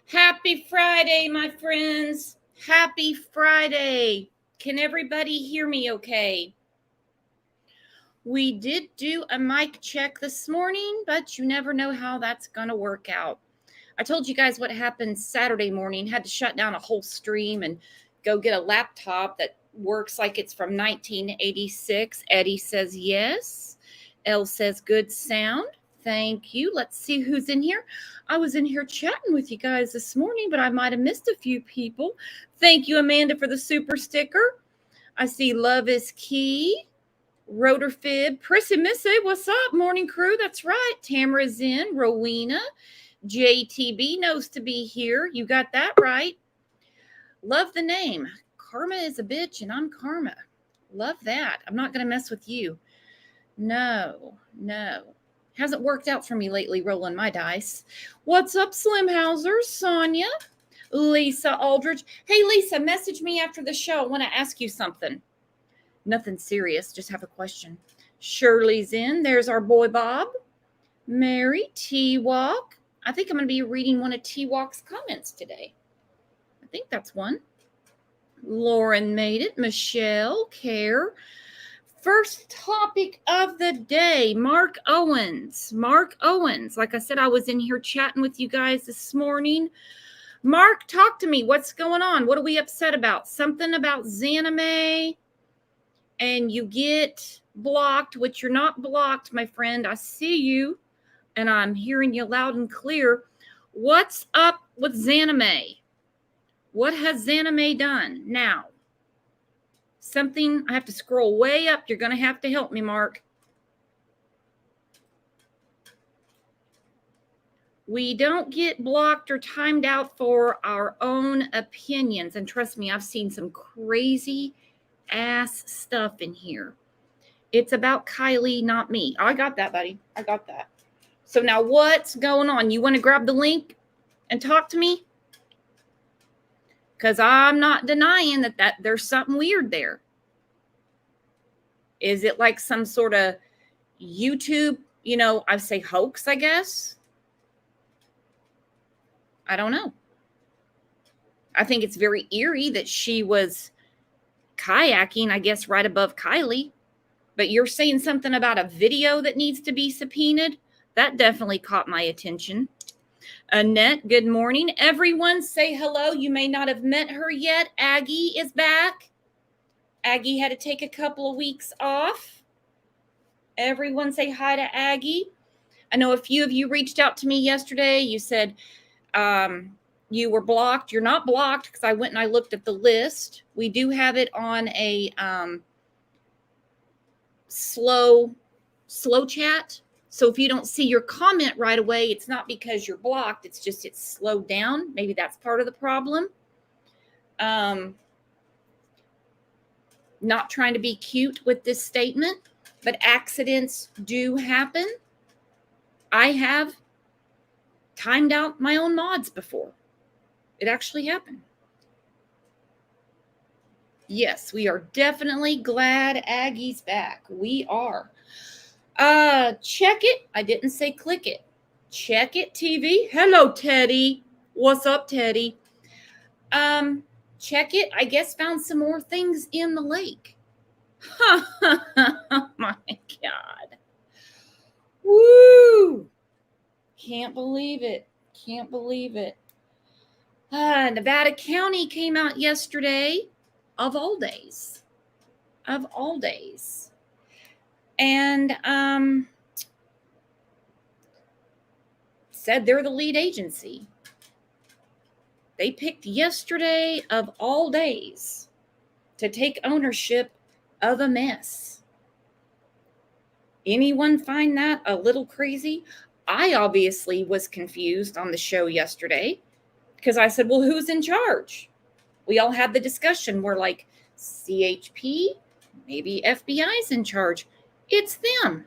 Happy Friday, my friends. Happy Friday. Can everybody hear me okay? We did do a mic check this morning, but you never know how that's going to work out. I told you guys what happened Saturday morning. Had to shut down a whole stream and go get a laptop that works like it's from 1986. Eddie says yes. Elle says good sound. Thank you. Let's see who's in here. I was in here chatting with you guys this morning, but I might have missed a few people. Thank you, Amanda, for the super sticker. I see Love is Key, Rotorfib, Prissy Missy, what's up, morning crew? That's right. Tamara's in, Rowena, JTB knows to be here. You got that right. Love the name. Karma is a bitch and I'm Karma. Love that. I'm not going to mess with you. No. Hasn't worked out for me lately rolling my dice. What's up, Slim Hauser, Sonia, Lisa Aldridge. Hey, Lisa, message me after the show. I want to ask you something. Nothing serious, just have a question. Shirley's in. There's our boy Bob. Mary, T-Walk. I think I'm going to be reading one of T-Walk's comments today. I think that's one. Lauren made it. Michelle, Care. First topic of the day, Mark Owens. Mark Owens. Like I said, I was in here chatting with you guys this morning. Mark, talk to me. What's going on? What are we upset about? Something about Zanime, and you get blocked, which you're not blocked, my friend. I see you, and I'm hearing you loud and clear. What's up with Zanime? What has Zanime done now? Something, I have to scroll way up. You're going to have to help me, Mark. We don't get blocked or timed out for our own opinions. And trust me, I've seen some crazy ass stuff in here. It's about Kylie, not me. I got that, buddy. I got that. So now what's going on? You want to grab the link and talk to me? Because I'm not denying that there's something weird there. Is it like some sort of YouTube, I say hoax, I guess? I don't know. I think it's very eerie that she was kayaking, I guess, right above Kylie. But you're saying something about a video that needs to be subpoenaed? That definitely caught my attention. Annette, good morning. Everyone say hello. You may not have met her yet. Aggie is back. Aggie had to take a couple of weeks off. Everyone say hi to Aggie. I know a few of you reached out to me yesterday. You said you were blocked. You're not blocked because I went and I looked at the list. We do have it on a slow chat. So if you don't see your comment right away, it's not because you're blocked. It's just it's slowed down. Maybe that's part of the problem. Not trying to be cute with this statement, but accidents do happen. I have timed out my own mods before. It actually happened. Yes, we are definitely glad Aggie's back. We are. Check it. I didn't say click it. Check it TV. Hello, Teddy. What's up, Teddy? Check it. I guess found some more things in the lake. Oh my God. Woo! Can't believe it. Can't believe it. Nevada County came out yesterday, of all days. Of all days. And said they're the lead agency. They picked yesterday, of all days, to take ownership of a mess. Anyone find that a little crazy? I obviously was confused on the show yesterday because I said, well, who's in charge? We all had the discussion. We're like, CHP, maybe FBI's in charge. It's them.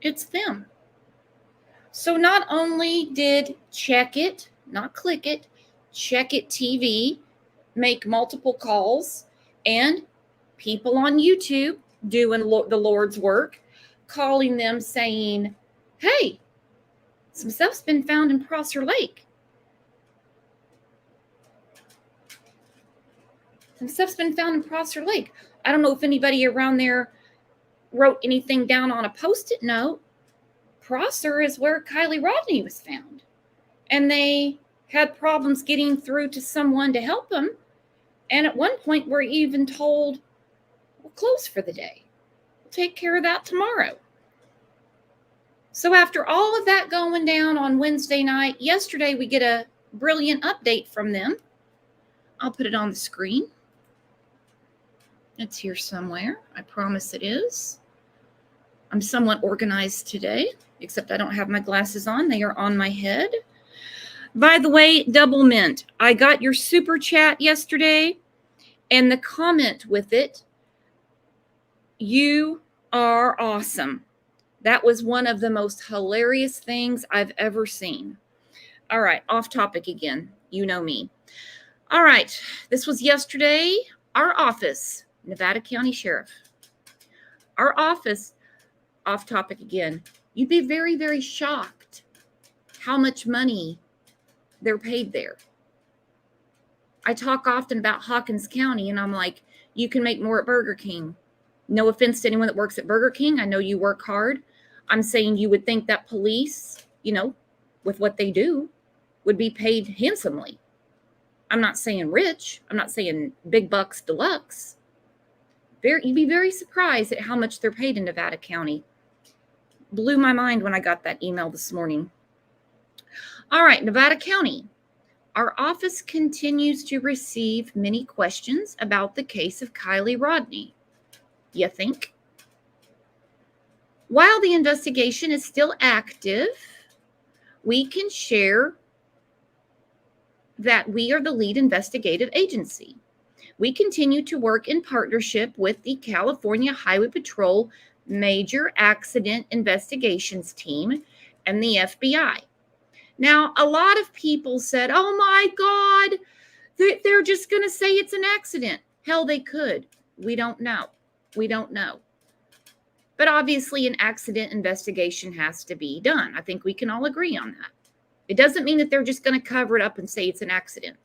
It's them. So not only did Check It, not Click It, Check It TV make multiple calls, and people on YouTube doing the Lord's work, calling them saying, hey, Some stuff's been found in Prosser Lake. Some stuff's been found in Prosser Lake. I don't know if anybody around there wrote anything down on a Post-it note. Prosser is where Kylie Rodney was found. And they had problems getting through to someone to help them. And at one point, we're even told, we're closed for the day. We'll take care of that tomorrow. So after all of that going down on Wednesday night, yesterday we get a brilliant update from them. I'll put it on the screen. It's here somewhere. I promise it is. I'm somewhat organized today, except I don't have my glasses on. They are on my head. By the way, Double Mint, I got your super chat yesterday and the comment with it. You are awesome. That was one of the most hilarious things I've ever seen. All right, off topic again. You know me. All right, this was yesterday. Our office, Nevada County Sheriff. Our office, off topic again. You'd be very, very shocked how much money they're paid there. I talk often about Hawkins County, and I'm like, you can make more at Burger King. No offense to anyone that works at Burger King. I know you work hard. I'm saying you would think that police, with what they do, would be paid handsomely. I'm not saying rich. I'm not saying big bucks deluxe. You'd be very surprised at how much they're paid in Nevada County. Blew my mind when I got that email this morning. All right, Nevada County. Our office continues to receive many questions about the case of Kylie Rodney. You think? While the investigation is still active, we can share that we are the lead investigative agency. We continue to work in partnership with the California Highway Patrol Major Accident Investigations Team and the FBI. Now, a lot of people said, oh my God, they're just going to say it's an accident. Hell, they could. We don't know. We don't know. But obviously, an accident investigation has to be done. I think we can all agree on that. It doesn't mean that they're just going to cover it up and say it's an accident.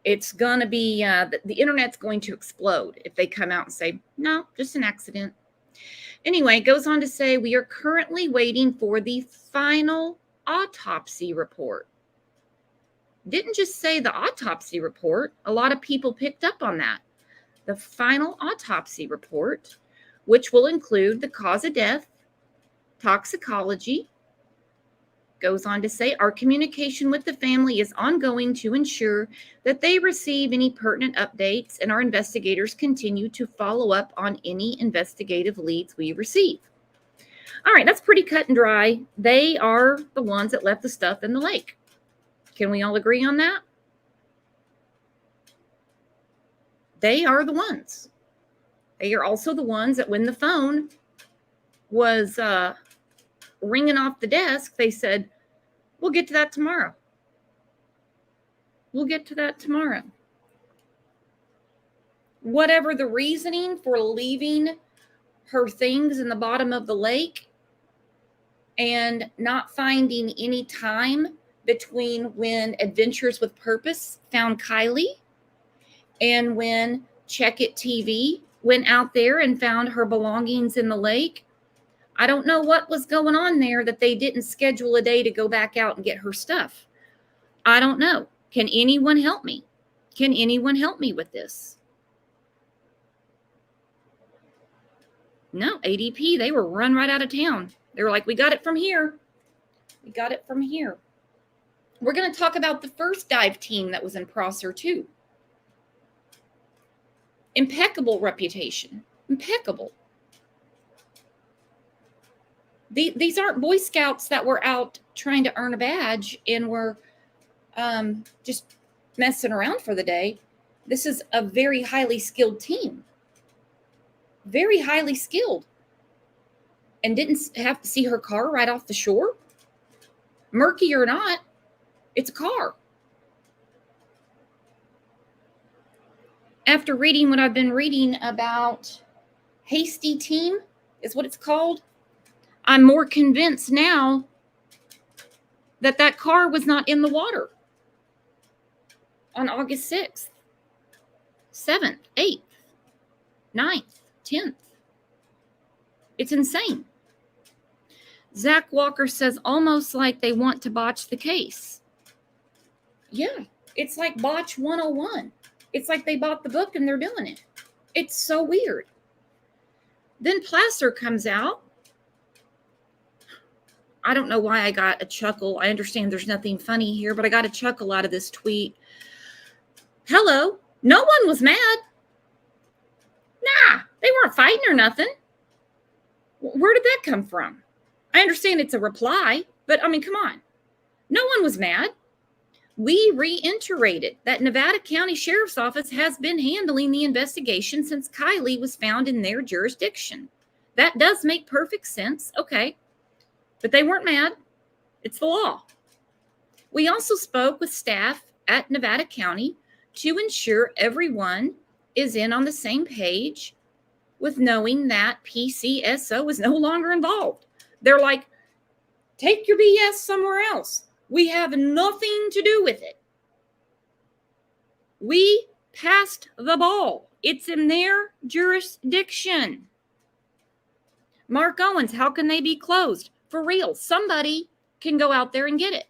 It's going to be, the internet's going to explode if they come out and say, no, just an accident. Anyway, it goes on to say, we are currently waiting for the final autopsy report. Didn't just say the autopsy report. A lot of people picked up on that. The final autopsy report, which will include the cause of death, toxicology. Goes on to say, our communication with the family is ongoing to ensure that they receive any pertinent updates, and our investigators continue to follow up on any investigative leads we receive. All right, that's pretty cut and dry. They are the ones that left the stuff in the lake. Can we all agree on that? They are the ones. They are also the ones that when the phone was ringing off the desk, they said, we'll get to that tomorrow. We'll get to that tomorrow. Whatever the reasoning for leaving her things in the bottom of the lake and not finding any time between when Adventures with Purpose found Kylie and when Check It TV went out there and found her belongings in the lake. I don't know what was going on there that they didn't schedule a day to go back out and get her stuff. I don't know. Can anyone help me? Can anyone help me with this? No, ADP, they were run right out of town. They were like, we got it from here. We got it from here. We're going to talk about the first dive team that was in Prosser too. Impeccable reputation. Impeccable. These aren't Boy Scouts that were out trying to earn a badge and were just messing around for the day. This is a very highly skilled team. Very highly skilled. And didn't have to see her car right off the shore. Murky or not, it's a car. After reading what I've been reading about Hasty Team, is what it's called. I'm more convinced now that that car was not in the water on August 6th, 7th, 8th, 9th, 10th. It's insane. Zach Walker says almost like they want to botch the case. Yeah, it's like botch 101. It's like they bought the book and they're doing it. It's so weird. Then Placer comes out. I don't know why I got a chuckle. I understand there's nothing funny here, but I got a chuckle out of this tweet. Hello, no one was mad. Nah, they weren't fighting or nothing. Where did that come from? I understand it's a reply, but I mean, come on. No one was mad. We reiterated that Nevada County Sheriff's Office has been handling the investigation since Kylie was found in their jurisdiction. That does make perfect sense. Okay. But they weren't mad. It's the law. We also spoke with staff at Nevada County to ensure everyone is in on the same page with knowing that PCSO is no longer involved. They're like, take your BS somewhere else. We have nothing to do with it. We passed the ball. It's in their jurisdiction. Mark Owens, how can they be closed? For real, somebody can go out there and get it.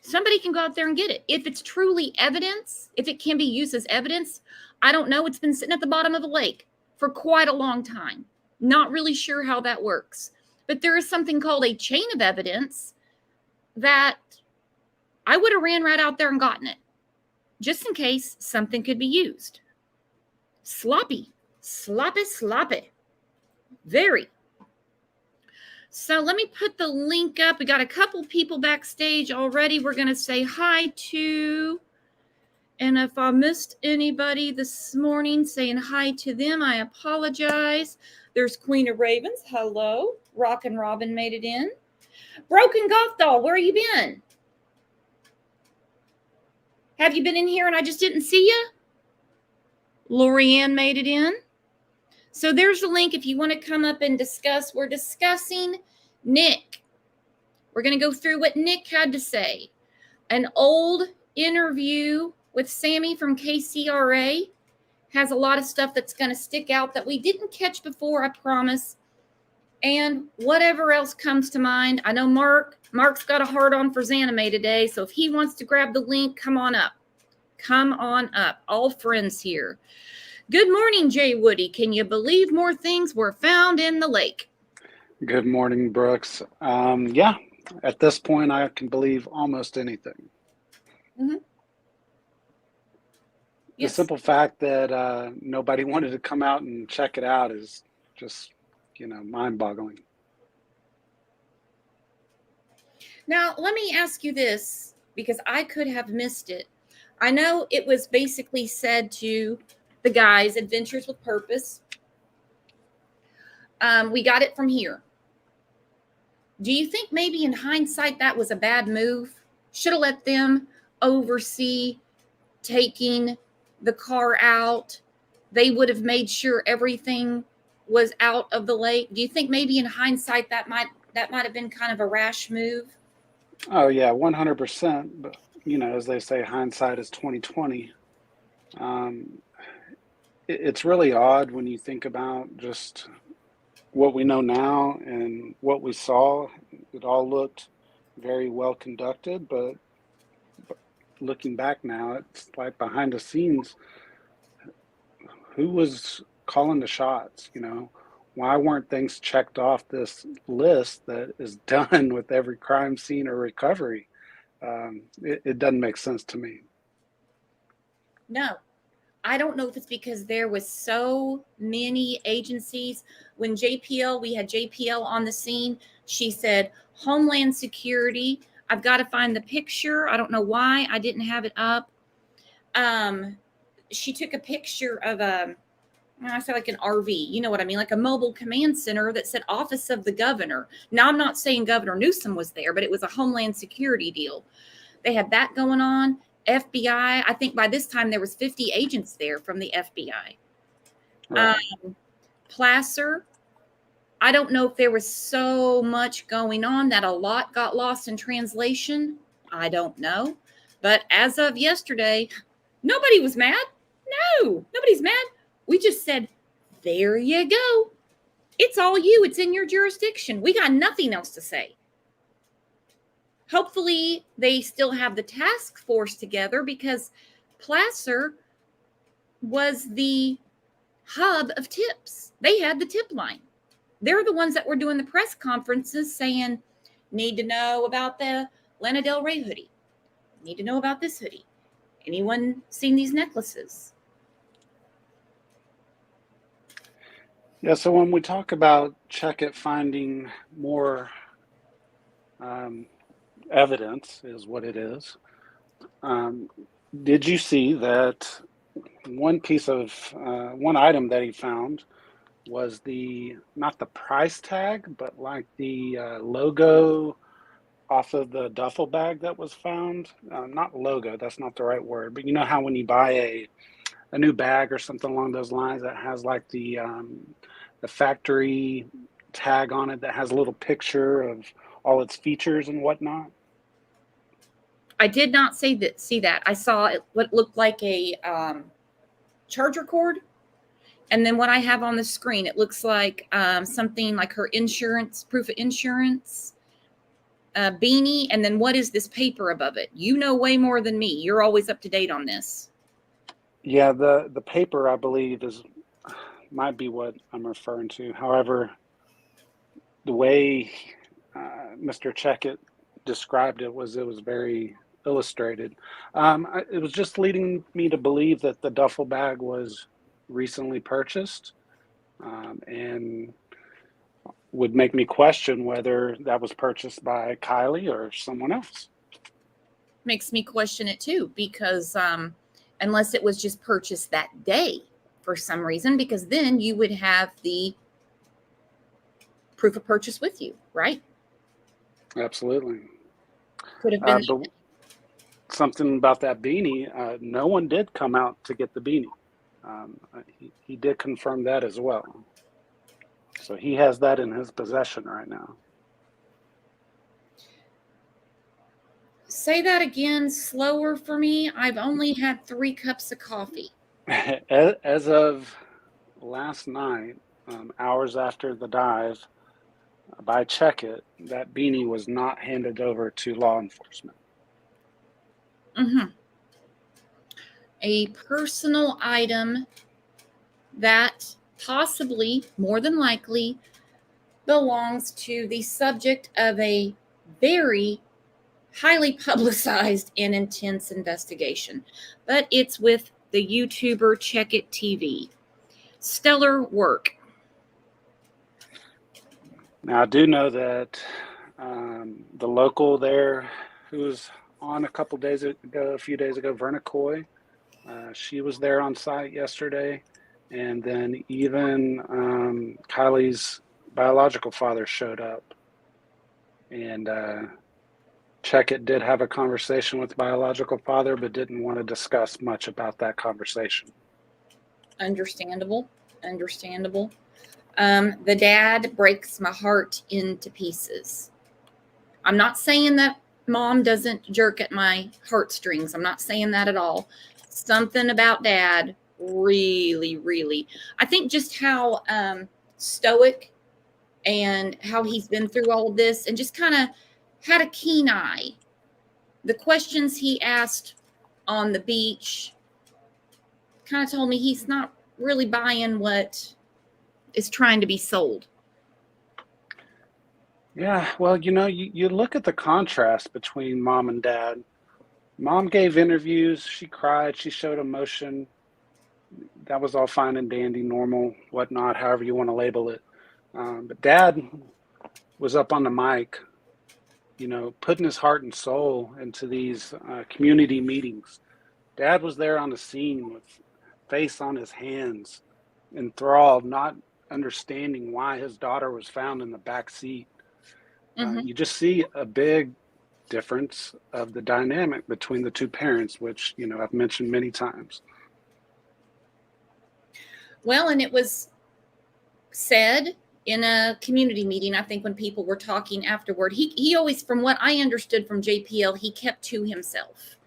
Somebody can go out there and get it. If it's truly evidence, if it can be used as evidence, I don't know. It's been sitting at the bottom of the lake for quite a long time. Not really sure how that works. But there is something called a chain of evidence that I would have ran right out there and gotten it, just in case something could be used. Sloppy, sloppy, sloppy. Very. So let me put the link up. We got a couple people backstage already. We're going to say hi to, and if I missed anybody this morning saying hi to them, I apologize. There's Queen of Ravens. Hello. Rockin' Robin made it in. Broken Golf Doll, where you been? Have you been in here and I just didn't see you? Lorianne made it in. So there's the link if you want to come up and discuss. We're discussing Nick. We're going to go through what Nick had to say. An old interview with Sammy from KCRA has a lot of stuff that's going to stick out that we didn't catch before, I promise. And whatever else comes to mind. I know Mark's got a hard on for Zanime today, so if he wants to grab the link, come on up. Come on up. All friends here. Good morning, Jay Woody. Can you believe more things were found in the lake? Good morning, Brooks. Yeah, at this point, I can believe almost anything. Mm-hmm. Yes. The simple fact that nobody wanted to come out and check it out is just, mind-boggling. Now, let me ask you this, because I could have missed it. I know it was basically said to the guys, Adventures with Purpose. We got it from here. Do you think maybe in hindsight that was a bad move? Should have let them oversee taking the car out. They would have made sure everything was out of the lake. Do you think maybe in hindsight that might have been kind of a rash move? Oh yeah, 100%. But as they say, hindsight is 20/20. It's really odd when you think about just what we know now and what we saw. It all looked very well conducted, but looking back now, it's like behind the scenes, who was calling the shots? Why weren't things checked off this list that is done with every crime scene or recovery? It doesn't make sense to me. No, I don't know if it's because there was so many agencies. When we had JPL on the scene, she said Homeland Security. I've got to find the picture. I don't know why I didn't have it up. She took a picture of I said like an RV, you know what I mean? Like a mobile command center that said Office of the Governor. Now, I'm not saying Governor Newsom was there, but it was a Homeland Security deal. They had that going on. FBI, I think by this time there was 50 agents there from the FBI. Right. Placer, I don't know if there was so much going on that a lot got lost in translation. I don't know. But as of yesterday, nobody was mad. No, nobody's mad. We just said, there you go. It's all you. It's in your jurisdiction. We got nothing else to say. Hopefully, they still have the task force together because Placer was the hub of tips. They had the tip line. They're the ones that were doing the press conferences saying, need to know about the Lana Del Rey hoodie. Need to know about this hoodie. Anyone seen these necklaces? Yeah, so when we talk about Check-It finding more evidence is what it is, did you see that one item that he found was not the price tag, but like the logo off of the duffel bag that was found? Not logo, that's not the right word, but you know how when you buy a new bag or something along those lines that has like the factory tag on it that has a little picture of all its features and whatnot? I did not see that. I saw what looked like a charger cord. And then what I have on the screen, it looks like something like her insurance, proof of insurance, beanie. And then what is this paper above it? You know way more than me. You're always up to date on this. Yeah, the paper, I believe, might be what I'm referring to. However, the way Mr. Checkett described it was very illustrated. It was just leading me to believe that the duffel bag was recently purchased, and would make me question whether that was purchased by Kylie or someone else. Makes me question it too, because unless it was just purchased that day for some reason, because then you would have the proof of purchase with you, right? Absolutely. Could have been. But something about that beanie, no one did come out to get the beanie. He did confirm that as well. So he has that in his possession right now. Say that again slower for me. I've only had 3 cups of coffee. As of last night, hours after the dive, by Check-It, that beanie was not handed over to law enforcement. Mm-hmm. A personal item that possibly, more than likely, belongs to the subject of a very highly publicized and intense investigation. But it's with the YouTuber Check-It TV. Stellar work. Now, I do know that the local there who was on a few days ago, Verna Coy, she was there on site yesterday. And then even Kylie's biological father showed up. And Check-It did have a conversation with the biological father, but didn't want to discuss much about that conversation. Understandable. The dad breaks my heart into pieces. I'm not saying that mom doesn't jerk at my heartstrings. I'm not saying that at all. Something about dad really, I think just how stoic and how he's been through all of this and just kind of had a keen eye. The questions he asked on the beach kind of told me he's not really buying what is trying to be sold. Yeah, well, you look at the contrast between mom and dad. Mom gave interviews, she cried, she showed emotion. That was all fine and dandy, normal, whatnot, however you want to label it. But dad was up on the mic, putting his heart and soul into these community meetings. Dad was there on the scene with face on his hands, enthralled, not understanding why his daughter was found in the back seat. Mm-hmm. You just see a big difference of the dynamic between the two parents, which, I've mentioned many times. Well, and it was said in a community meeting, I think when people were talking afterward, he always, from what I understood from JPL, he kept to himself.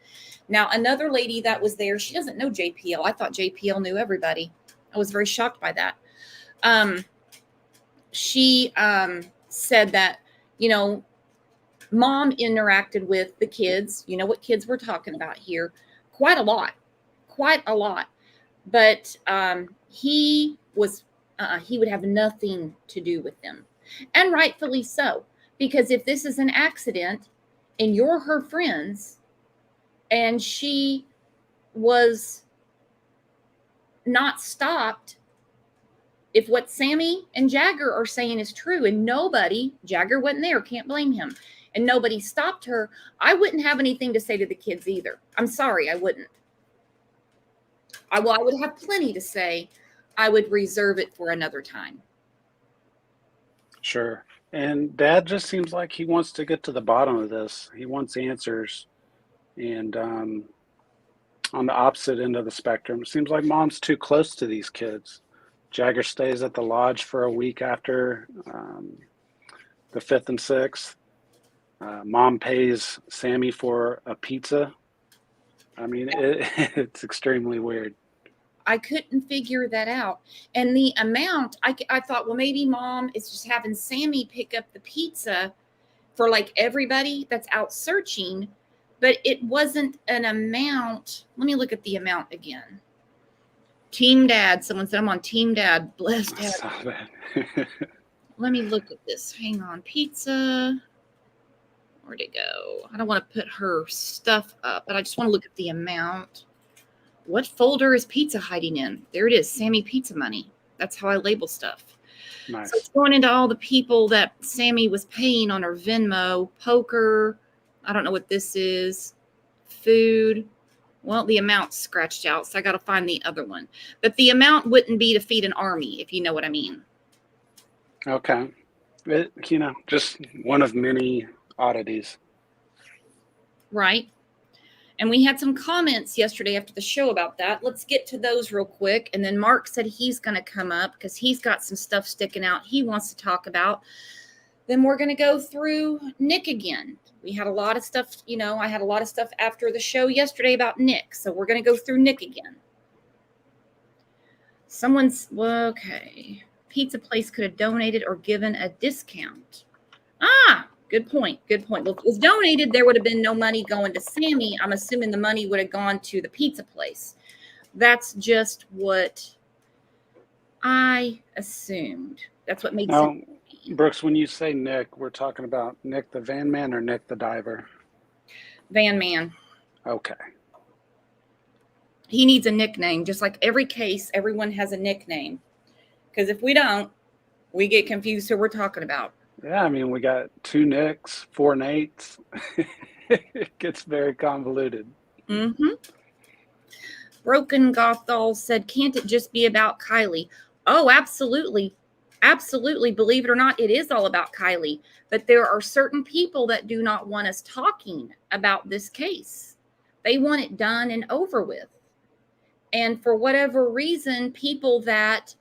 Now, another lady that was there, she doesn't know JPL. I thought JPL knew everybody. I was very shocked by that. She said that, mom interacted with the kids. You know what kids we're talking about here? Quite a lot. But he would have nothing to do with them. And rightfully so. Because if this is an accident and you're her friends and she was not stopped, if what Sammy and Jagger are saying is true and Jagger wasn't there, can't blame him, and nobody stopped her, I wouldn't have anything to say to the kids either. I'm sorry, I wouldn't. I would have plenty to say. I would reserve it for another time. Sure. And Dad just seems like he wants to get to the bottom of this. He wants answers. And on the opposite end of the spectrum, it seems like Mom's too close to these kids. Jagger stays at the lodge for a week after the 5th and 6th. Mom pays Sammy for a pizza. I mean, it's extremely weird. I couldn't figure that out. And the amount, I thought, well, maybe Mom is just having Sammy pick up the pizza for like everybody that's out searching, but it wasn't an amount. Let me look at the amount again. Team Dad. Someone said I'm on Team Dad. Bless Dad. I saw that. Let me look at this. Hang on. Pizza. Where'd it go? I don't want to put her stuff up, but I just want to look at the amount. What folder is pizza hiding in? There it is. Sammy Pizza Money. That's how I label stuff. Nice. So it's going into all the people that Sammy was paying on her Venmo. Poker. I don't know what this is. Food. Well, the amount's scratched out, so I got to find the other one. But the amount wouldn't be to feed an army, if you know what I mean. Okay. Just one of many oddities. Right. And we had some comments yesterday after the show about that. Let's get to those real quick. And then Mark said he's going to come up because he's got some stuff sticking out he wants to talk about. Then we're going to go through Nick again. We had a lot of stuff, I had a lot of stuff after the show yesterday about Nick. So we're going to go through Nick again. Okay. Pizza place could have donated or given a discount. Good point. Well, if it was donated, there would have been no money going to Sammy. I'm assuming the money would have gone to the pizza place. That's just what I assumed. That's what made sense. Brooks, when you say Nick, we're talking about Nick the van man or Nick the diver? Van man. Okay. He needs a nickname. Just like every case, everyone has a nickname. Because if we don't, we get confused who we're talking about. Yeah, I mean, we got 2 Nicks, 4 Nates. It gets very convoluted. Mm-hmm. Broken Gothal said, can't it just be about Kylie? Oh, absolutely. Absolutely. Believe it or not, it is all about Kylie. But there are certain people that do not want us talking about this case. They want it done and over with. And for whatever reason, people that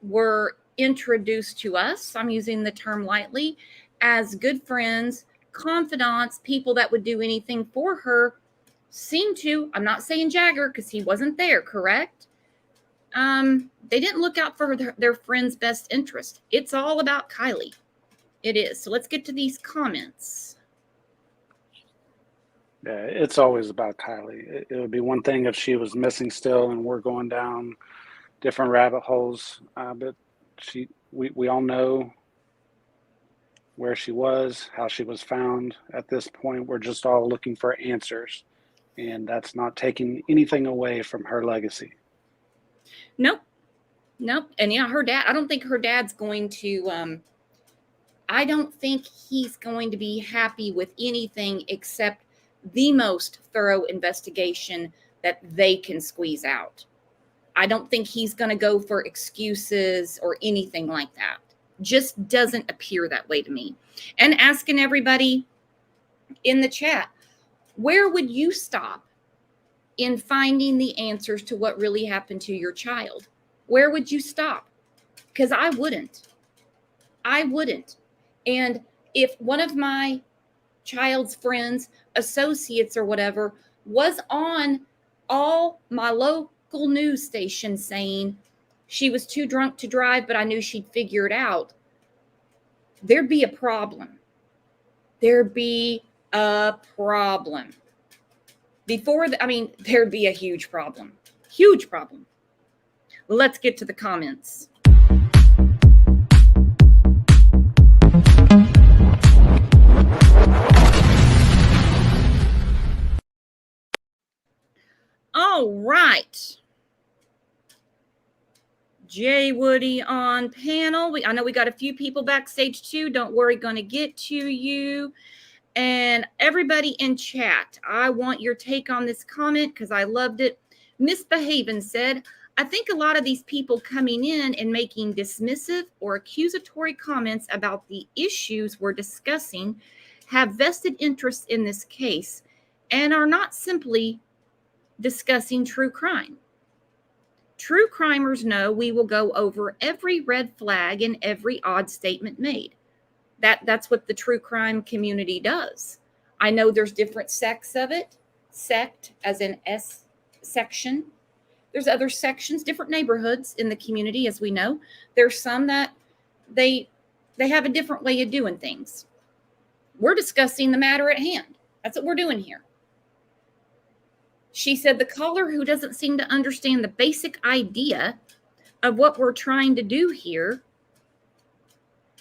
were introduced to us, I'm using the term lightly, as good friends, confidants, people that would do anything for her, seem to, I'm not saying Jagger because he wasn't there, correct? They didn't look out for their friend's best interest. It's all about Kylie. It is. So let's get to these comments. Yeah, it's always about Kylie. It would be one thing if she was missing still and we're going down different rabbit holes, but we all know where she was, how she was found. At this point, we're just all looking for answers, and that's not taking anything away from her legacy. Nope. And yeah, her dad, I don't think her dad's going to, I don't think he's going to be happy with anything except the most thorough investigation that they can squeeze out. I don't think he's going to go for excuses or anything like that. Just doesn't appear that way to me. And asking everybody in the chat, where would you stop in finding the answers to what really happened to your child? Where would you stop? because I wouldn't. And if one of my child's friends, associates, or whatever was on all my local news stations saying she was too drunk to drive, but I knew she'd figure it out, there'd be a problem. There'd be a problem. There'd be a huge problem. Huge problem. Let's get to the comments. All right. Jay Woody on panel. I know we got a few people backstage too. Don't worry, going to get to you. And everybody in chat, I want your take on this comment because I loved it. Misbehaving said, I think a lot of these people coming in and making dismissive or accusatory comments about the issues we're discussing have vested interests in this case and are not simply discussing true crime. True crimers know we will go over every red flag and every odd statement made. That's what the true crime community does. I know there's different sects of it. Sect as in S section. There's other sections, different neighborhoods in the community, as we know. There's some that they have a different way of doing things. We're discussing the matter at hand. That's what we're doing here. She said the caller who doesn't seem to understand the basic idea of what we're trying to do here,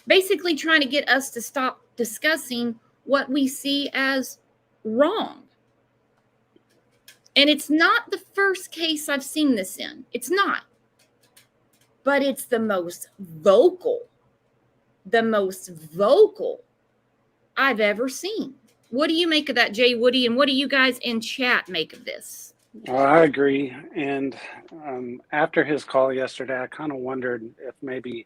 basically trying to get us to stop discussing what we see as wrong. And it's not the first case I've seen this in. It's not. But it's the most vocal I've ever seen. What do you make of that, Jay Woody? And what do you guys in chat make of this? I agree. And after his call yesterday, I kind of wondered if maybe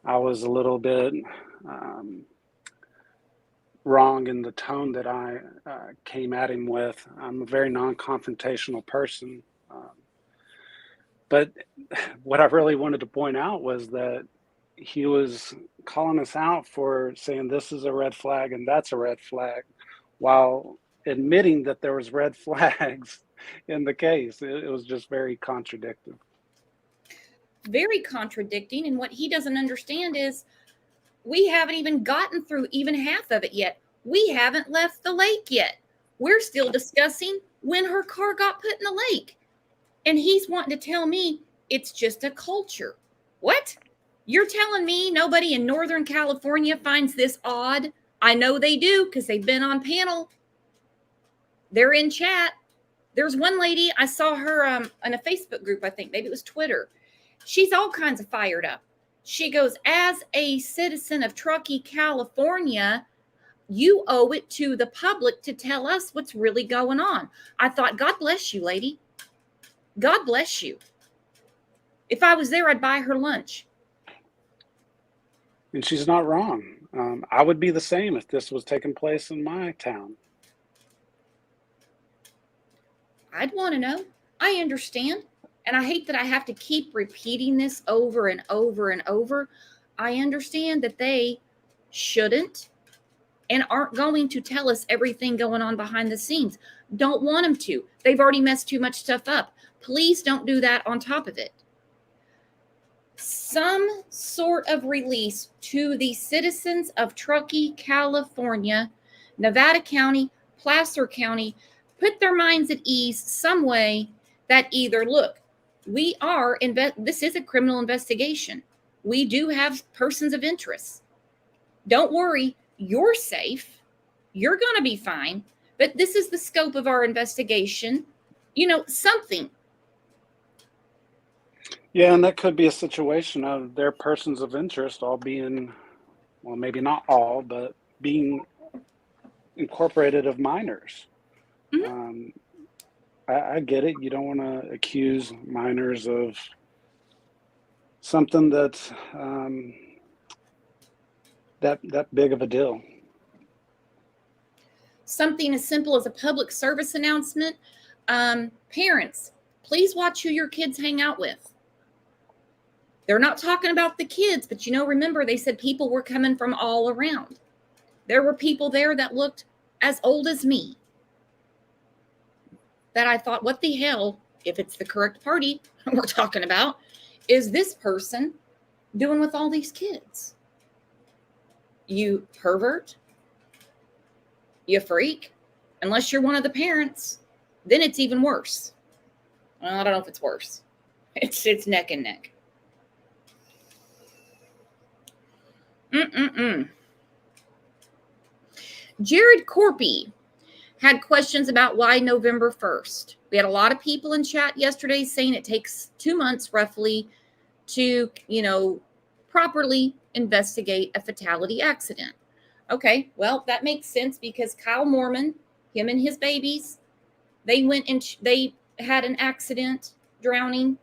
I was a little bit wrong in the tone that I came at him with. I'm a very non-confrontational person. But what I really wanted to point out was that he was calling us out for saying this is a red flag and that's a red flag, while admitting that there was red flags in the case. It was just very contradictory. Very contradicting. And what he doesn't understand is we haven't even gotten through even half of it yet. We haven't left the lake yet. We're still discussing when her car got put in the lake. And he's wanting to tell me it's just a culture. What? You're telling me nobody in Northern California finds this odd? I know they do because they've been on panel. They're in chat. There's one lady, I saw her in a Facebook group, I think. Maybe it was Twitter. She's all kinds of fired up. She goes, as a citizen of Truckee, California, you owe it to the public to tell us what's really going on. I thought, God bless you, lady. God bless you. If I was there, I'd buy her lunch. And she's not wrong. I would be the same if this was taking place in my town. I'd want to know. I understand. And I hate that I have to keep repeating this over and over and over. I understand that they shouldn't and aren't going to tell us everything going on behind the scenes. Don't want them to. They've already messed too much stuff up. Please don't do that on top of it. Some sort of release to the citizens of Truckee, California, Nevada County, Placer County, put their minds at ease some way that either, look, this is a criminal investigation. We do have persons of interest. Don't worry, you're safe. You're going to be fine. But this is the scope of our investigation. Something. Yeah, and that could be a situation of their persons of interest all being, well, maybe not all, but being incorporated of minors. Mm-hmm. I get it. You don't want to accuse minors of something that's that big of a deal. Something as simple as a public service announcement. Parents, please watch who your kids hang out with. They're not talking about the kids, but remember they said people were coming from all around. There were people there that looked as old as me. That I thought, what the hell, if it's the correct party we're talking about, is this person doing with all these kids? You pervert, you freak. Unless you're one of the parents, then it's even worse. Well, I don't know if it's worse. It's neck and neck. Jared Corpy had questions about why November 1st. We had a lot of people in chat yesterday saying it takes 2 months roughly to, properly investigate a fatality accident. Okay, well, that makes sense because Kyle Mormon, him and his babies, they had an accident, drowning,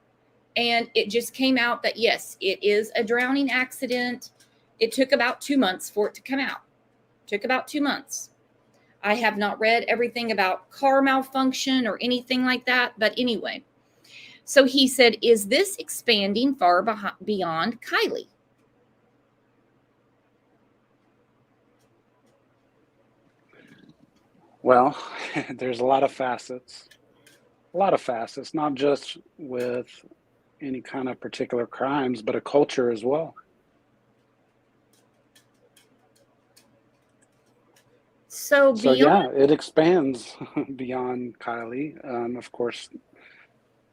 and it just came out that, yes, it is a drowning accident. It took about 2 months for it to come out. Took about 2 months. I have not read everything about car malfunction or anything like that. But anyway, so he said, is this expanding far beyond Kylie? Well, there's a lot of facets, not just with any kind of particular crimes, but a culture as well. So yeah, it expands beyond Kylie. Of course,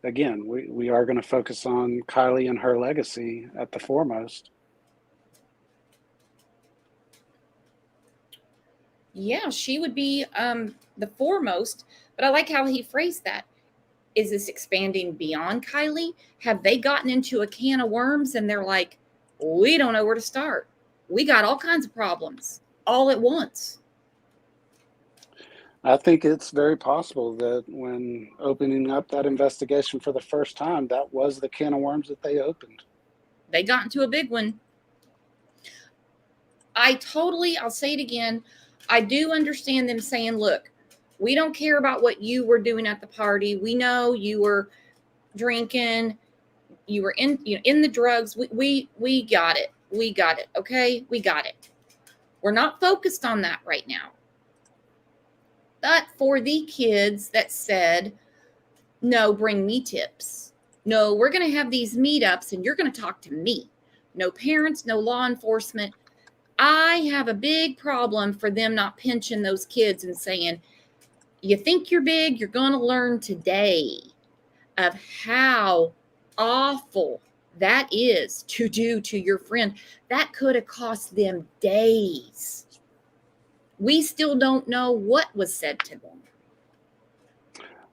again, we are going to focus on Kylie and her legacy at the foremost. Yeah, she would be the foremost, but I like how he phrased that. Is this expanding beyond Kylie? Have they gotten into a can of worms and they're like, we don't know where to start. We got all kinds of problems all at once. I think it's very possible that when opening up that investigation for the first time, that was the can of worms that they opened. They got into a big one. I'll say it again. I do understand them saying, look, we don't care about what you were doing at the party. We know you were drinking, you were in the drugs. We got it. We got it. Okay, we got it. We're not focused on that right now. But for the kids that said, no, bring me tips. No, we're going to have these meetups and you're going to talk to me. No parents, no law enforcement. I have a big problem for them not pinching those kids and saying, you think you're big, you're going to learn today of how awful that is to do to your friend. That could have cost them days. We still don't know what was said to them.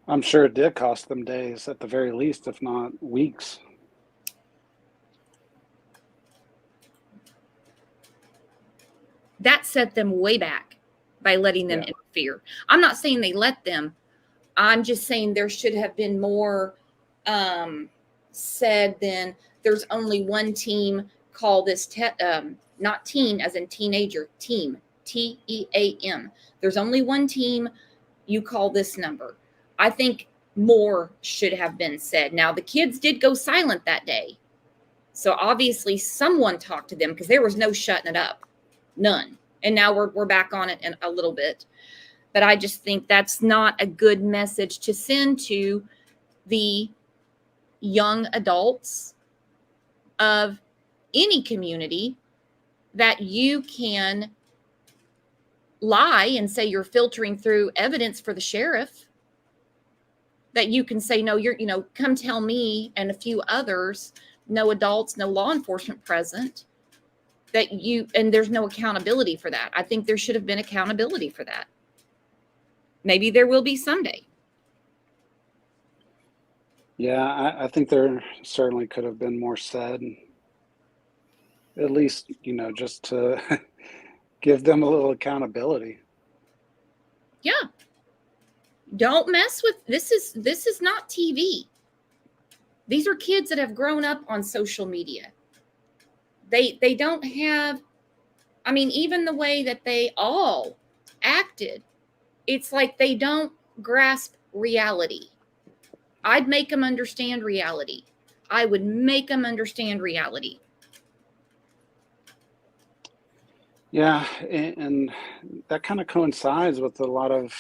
I'm sure it did cost them days at the very least, if not weeks. That set them way back by letting them interfere. I'm not saying they let them. I'm just saying there should have been more said than there's only one team. Call this not teen as in teenager, team, TEAM. There's only one team. You call this number. I think more should have been said. Now, the kids did go silent that day. So obviously someone talked to them because there was no shutting it up. None. And now we're back on it in a little bit. But I just think that's not a good message to send to the young adults of any community, that you can lie and say you're filtering through evidence for the sheriff, that you can say, no, come tell me and a few others, no adults, no law enforcement present, and there's no accountability for that. I think there should have been accountability for that. Maybe there will be someday. Yeah, I think there certainly could have been more said, at least, just to give them a little accountability. Yeah. Don't mess with this. Is not TV. These are kids that have grown up on social media. They don't have, even the way that they all acted, it's like they don't grasp reality. I'd make them understand reality. I would make them understand reality. Yeah, and that kind of coincides with a lot of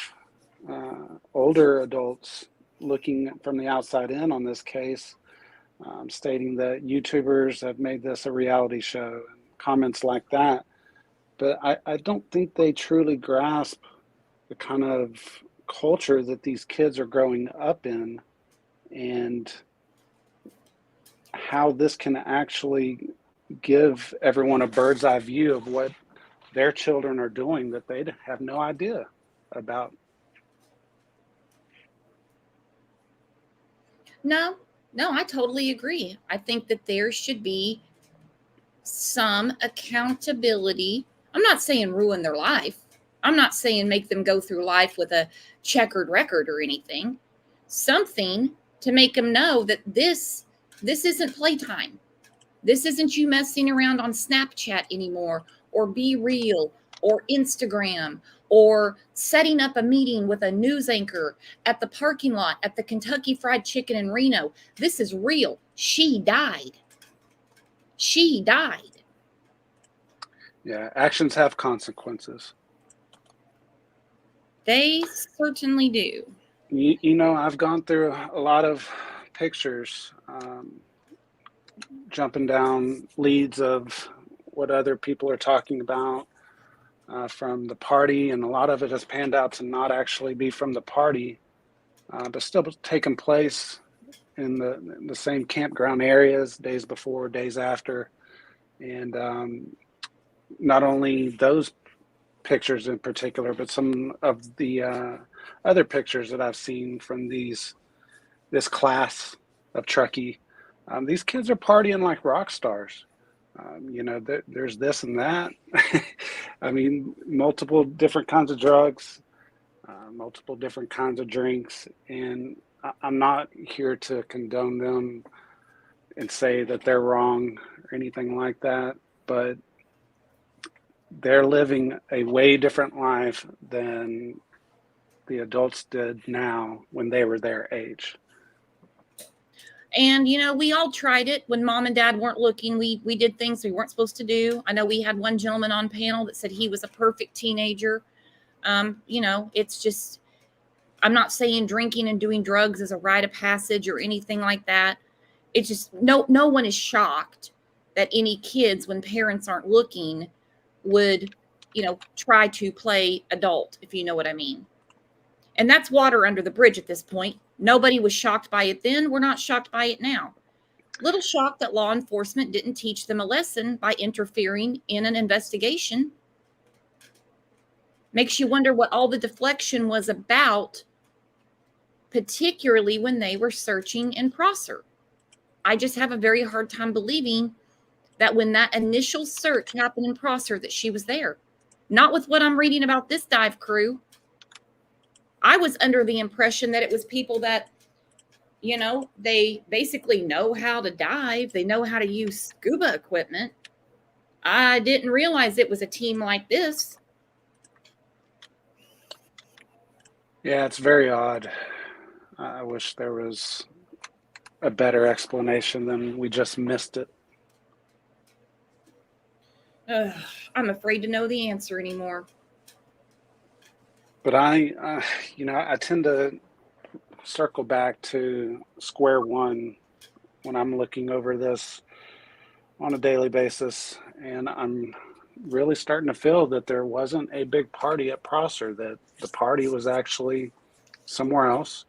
older adults looking from the outside in on this case, stating that YouTubers have made this a reality show and comments like that. But I don't think they truly grasp the kind of culture that these kids are growing up in and how this can actually give everyone a bird's eye view of what their children are doing that they have no idea about. No, I totally agree. I think that there should be some accountability. I'm not saying ruin their life. I'm not saying make them go through life with a checkered record or anything. Something to make them know that this isn't playtime. This isn't you messing around on Snapchat anymore, or Be Real, or Instagram, or setting up a meeting with a news anchor at the parking lot at the Kentucky Fried Chicken in Reno. This is real. She died. She died. Yeah, actions have consequences. They certainly do. You know, I've gone through a lot of pictures, jumping down leads of what other people are talking about from the party, and a lot of it has panned out to not actually be from the party, but still taking place in the same campground areas, days before, days after. And not only those pictures in particular, but some of the other pictures that I've seen from this class of Truckee. These kids are partying like rock stars. You know, there's this and that. I mean, multiple different kinds of drugs, multiple different kinds of drinks. And I'm not here to condone them and say that they're wrong or anything like that, but they're living a way different life than the adults did now when they were their age. And, you know, we all tried it when mom and dad weren't looking. We did things we weren't supposed to do. I know we had one gentleman on panel that said he was a perfect teenager. You know, it's just, I'm not saying drinking and doing drugs is a rite of passage or anything like that. It's just, no one is shocked that any kids, when parents aren't looking, would, you know, try to play adult, if you know what I mean. And that's water under the bridge at this point. Nobody was shocked by it then. We're not shocked by it now. Little shocked that law enforcement didn't teach them a lesson by interfering in an investigation. Makes you wonder what all the deflection was about, particularly when they were searching in Prosser. I just have a very hard time believing that when that initial search happened in Prosser that she was there. Not with what I'm reading about this dive crew. I was under the impression that it was people that, you know, they basically know how to dive. They know how to use scuba equipment. I didn't realize it was a team like this. Yeah, it's very odd. I wish there was a better explanation than we just missed it. I'm afraid to know the answer anymore. But I tend to circle back to square one when I'm looking over this on a daily basis, and I'm really starting to feel that there wasn't a big party at Prosser, that the party was actually somewhere else,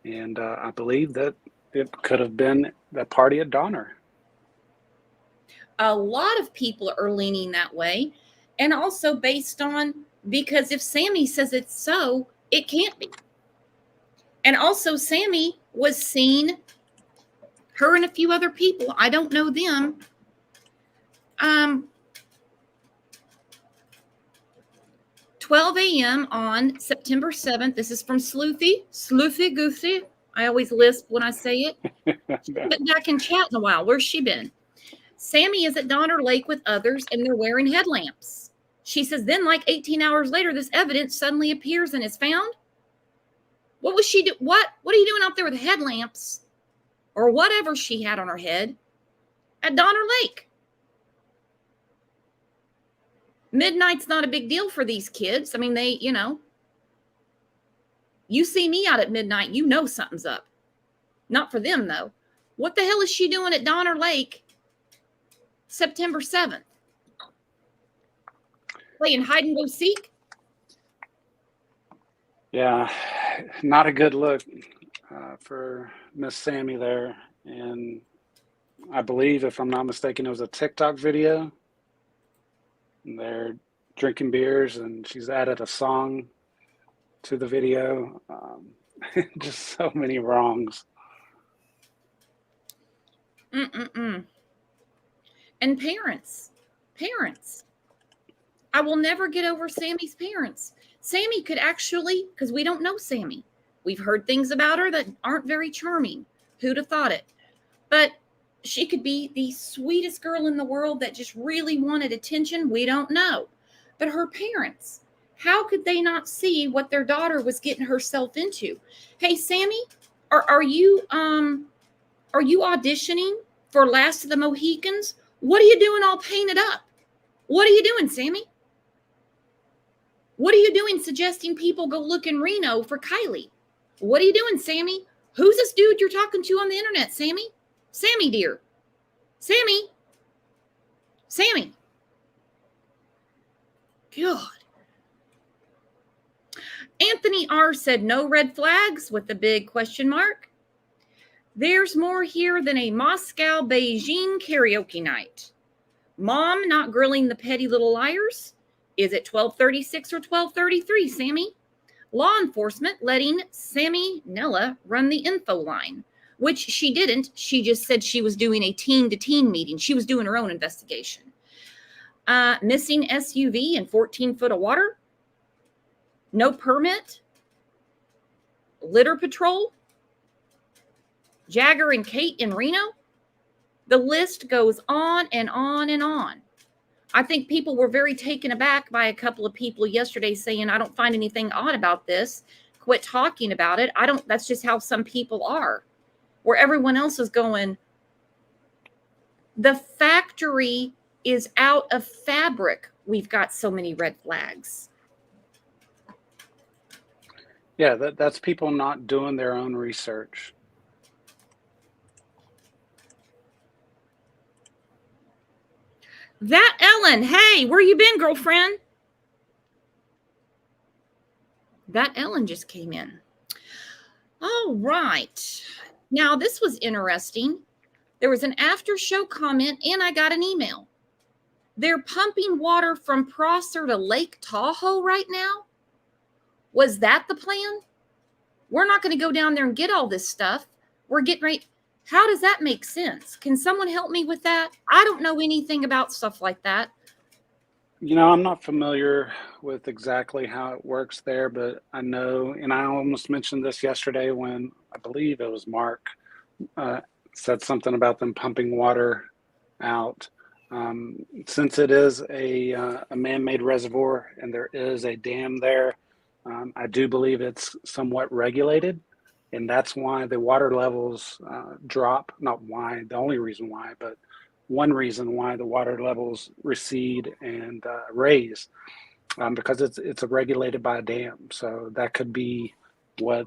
and I believe that it could have been the party at Donner. A lot of people are leaning that way, and also based on, because if Sammy says it's so, it can't be. And also Sammy was seen, her and a few other people, I don't know them, 12 a.m. on September 7th. This is from Sloothy Goosey. I always lisp when I say it. But back in chat in a while. Where's she been? Sammy is at Donner Lake with others, and they're wearing headlamps. She says, then like 18 hours later, this evidence suddenly appears and is found. What was she do? What are you doing out there with headlamps or whatever she had on her head at Donner Lake. Midnight's not a big deal for these kids. I mean, they, you see me out at midnight, you know something's up. Not for them, though. What the hell is she doing at Donner Lake September 7th? Playing hide and go seek? Yeah, not a good look for Miss Sammy there. And I believe, if I'm not mistaken, it was a TikTok video. And they're drinking beers, and she's added a song to the video. Just so many wrongs. And parents. I will never get over Sammy's parents. Sammy could actually, because we don't know Sammy. We've heard things about her that aren't very charming. Who'd have thought it? But she could be the sweetest girl in the world that just really wanted attention. We don't know. But her parents, how could they not see what their daughter was getting herself into? Hey, Sammy, are you auditioning for Last of the Mohicans? What are you doing all painted up? What are you doing, Sammy? What are you doing suggesting people go look in Reno for Kylie? What are you doing, Sammy? Who's this dude you're talking to on the internet, Sammy? Sammy, dear. Sammy. God. Anthony R. said no red flags with the big question mark. There's more here than a Moscow Beijing karaoke night. Mom not grilling the petty little liars? Is it 12:36 or 12:33, Sammy? Law enforcement letting Sammy Nella run the info line, which she didn't. She just said she was doing a teen-to-teen meeting. She was doing her own investigation. Missing SUV in 14 foot of water? No permit? Litter patrol? Jagger and Kate in Reno? The list goes on and on and on. I think people were very taken aback by a couple of people yesterday saying, I don't find anything odd about this. Quit talking about it. That's just how some people are. Where everyone else is going, the factory is out of fabric. We've got so many red flags. Yeah, that's people not doing their own research. That Ellen, hey, where you been, girlfriend? That Ellen just came in. All right. Now, this was interesting. There was an after show comment, and I got an email. They're pumping water from Prosser to Lake Tahoe right now. Was that the plan? We're not going to go down there and get all this stuff. We're getting ready. How does that make sense? Can someone help me with that? I don't know anything about stuff like that. I'm not familiar with exactly how it works there, but I know, and I almost mentioned this yesterday when I believe it was Mark said something about them pumping water out. Since it is a man-made reservoir and there is a dam there, I do believe it's somewhat regulated. And that's why the water levels drop. Not why, the only reason why, but one reason why the water levels recede and raise, because it's regulated by a dam. So that could be what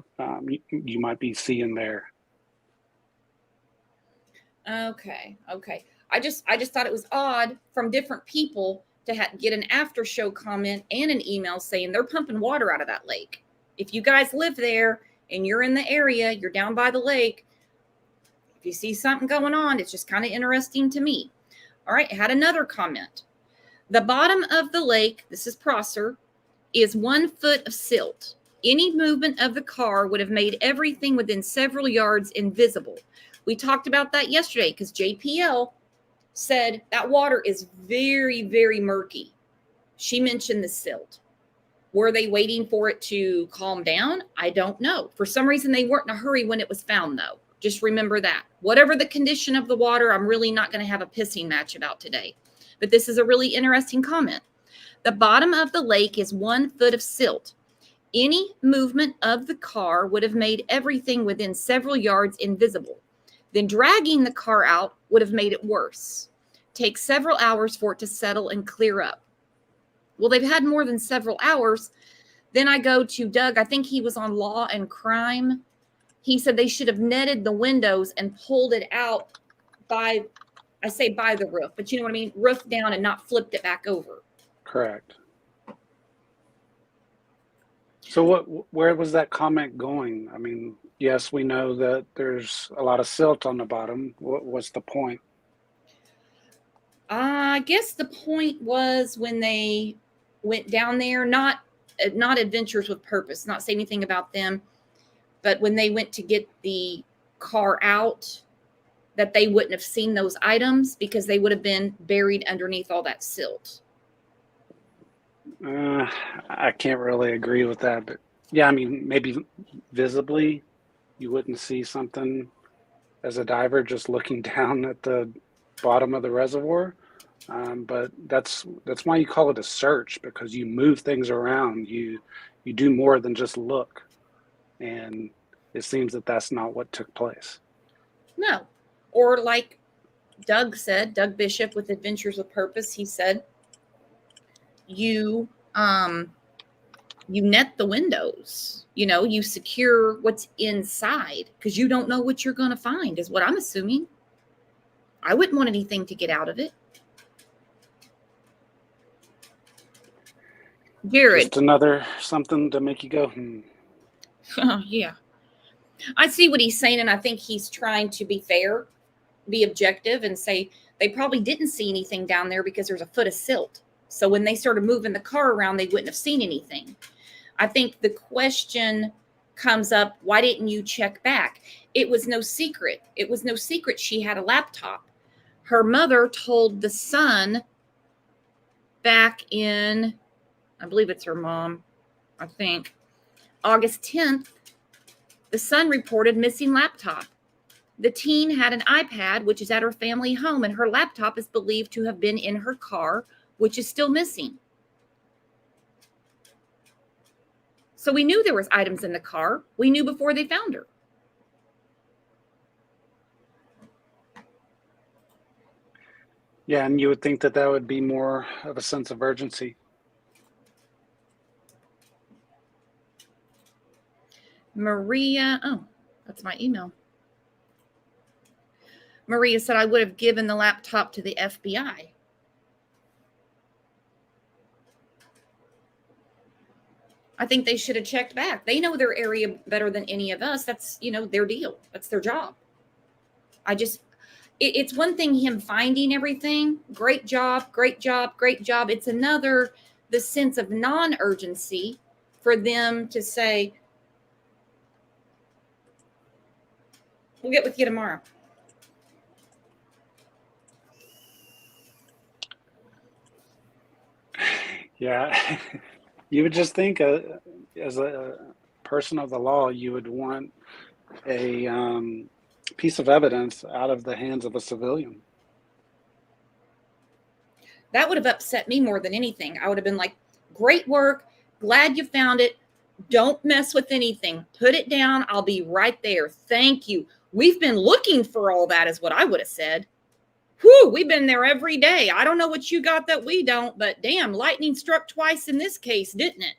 you might be seeing there. Okay. I just thought it was odd from different people to get an after show comment and an email saying they're pumping water out of that lake. If you guys live there and you're in the area, you're down by the lake, if you see something going on, it's just kind of interesting to me. All right, I had another comment. The bottom of the lake, this is Prosser, is 1 foot of silt. Any movement of the car would have made everything within several yards invisible. We talked about that yesterday because JPL said that water is very, very murky. She mentioned the silt. Were they waiting for it to calm down? I don't know. For some reason, they weren't in a hurry when it was found, though. Just remember that. Whatever the condition of the water, I'm really not going to have a pissing match about today. But this is a really interesting comment. The bottom of the lake is 1 foot of silt. Any movement of the car would have made everything within several yards invisible. Then dragging the car out would have made it worse. Takes several hours for it to settle and clear up. Well, they've had more than several hours. Then I go to Doug. I think he was on Law and Crime. He said they should have netted the windows and pulled it out by the roof, but you know what I mean? Roof down and not flipped it back over. Correct. So where was that comment going? I mean, yes, we know that there's a lot of silt on the bottom. What's the point? I guess the point was when they went down there, not Adventures with Purpose, not say anything about them, but when they went to get the car out, that they wouldn't have seen those items because they would have been buried underneath all that silt. I can't really agree with that, but yeah, I mean, maybe visibly you wouldn't see something as a diver just looking down at the bottom of the reservoir. But that's why you call it a search, because you move things around. You do more than just look, and it seems that that's not what took place. No. Or like Doug said, Doug Bishop with Adventures with Purpose, he said, you net the windows, you secure what's inside because you don't know what you're going to find, is what I'm assuming. I wouldn't want anything to get out of it. Jared. Just another something to make you go, Oh, yeah. I see what he's saying, and I think he's trying to be fair, be objective, and say they probably didn't see anything down there because there's a foot of silt. So when they started moving the car around, they wouldn't have seen anything. I think the question comes up, why didn't you check back? It was no secret. It was no secret she had a laptop. Her mother told the son back in, I believe it's her mom, I think, August 10th, the son reported missing laptop. The teen had an iPad, which is at her family home, and her laptop is believed to have been in her car, which is still missing. So we knew there was items in the car. We knew before they found her. Yeah, and you would think that would be more of a sense of urgency. Maria, oh, that's my email. Maria said I would have given the laptop to the FBI. I think they should have checked back. They know their area better than any of us. That's, their deal. That's their job. It's one thing him finding everything. Great job, great job, great job. It's another, the sense of non-urgency for them to say, we'll get with you tomorrow. Yeah, you would just think as a person of the law, you would want a piece of evidence out of the hands of a civilian. That would have upset me more than anything. I would have been like, great work. Glad you found it. Don't mess with anything. Put it down. I'll be right there. Thank you. We've been looking for all that, is what I would have said. Whew, we've been there every day. I don't know what you got that we don't, but damn, lightning struck twice in this case, didn't it?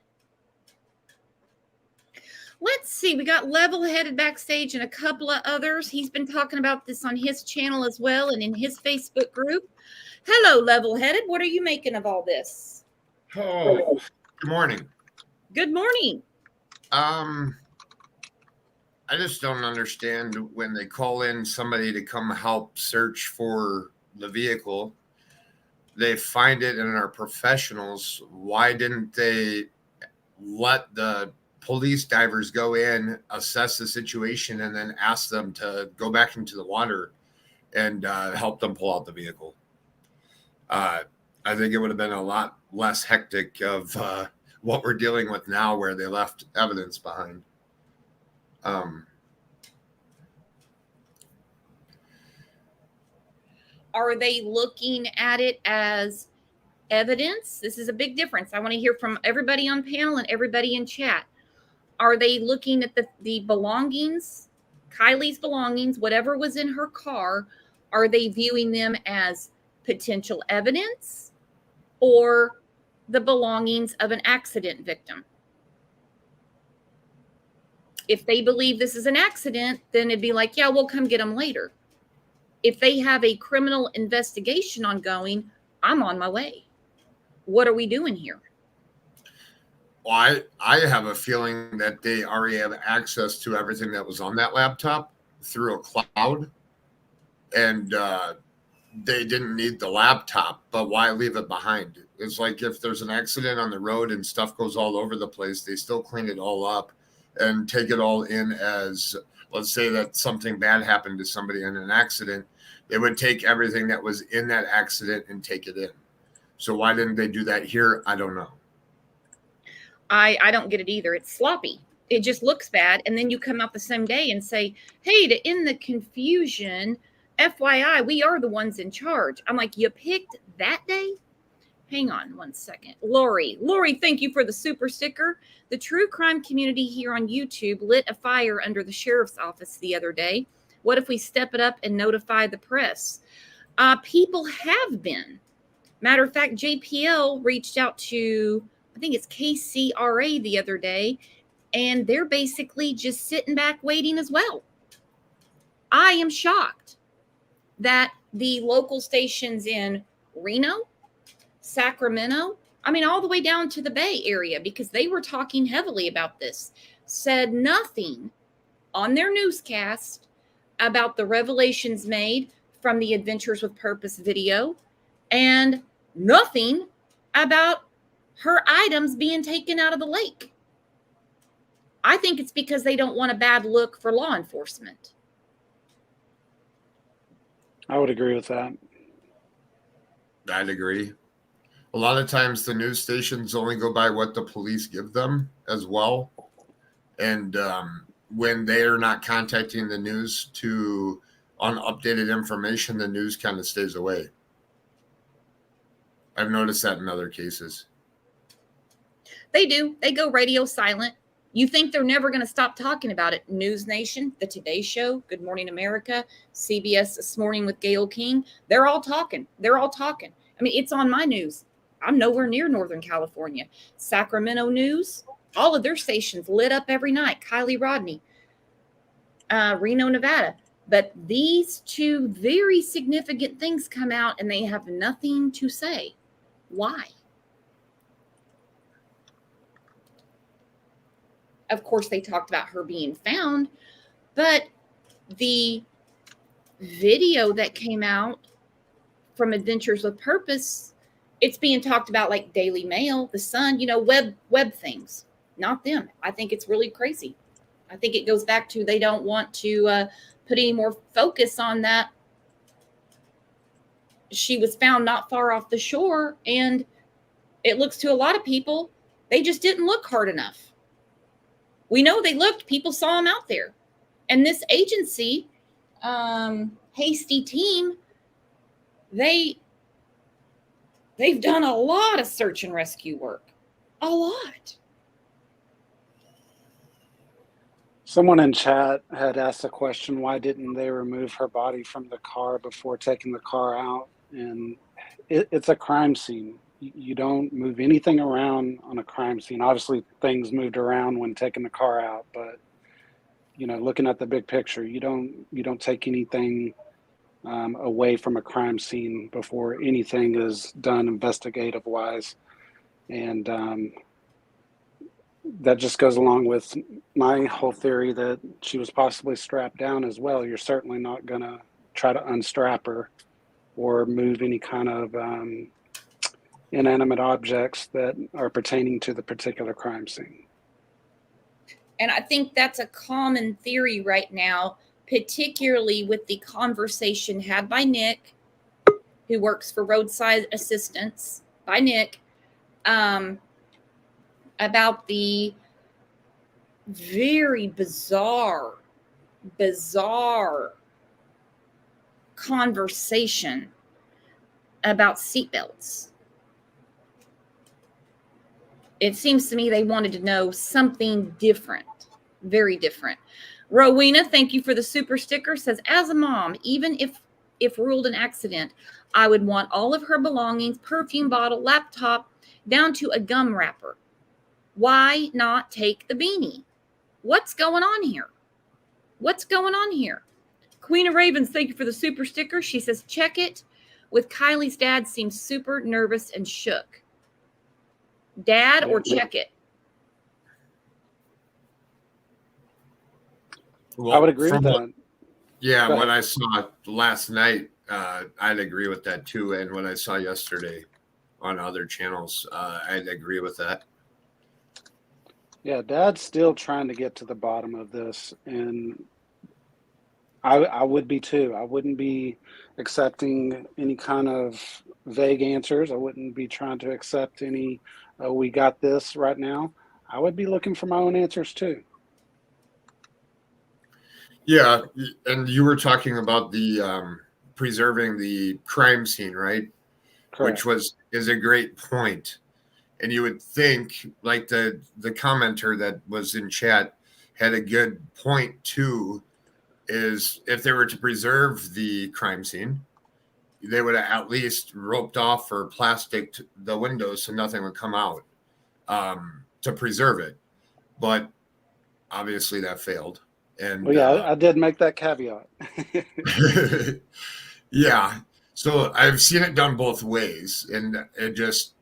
Let's see. We got Level-Headed backstage and a couple of others. He's been talking about this on his channel as well and in his Facebook group. Hello, Level-Headed. What are you making of all this? Oh, good morning. Good morning. I just don't understand when they call in somebody to come help search for the vehicle. They find it and are professionals. Why didn't they let the police divers go in, assess the situation, and then ask them to go back into the water and help them pull out the vehicle? I think it would have been a lot less hectic of what we're dealing with now, where they left evidence behind. Are they looking at it as evidence? This is a big difference. I want to hear from everybody on panel and everybody in chat. Are they looking at the belongings Kylie's belongings, whatever was in her car, are they viewing them as potential evidence or the belongings of an accident victim? If they believe this is an accident, then it'd be like, yeah, we'll come get them later. If they have a criminal investigation ongoing, I'm on my way. What are we doing here? Well, I have a feeling that they already have access to everything that was on that laptop through a cloud, and they didn't need the laptop, but why leave it behind? It's like if there's an accident on the road and stuff goes all over the place, they still clean it all up and take it all in as, let's say that something bad happened to somebody in an accident. They would take everything that was in that accident and take it in. So why didn't they do that here? I don't know. I don't get it either. It's sloppy. It just looks bad. And then you come out the same day and say, hey, to end the confusion, FYI, we are the ones in charge. I'm like, you picked that day? Hang on one second. Lori, thank you for the super sticker. The true crime community here on YouTube lit a fire under the sheriff's office the other day. What if we step it up and notify the press? People have been. Matter of fact, JPL reached out to, I think it's KCRA the other day, and they're basically just sitting back waiting as well. I am shocked that the local stations in Reno, Sacramento, I mean, all the way down to the Bay Area, because they were talking heavily about this, said nothing on their newscast about the revelations made from the Adventures with Purpose video, and nothing about her items being taken out of the lake. I think it's because they don't want a bad look for law enforcement. I would agree with that. I'd agree. A lot of times the news stations only go by what the police give them as well. And when they are not contacting the news on updated information, the news kind of stays away. I've noticed that in other cases. They do. They go radio silent. You think they're never going to stop talking about it. News Nation, The Today Show, Good Morning America, CBS This Morning with Gayle King. They're all talking. I mean, it's on my news. I'm nowhere near Northern California. Sacramento News, all of their stations lit up every night. Kylie Rodney, Reno, Nevada. But these two very significant things come out and they have nothing to say. Why? Of course, they talked about her being found, but the video that came out from Adventures with Purpose, it's being talked about like Daily Mail, The Sun, web things, not them. I think it's really crazy. I think it goes back to they don't want to put any more focus on that. She was found not far off the shore, and it looks to a lot of people, they just didn't look hard enough. We know they looked. People saw them out there. And this agency, Hasty Team, they've done a lot of search and rescue work. A lot. Someone in chat had asked a question, why didn't they remove her body from the car before taking the car out? And it's a crime scene. You don't move anything around on a crime scene. Obviously, things moved around when taking the car out, but looking at the big picture, you don't take anything away from a crime scene before anything is done investigative wise, and that just goes along with my whole theory that she was possibly strapped down as well. You're certainly not going to try to unstrap her or move any kind of inanimate objects that are pertaining to the particular crime scene. And I think that's a common theory right now, particularly with the conversation had by Nick, who works for Roadside Assistance, by Nick, about the very bizarre conversation about seatbelts. It seems to me they wanted to know something different Very different. Rowena, thank you for the super sticker. Says, as a mom, even if ruled an accident, I would want all of her belongings, perfume bottle, laptop, down to a gum wrapper. Why not take the beanie? What's going on here? What's going on here? Queen of Ravens, thank you for the super sticker. She says, check it with Kylie's dad seems super nervous and shook. Dad or check it? Well, I would agree with that. Yeah, what I saw last night, I'd agree with that too. And what I saw yesterday on other channels, I'd agree with that. Yeah, Dad's still trying to get to the bottom of this, and I would be too. I wouldn't be accepting any kind of vague answers. I wouldn't be trying to accept any, we got this right now. I would be looking for my own answers too. Yeah, and you were talking about the preserving the crime scene, right? Correct. Which is a great point. And you would think, like the commenter that was in chat had a good point too, is if they were to preserve the crime scene, they would have at least roped off or plasticed the windows so nothing would come out to preserve it. But obviously that failed. And well, yeah, I did make that caveat. Yeah. So I've seen it done both ways, and it just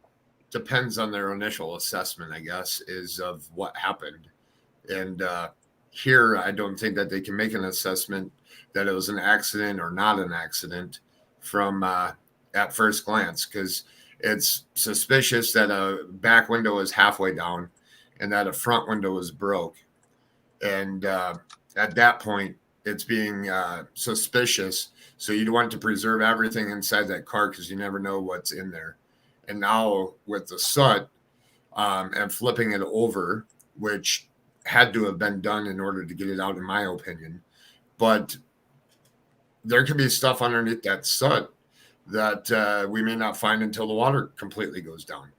depends on their initial assessment, I guess, is of what happened. And here, I don't think that they can make an assessment that it was an accident or not an accident from at first glance, because it's suspicious that a back window is halfway down and that a front window is broke. And at that point, it's being suspicious. So you'd want to preserve everything inside that car because you never know what's in there. And now with the soot and flipping it over, which had to have been done in order to get it out, in my opinion. But there could be stuff underneath that soot that we may not find until the water completely goes down.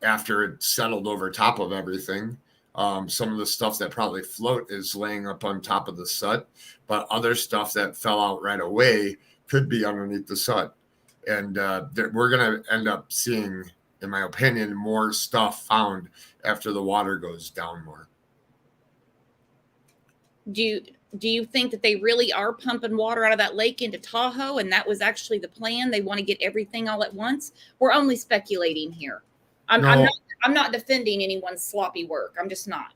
After it's settled over top of everything, some of the stuff that probably float is laying up on top of the soot, but other stuff that fell out right away could be underneath the soot. And we're going to end up seeing, in my opinion, more stuff found after the water goes down more. Do you think that they really are pumping water out of that lake into Tahoe, and that was actually the plan? They want to get everything all at once? We're only speculating here. I'm not defending anyone's sloppy work. I'm just not.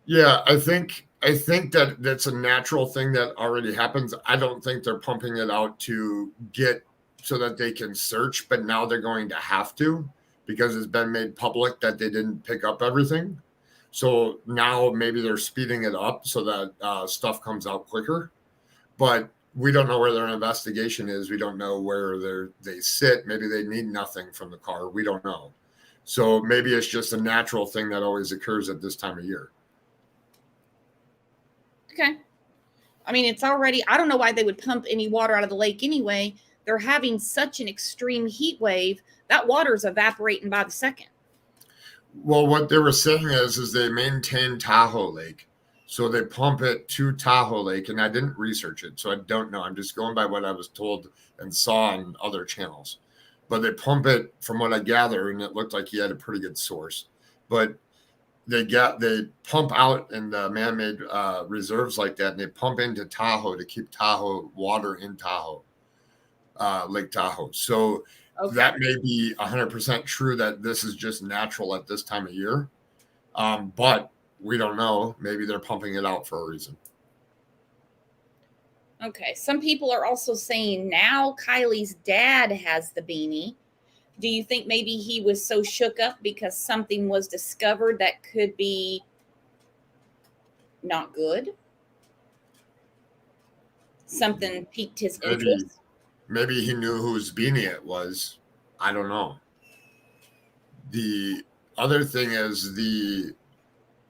Yeah, I think that that's a natural thing that already happens. I don't think they're pumping it out to get so that they can search, but now they're going to have to because it's been made public that they didn't pick up everything. So now maybe they're speeding it up so that stuff comes out quicker. But we don't know where their investigation is. We don't know where they sit. Maybe they need nothing from the car. We don't know. So maybe it's just a natural thing that always occurs at this time of year. Okay. I mean, it's already, I don't know why they would pump any water out of the lake anyway. They're having such an extreme heat wave. That water's evaporating by the second. Well, what they were saying is they maintain Tahoe Lake. So they pump it to Tahoe Lake, and I didn't research it, so I don't know. I'm just going by what I was told and saw on other channels. But they pump it, from what I gather, and it looked like he had a pretty good source. But they pump out in the man-made reserves like that, and they pump into Tahoe to keep Tahoe water in Tahoe, Lake Tahoe. So okay, that may be 100% true that this is just natural at this time of year. But we don't know. Maybe they're pumping it out for a reason. Okay. Some people are also saying now Kylie's dad has the beanie. Do you think maybe he was so shook up because something was discovered that could be not good? Something piqued his interest? Maybe he knew whose beanie it was. I don't know. The other thing is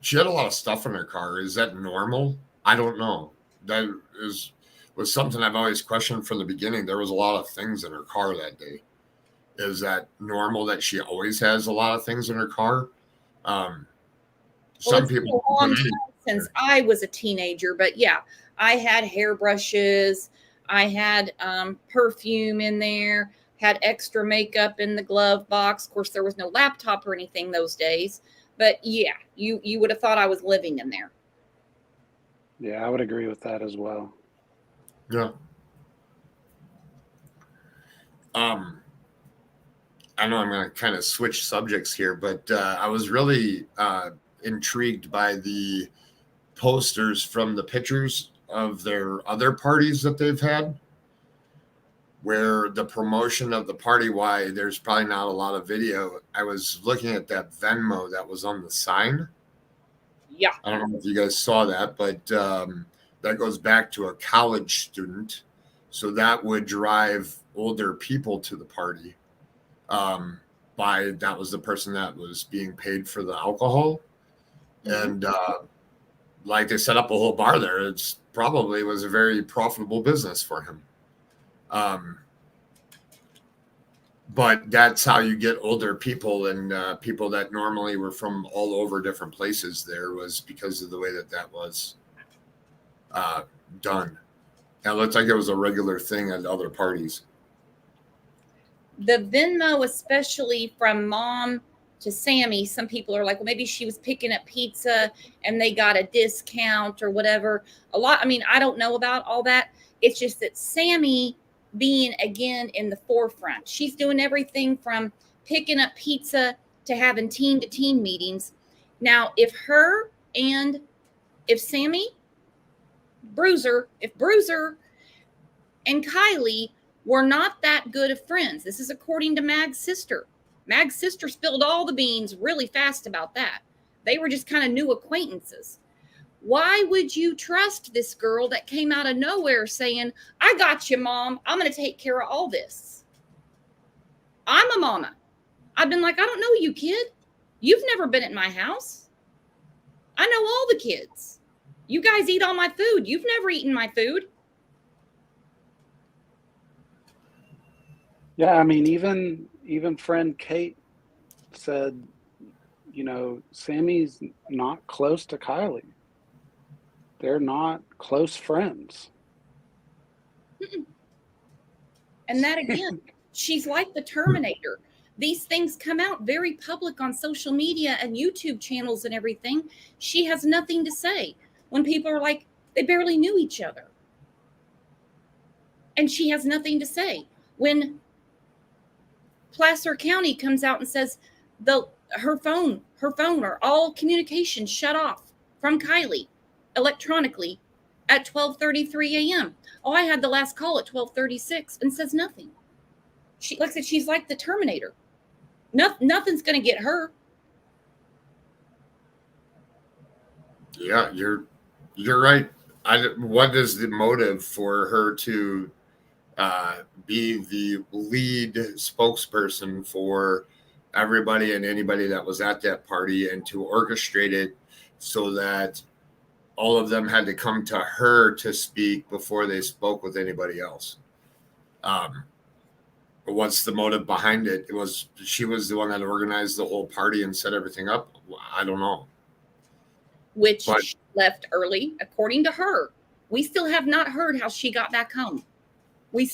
she had a lot of stuff in her car. Is that normal? I don't know. That was something I've always questioned from the beginning. There was a lot of things in her car that day. Is that normal that she always has a lot of things in her car? Well, Some it's been people a long put time any- since I was a teenager, but yeah, I had hairbrushes. I had perfume in there, had extra makeup in the glove box. Of course, there was no laptop or anything those days, but yeah, you would have thought I was living in there. Yeah, I would agree with that as well. Yeah. Um, I know I'm going to kind of switch subjects here, but I was really intrigued by the posters from the pictures of their other parties that they've had, where the promotion of the party, why there's probably not a lot of video. I was looking at that Venmo that was on the sign. Yeah. I don't know if you guys saw that, but that goes back to a college student. So that would drive older people to the party. That was the person that was being paid for the alcohol. Mhm. And like they set up a whole bar there. It's probably was a very profitable business for him. But that's how you get older people and people that normally were from all over different places. There was because of the way that was done. And it looked like it was a regular thing at other parties. The Venmo, especially from mom to Sammy, some people are like, well, maybe she was picking up pizza and they got a discount or whatever. I mean, I don't know about all that. It's just that Sammy being again in the forefront, she's doing everything from picking up pizza to having team to team meetings. Now, if Sammy, if Bruiser and Kylie were not that good of friends. This is according to Mag's sister. Mag's sister spilled all the beans really fast about that. They were just kind of new acquaintances. Why would you trust this girl that came out of nowhere saying, I got you, Mom. I'm going to take care of all this? I'm a mama. I've been like, I don't know you, kid. You've never been at my house. I know all the kids. You guys eat all my food. You've never eaten my food. Yeah, I mean, even friend Kate said, Sammy's not close to Kylie. They're not close friends. And that again, she's like the Terminator. These things come out very public on social media and YouTube channels and everything. She has nothing to say when people are like, they barely knew each other. And she has nothing to say. When Placer County comes out and says her phone or all communication shut off from Kylie electronically at 12:33 a.m. Oh, I had the last call at 12:36 and says nothing. She looks at she's like the Terminator. Nothing's going to get her. Yeah, you're right. What is the motive for her to be the lead spokesperson for everybody and anybody that was at that party and to orchestrate it so that all of them had to come to her to speak before they spoke with anybody else? What's the motive behind it? She was the one that organized the whole party and set everything up. I don't know. Which she left early, according to her. We still have not heard how she got back home. We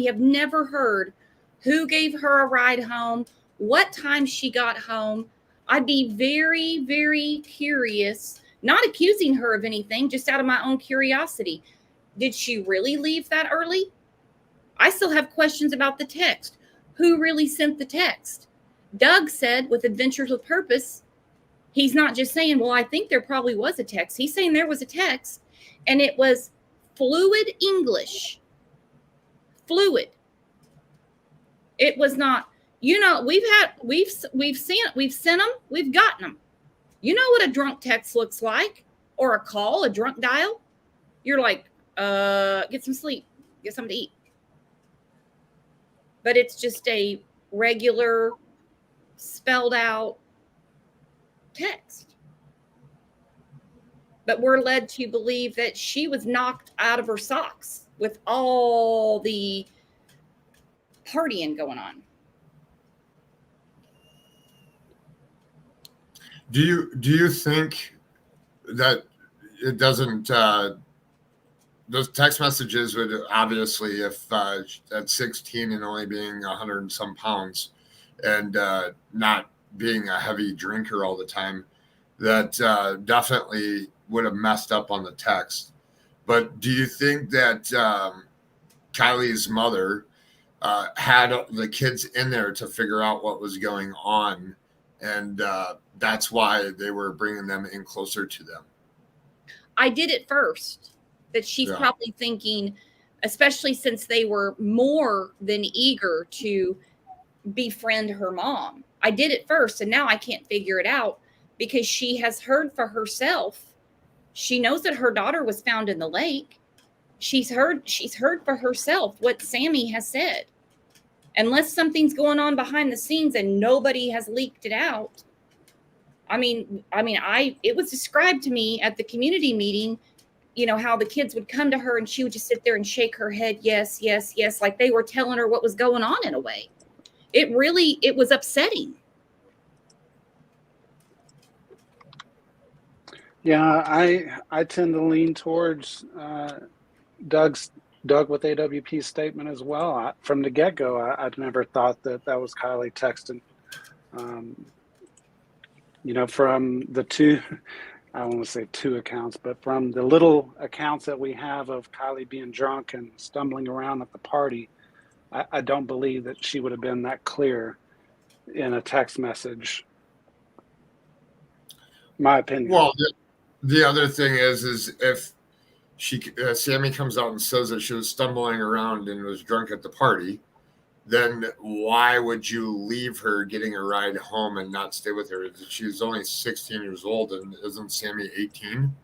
have never heard who gave her a ride home, what time she got home. I'd be very, very curious, not accusing her of anything, just out of my own curiosity. Did she really leave that early? I still have questions about the text. Who really sent the text? Doug said with Adventures with Purpose, he's not just saying, well, I think there probably was a text. He's saying there was a text and it was fluid English. Fluid. It was not, we've sent them, we've gotten them. You know what a drunk text looks like, or a call, a drunk dial. You're like, get some sleep, get something to eat. But it's just a regular spelled out text. But we're led to believe that she was knocked out of her socks with all the partying going on. Do you think that it doesn't? Those text messages would obviously, if at 16 and only being 100 and some pounds, and not being a heavy drinker all the time, that definitely would have messed up on the text. But do you think that Kylie's mother had the kids in there to figure out what was going on, and that's why they were bringing them in closer to them? I did at first, that she's probably thinking, especially since they were more than eager to befriend her mom. I did at first, and now I can't figure it out because she has heard for herself. She knows that her daughter was found in the lake. She's heard for herself what Sammy has said. Unless something's going on behind the scenes and nobody has leaked it out. It was described to me at the community meeting, how the kids would come to her and she would just sit there and shake her head. Yes, yes, yes. Like they were telling her what was going on in a way. It was upsetting. Yeah, I tend to lean towards Doug with AWP's statement as well. From the get-go, I'd never thought that was Kylie texting. From the two, I don't want to say two accounts, but from the little accounts that we have of Kylie being drunk and stumbling around at the party, I don't believe that she would have been that clear in a text message. My opinion. Well, the other thing is if Sammy comes out and says that she was stumbling around and was drunk at the party, then why would you leave her getting a ride home and not stay with her? She's only 16 years old, and isn't Sammy 18?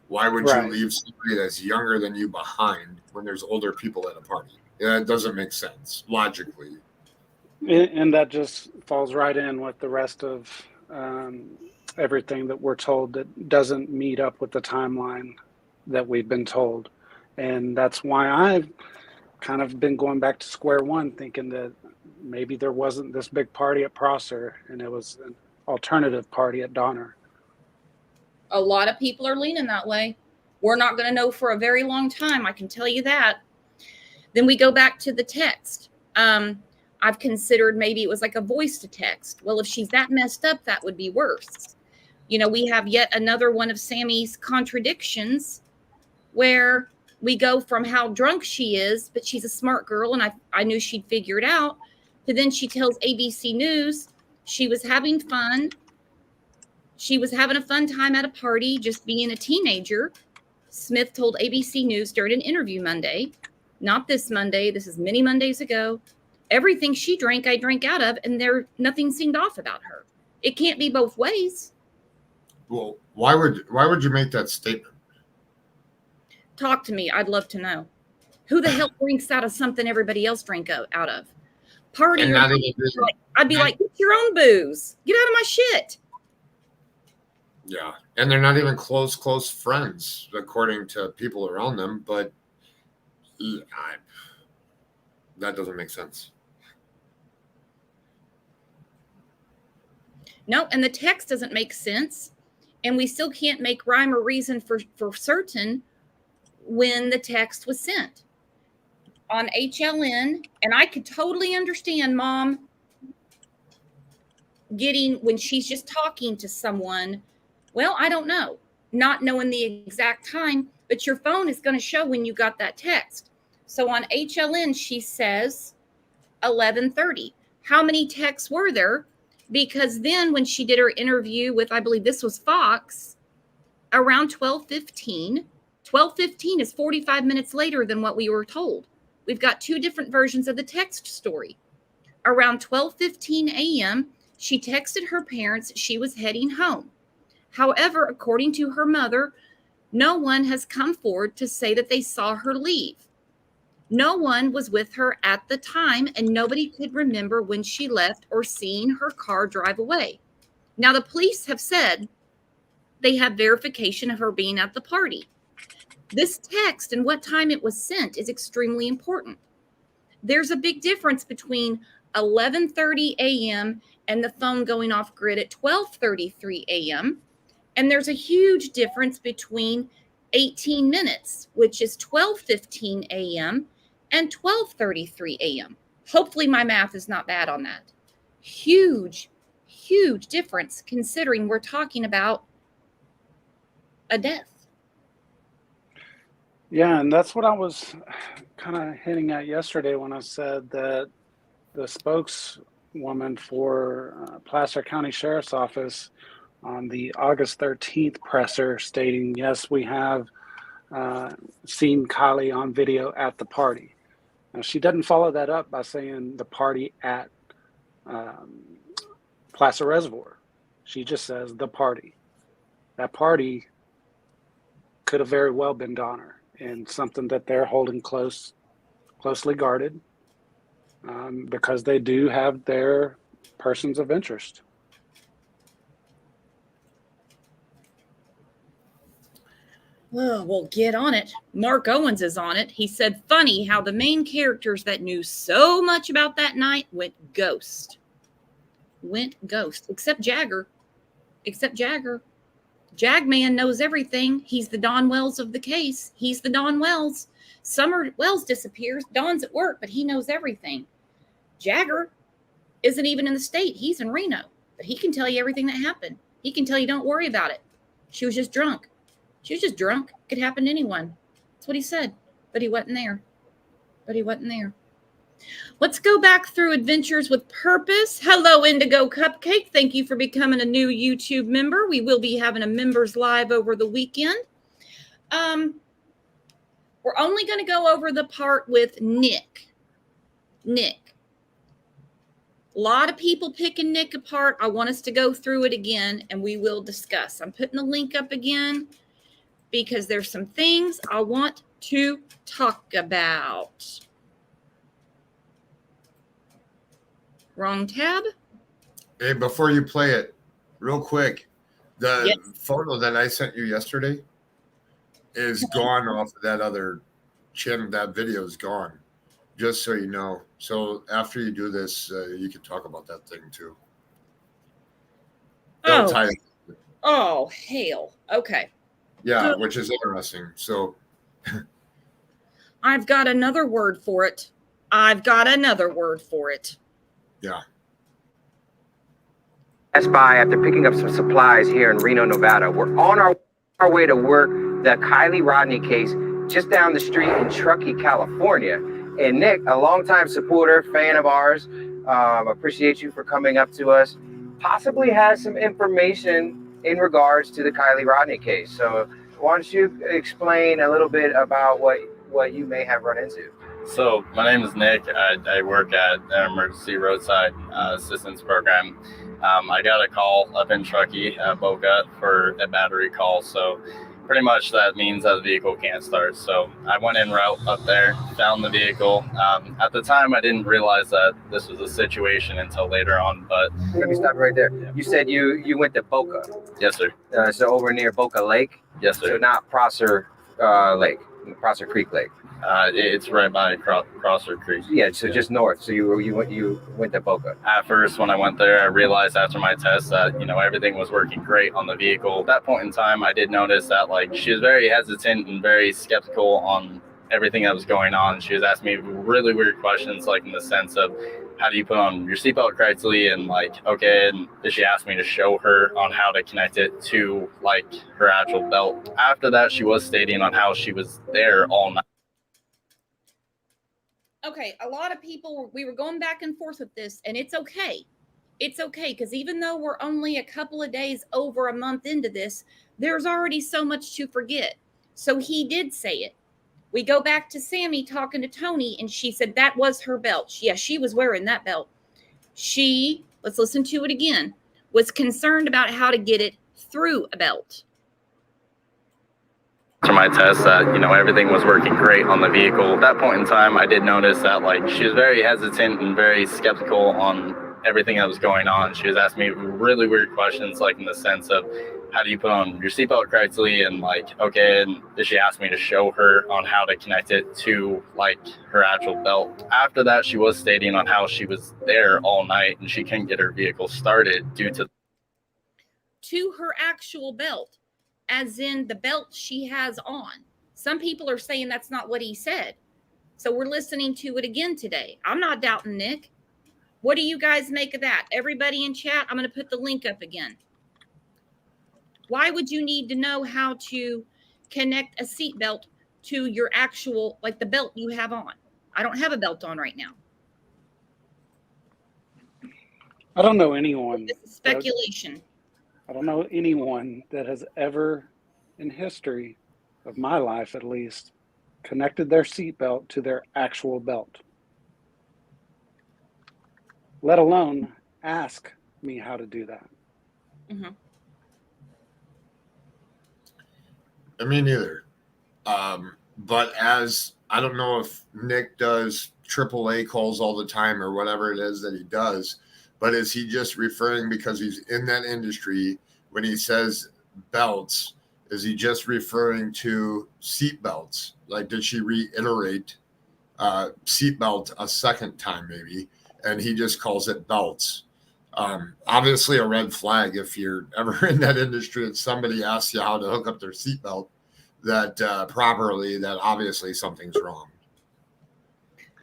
Why would you leave somebody that's younger than you behind when there's older people at a party? Yeah, it doesn't make sense logically. And that just falls right in with the rest of everything that we're told that doesn't meet up with the timeline that we've been told. And that's why I've kind of been going back to square one, thinking that maybe there wasn't this big party at Prosser and it was an alternative party at Donner. A lot of people are leaning that way. We're not going to know for a very long time, I can tell you that. Then we go back to the text. I've considered maybe it was like a voice to text. Well, if she's that messed up, that would be worse. We have yet another one of Sammy's contradictions where we go from how drunk she is, but she's a smart girl, and I knew she'd figure it out, to then she tells ABC News she was having fun. She was having a fun time at a party, just being a teenager. Smith told ABC News during an interview Monday, not this Monday, this is many Mondays ago, everything she drank, I drank out of, and nothing seemed off about her. It can't be both ways. Well, why would you make that statement? Talk to me. I'd love to know. Who the hell drinks out of something everybody else drank out of? Party. I'd be like, get your own booze. Get out of my shit. Yeah. And they're not even close friends, according to people around them. But that doesn't make sense. No, and the text doesn't make sense. And we still can't make rhyme or reason for certain when the text was sent on HLN. And I could totally understand mom when she's just talking to someone, well, I don't know, not knowing the exact time, but your phone is going to show when you got that text. So on HLN, she says 11:30. How many texts were there? Because then when she did her interview with, I believe this was Fox, around 12:15 is 45 minutes later than what we were told. We've got two different versions of the text story. Around 12:15 a.m., she texted her parents she was heading home. However, according to her mother, no one has come forward to say that they saw her leave. No one was with her at the time, and nobody could remember when she left or seeing her car drive away. Now, the police have said they have verification of her being at the party. This text and what time it was sent is extremely important. There's a big difference between 11:30 a.m. and the phone going off grid at 12:33 a.m. And there's a huge difference between 18 minutes, which is 12:15 a.m. and 12:33 a.m. Hopefully my math is not bad on that. Huge difference considering we're talking about a death. Yeah, and that's what I was kind of hinting at yesterday when I said that the spokeswoman for Placer County Sheriff's Office on the August 13th presser stating, yes, we have seen Kylie on video at the party. Now, she doesn't follow that up by saying the party at Placer Reservoir. She just says the party. That party could have very well been Donner, and something that they're holding closely guarded because they do have their persons of interest. Oh, well, get on it. Mark Owens is on it. He said, funny how the main characters that knew so much about that night went ghost. Except Jagger. Jagman knows everything. He's the Don Wells of the case. He's the Don Wells. Summer Wells disappears. Don's at work, but he knows everything. Jagger isn't even in the state. He's in Reno, but he can tell you everything that happened. He can tell you don't worry about it. She was just drunk. Could happen to anyone. That's what he said. But he wasn't there. Let's go back through Adventures with Purpose. Hello, Indigo Cupcake. Thank you for becoming a new YouTube member. We will be having a members live over the weekend. We're only going to go over the part with Nick. A lot of people picking Nick apart. I want us to go through it again, and we will discuss. I'm putting the link up again because there's some things I want to talk about. Wrong tab. Hey, before you play it, real quick, the photo that I sent you yesterday is gone off of that other channel. That video is gone, just so you know. So after you do this, you can talk about that thing too. Oh, hell. Okay. Yeah, which is interesting. So I've got another word for it. Yeah. Best Buy after picking up some supplies here in Reno, Nevada. We're on our way to work the Kylie Rodney case just down the street in Truckee, California. And Nick, a longtime supporter, fan of ours, appreciate you for coming up to us, possibly has some information in regards to the Kylie Rodney case. So why don't you explain a little bit about what you may have run into? So my name is Nick. I work at an emergency roadside assistance program. I got a call up in Truckee at Boca for a battery call. So pretty much that means that the vehicle can't start. So I went en route up there, found the vehicle. At the time, I didn't realize that this was a situation until later on. But let me stop right there. You said you went to Boca. Yes, sir. So over near Boca Lake. Yes, sir. So not Prosser Lake, Prosser Creek Lake. It's right by Crosser Creek. Yeah, so just north. So you went to Boca. At first, when I went there, I realized after my test that everything was working great on the vehicle. At that point in time, I did notice that she was very hesitant and very skeptical on everything that was going on. She was asking me really weird questions, in the sense of, how do you put on your seatbelt correctly? And okay, and she asked me to show her on how to connect it to her actual belt. After that, she was stating on how she was there all night. Okay, a lot of people, we were going back and forth with this, and it's okay. It's okay, because even though we're only a couple of days over a month into this, there's already so much to forget. So he did say it. We go back to Sammy talking to Tony, and she said that was her belt. Yeah, she was wearing that belt. She, let's listen to it again, was concerned about how to get it through a belt. After my test that, everything was working great on the vehicle. At that point in time, I did notice that, she was very hesitant and very skeptical on everything that was going on. She was asking me really weird questions, like in the sense of, how do you put on your seatbelt correctly? And like, okay, and she asked me to show her on how to connect it to like her actual belt. After that, she was stating on how she was there all night and she couldn't get her vehicle started due to her actual belt, as in the belt she has on. Some people are saying that's not what he said. So we're listening to it again today. I'm not doubting Nick. What do you guys make of that? Everybody in chat, I'm going to put the link up again. Why would you need to know how to connect a seatbelt to your actual, like the belt you have on? I don't have a belt on right now. I don't know anyone. This is speculation. I don't know anyone that has ever, in history of my life at least, connected their seatbelt to their actual belt. Let alone ask me how to do that. Mm-hmm. Me neither. But as I don't know if Nick does AAA calls all the time or whatever it is that he does, but is he just referring because he's in that industry when he says belts? Is he just referring to seat belts? Like, did she reiterate seatbelt a second time maybe? And he just calls it belts. Obviously a red flag if you're ever in that industry and somebody asks you how to hook up their seatbelt that properly, that obviously something's wrong.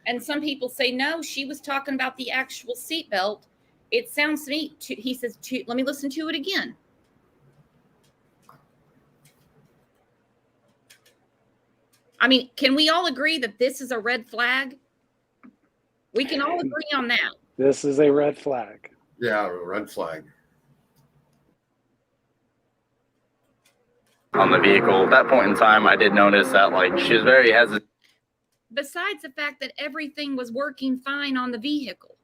And some people say, no, she was talking about the actual seatbelt. It sounds to me, he says, let me listen to it again. I mean, can we all agree that this is a red flag? We can all agree on that. This is a red flag. Yeah, a red flag. On the vehicle. At that point in time, I did notice that like she was very hesitant. Besides the fact that everything was working fine on the vehicle.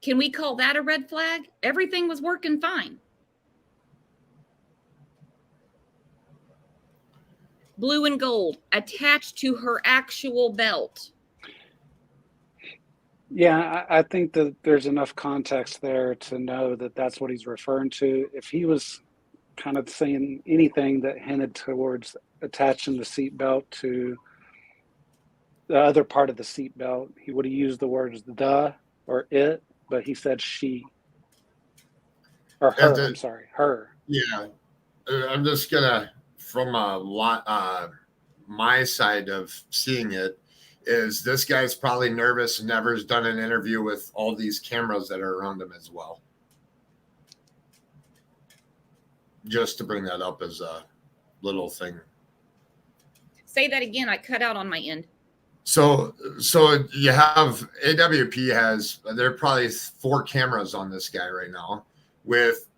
Can we call that a red flag? Everything was working fine. Blue and gold attached to her actual belt. Yeah, I think that there's enough context there to know that that's what he's referring to. If he was kind of saying anything that hinted towards attaching the seatbelt to the other part of the seatbelt, he would have used the words the or it, but he said she. Or her, I'm sorry, her. Yeah, I'm just gonna, from a lot, my side of seeing it, is this guy's probably nervous and never has done an interview with all these cameras that are around him as well. Just to bring that up as a little thing. Say that again. I cut out on my end. So you have AWP has, there are probably 4 cameras on this guy right now, with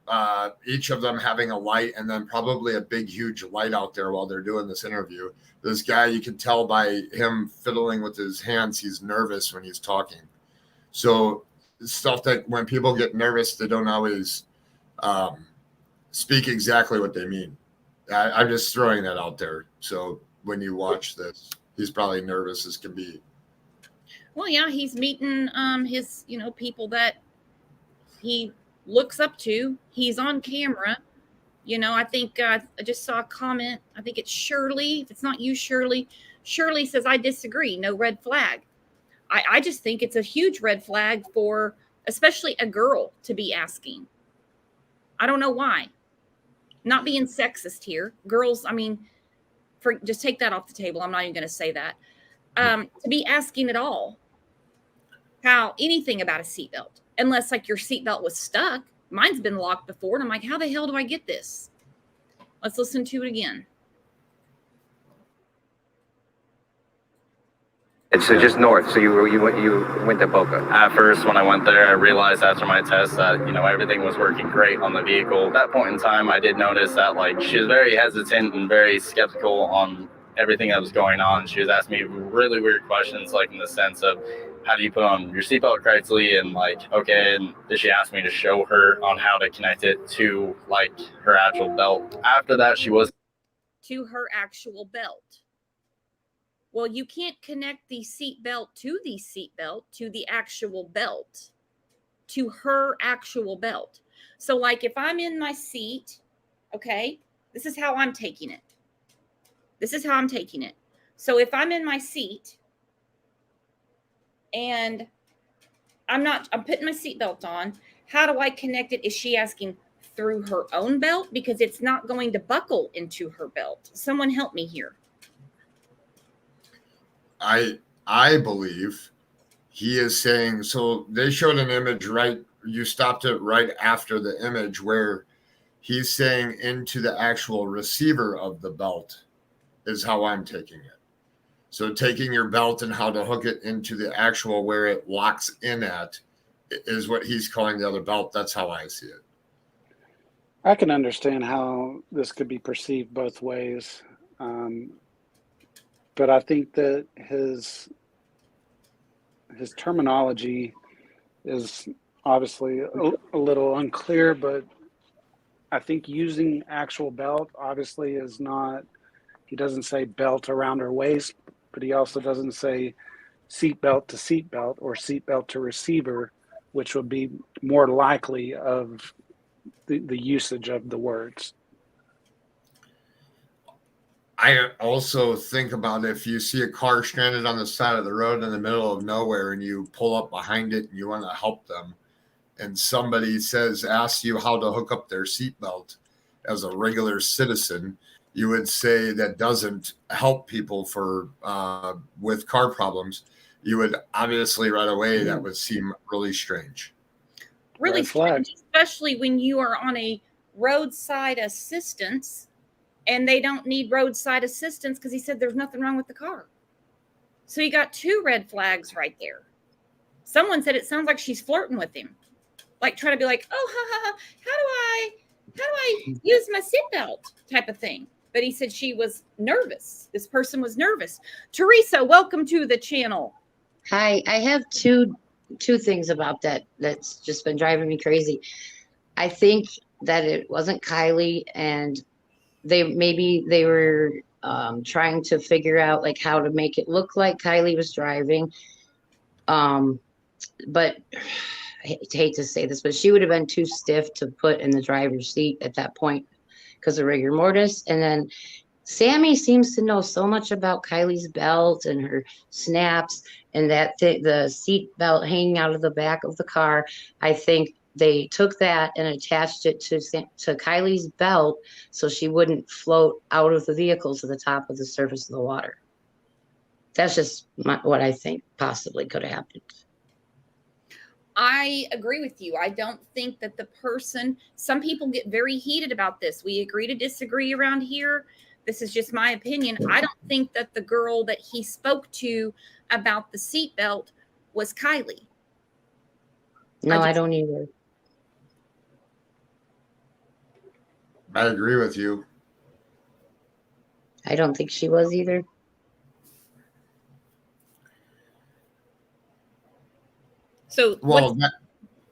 each of them having a light and then probably a big, huge light out there while they're doing this interview. This guy, you can tell by him fiddling with his hands, he's nervous when he's talking. So stuff that when people get nervous, they don't always speak exactly what they mean. I'm just throwing that out there. So when you watch this, he's probably nervous as can be. Well, yeah, he's meeting his, people that he looks up to. He's on camera. I think I just saw a comment. I think it's Shirley. If it's not you, Shirley. Shirley says, I disagree. No red flag. I just think it's a huge red flag for especially a girl to be asking. I don't know why. Not being sexist here. Girls, just take that off the table. I'm not even going to say that. To be asking at all how anything about a seatbelt, unless like your seatbelt was stuck. Mine's been locked before, and I'm like, how the hell do I get this? Let's listen to it again. And so just north. So you went to Boca. At first, when I went there, I realized after my test that everything was working great on the vehicle. At that point in time, I did notice that like she was very hesitant and very skeptical on everything that was going on. She was asking me really weird questions, like in the sense of, how do you put on your seatbelt correctly? And like, okay, and she asked me to show her on how to connect it to like her actual belt. After that, she was to her actual belt. Well, you can't connect the seat belt to the actual belt, to her actual belt. So like if I'm in my seat, okay, this is how I'm taking it. So if I'm in my seat and I'm putting my seatbelt on, how do I connect it? Is she asking through her own belt? Because it's not going to buckle into her belt. Someone help me here. I believe he is saying, so they showed an image, right? You stopped it right after the image where he's saying into the actual receiver of the belt is how I'm taking it. So taking your belt and how to hook it into the actual where it locks in at is what he's calling the other belt. That's how I see it. I can understand how this could be perceived both ways. But I think that his terminology is obviously a little unclear, but I think using actual belt obviously is not, he doesn't say belt around her waist, but he also doesn't say seat belt to seat belt or seat belt to receiver, which would be more likely of the usage of the words. I also think about if you see a car stranded on the side of the road in the middle of nowhere and you pull up behind it and you want to help them, and somebody asks you how to hook up their seatbelt as a regular citizen, you would say that doesn't help people with car problems. You would obviously right away, that would seem really strange. Really strange, especially when you are on a roadside assistance and they don't need roadside assistance because he said there's nothing wrong with the car. So you got two red flags right there. Someone said it sounds like she's flirting with him, like trying to be like, oh, how do I use my seatbelt type of thing. But he said she was nervous. This person was nervous. Teresa, welcome to the channel. Hi, I have two things about that's just been driving me crazy. I think that it wasn't Kylie, and they were trying to figure out like how to make it look like Kylie was driving. But I hate to say this, but she would have been too stiff to put in the driver's seat at that point because of rigor mortis. And then Sammy seems to know so much about Kylie's belt and her snaps and the seat belt hanging out of the back of the car. I think they took that and attached it to Kylie's belt so she wouldn't float out of the vehicle to the top of the surface of the water. That's just what I think possibly could have happened. I agree with you. I don't think that some people get very heated about this. We agree to disagree around here. This is just my opinion. I don't think that the girl that he spoke to about the seatbelt was Kylie. No, I don't either. I agree with you. I don't think she was either. So, well,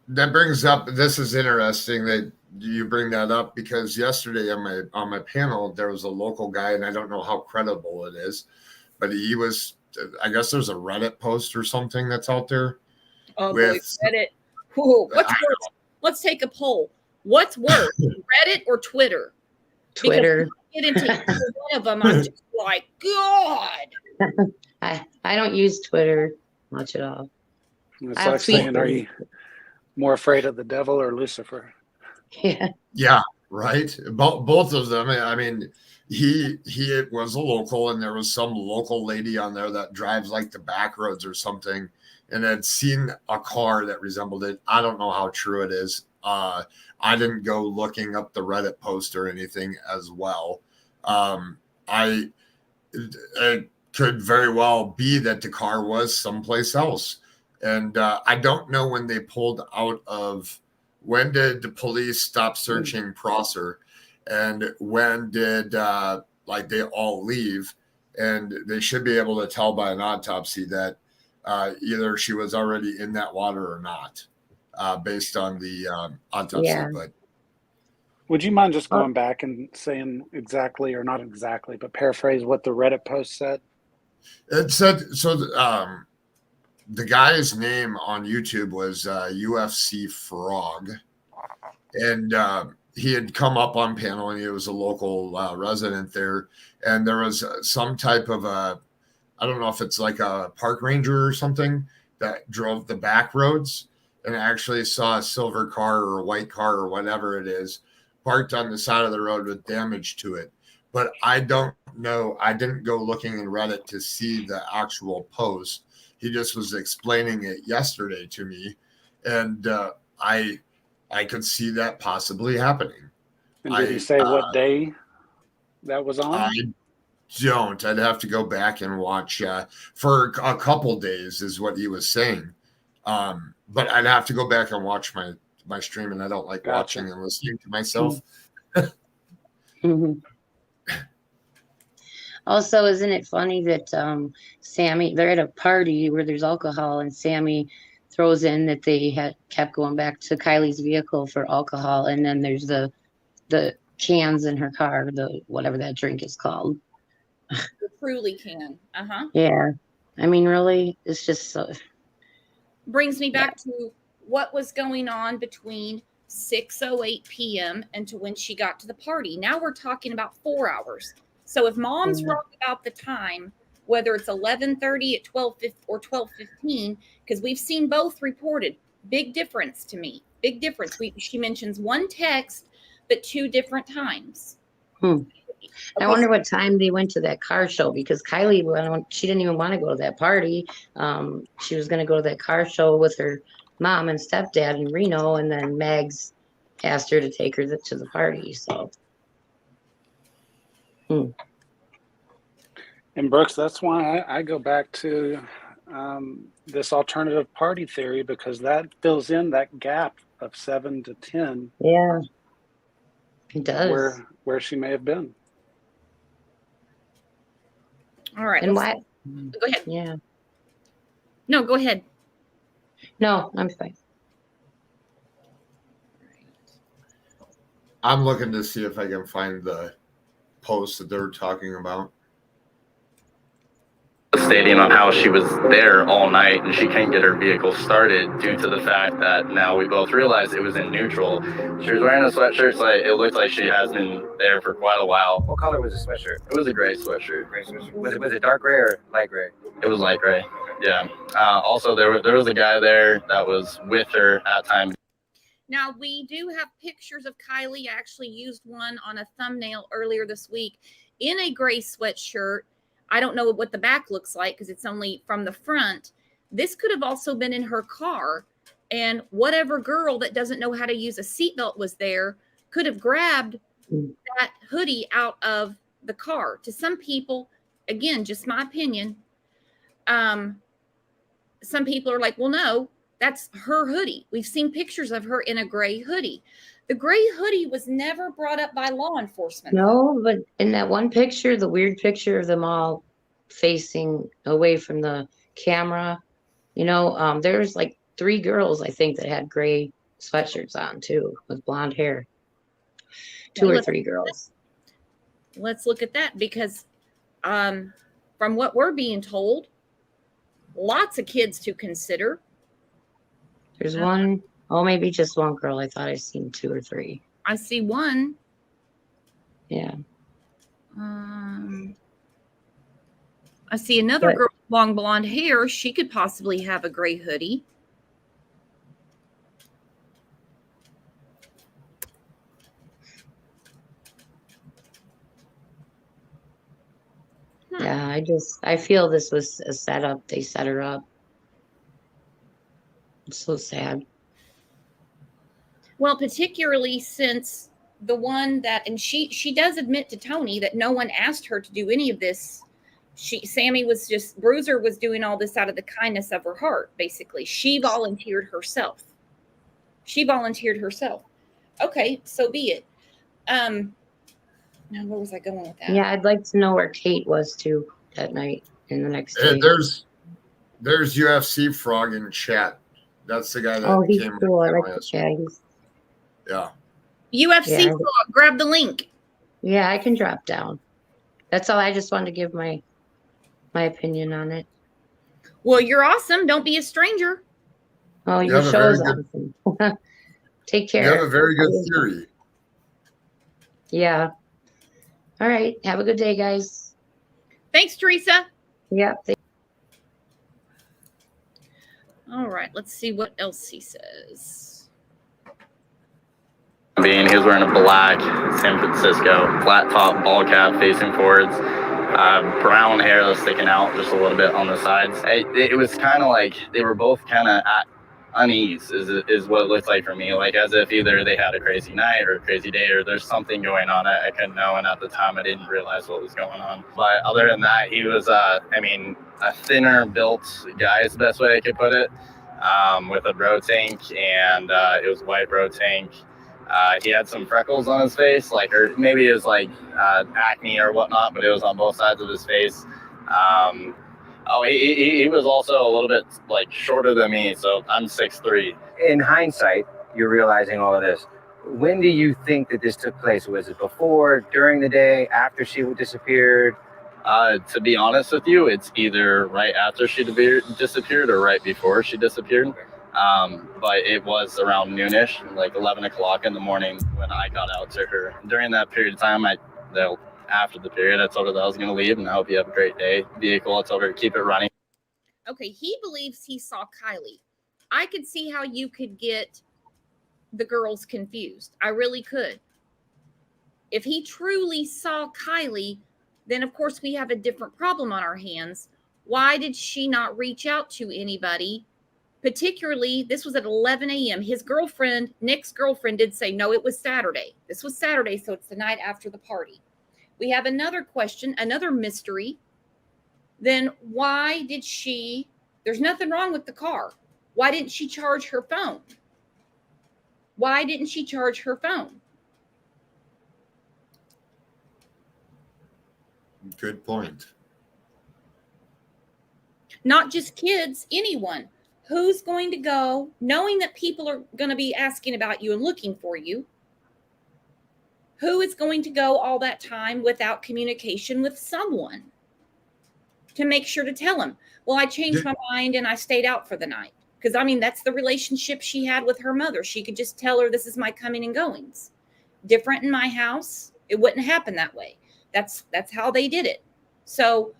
that brings up, this is interesting that you bring that up, because yesterday on my panel, there was a local guy, and I don't know how credible it is, but he was, I guess there's a Reddit post or something that's out there. Oh, boy, Reddit. Ooh, what's worse? Let's take a poll. What's worse, Reddit or Twitter? Twitter. Get into either one of them, I'm just like, God. I don't use Twitter much at all. It's like saying, are you more afraid of the devil or Lucifer? Yeah, right. Both of them. I mean, he was a local, and there was some local lady on there that drives like the back roads or something, and had seen a car that resembled it. I don't know how true it is. I didn't go looking up the Reddit post or anything as well. It could very well be that the car was someplace else. And I don't know when they pulled out of, when did the police stop searching Prosser, and when did they all leave? And they should be able to tell by an autopsy that either she was already in that water or not, based on the autopsy. Yeah. But would you mind just going back and saying exactly, or not exactly, but paraphrase what the Reddit post said? It said so. The guy's name on YouTube was UFC Frog, and he had come up on panel, and he was a local resident there. And there was some type of I don't know if it's like a park ranger or something that drove the back roads and actually saw a silver car or a white car or whatever it is parked on the side of the road with damage to it. But I don't know. I didn't go looking in Reddit to see the actual post. He just was explaining it yesterday to me, and I could see that possibly happening. And did he say what day that was on? I don't. I'd have to go back and watch for a couple days is what he was saying. But I'd have to go back and watch my stream, and I don't like watching and listening to myself. Mhm. Also, isn't it funny that Sammy, they're at a party where there's alcohol, and Sammy throws in that they had kept going back to Kylie's vehicle for alcohol, and then there's the cans in her car, the whatever that drink is called. The Truly can. Yeah. I mean, really, it's just so. Brings me back to what was going on between 6:08 p.m. and to when she got to the party. Now we're talking about 4 hours. So if mom's wrong about the time, whether it's 11:30 at 12 or 12:15, because we've seen both reported, big difference to me. Big difference. She mentions one text, but 2 different times. I wonder what time they went to that car show, because Kylie, she didn't even want to go to that party. She was going to go to that car show with her mom and stepdad in Reno, and then Megs asked her to take her to the party. So. And Brooks, that's why I go back to this alternative party theory, because that fills in that gap of 7 to 10. Yeah, it does. Where she may have been. All right. And why? Go ahead. Yeah. No, go ahead. No, I'm fine. I'm looking to see if I can find the post that they're talking about. The stadium on how she was there all night and she can't get her vehicle started due to the fact that now we both realized it was in neutral. She was wearing a sweatshirt, so it looked like she has been there for quite a while. What color was the sweatshirt? It was a gray sweatshirt. Was it dark gray or light gray? It was light gray. Yeah. Also, there was a guy there that was with her at time. Now, we do have pictures of Kylie. I actually used one on a thumbnail earlier this week in a gray sweatshirt. I don't know what the back looks like because it's only from the front. This could have also been in her car. And whatever girl that doesn't know how to use a seatbelt was there could have grabbed that hoodie out of the car. To some people, again, just my opinion, some people are like, well, no, that's her hoodie. We've seen pictures of her in a gray hoodie. The gray hoodie was never brought up by law enforcement. No, but in that one picture, the weird picture of them all facing away from the camera, there's like 3 girls, I think, that had gray sweatshirts on too, with blonde hair. 2 or 3 girls. Let's look at that, because from what we're being told, lots of kids to consider. There's one. Oh, maybe just one girl. I thought I seen 2 or 3. I see one. Yeah. I see another girl with long blonde hair. She could possibly have a gray hoodie. Yeah, I feel this was a setup. They set her up. It's so sad. Well, particularly since the one that, and she does admit to Tony that no one asked her to do any of this. Bruiser was doing all this out of the kindness of her heart, basically. She volunteered herself. Okay, so be it. Now, where was I going with that? Yeah, I'd like to know where Kate was too that night in the next day. There's UFC Frog in chat. That's the guy that he's came. cool. I like the chat. Yeah. UFC Frog, grab the link. Yeah, I can drop down. That's all. I just wanted to give my my opinion on it. Well, you're awesome. Don't be a stranger. Oh, You your have a show very is good, awesome. Take you care. have a very good theory. Yeah. All right. Have a good day, guys. Thanks, Teresa. Yeah. All right, let's see what else he says. He was wearing a black San Francisco flat top ball cap facing forwards, brown hair that was sticking out just a little bit on the sides. It was kind of like they were both kind of at unease is what it looked like for me, like as if either they had a crazy night or a crazy day or there's something going on I couldn't know, and at the time I didn't realize what was going on. But other than that, he was a thinner built guy is the best way I could put it, with a bro tank, and it was a white bro tank. He had some freckles on his face, or maybe it was acne or whatnot, but it was on both sides of his face. He was also a little bit shorter than me, so I'm 6'3". In hindsight, you're realizing all of this. When do you think that this took place? Was it before, during the day, after she disappeared? To be honest with you, it's either right after she disappeared or right before she disappeared. But it was around noonish, 11 o'clock in the morning when I got out to her. During that period of time, after the period, I told her that I was going to leave, and I hope you have a great day. Vehicle, I told her to keep it running. Okay, he believes he saw Kylie. I could see how you could get the girls confused. I really could. If he truly saw Kylie, then of course we have a different problem on our hands. Why did she not reach out to anybody? Particularly, this was at 11 a.m. His girlfriend, Nick's girlfriend, did say, no, it was Saturday. This was Saturday, so it's the night after the party. We have another question, another mystery. Then why did she, there's nothing wrong with the car. Why didn't she charge her phone? Why didn't she charge her phone? Good point. Not just kids, anyone. Who's going to go knowing that people are going to be asking about you and looking for you? Who is going to go all that time without communication with someone to make sure to tell them, well, I changed my mind and I stayed out for the night? Because, that's the relationship she had with her mother. She could just tell her, this is my coming and goings. Different in my house, it wouldn't happen that way. That's how they did it. So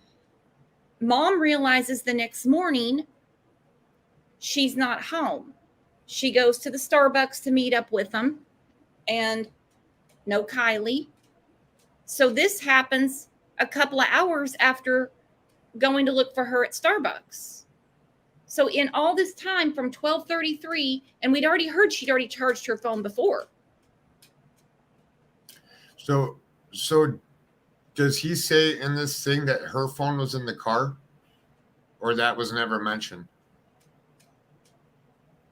mom realizes the next morning she's not home. She goes to the Starbucks to meet up with them, and no Kylie. So this happens a couple of hours after going to look for her at Starbucks. So in all this time from 12:33, and we'd already heard she'd already charged her phone before. So does he say in this thing that her phone was in the car, or that was never mentioned?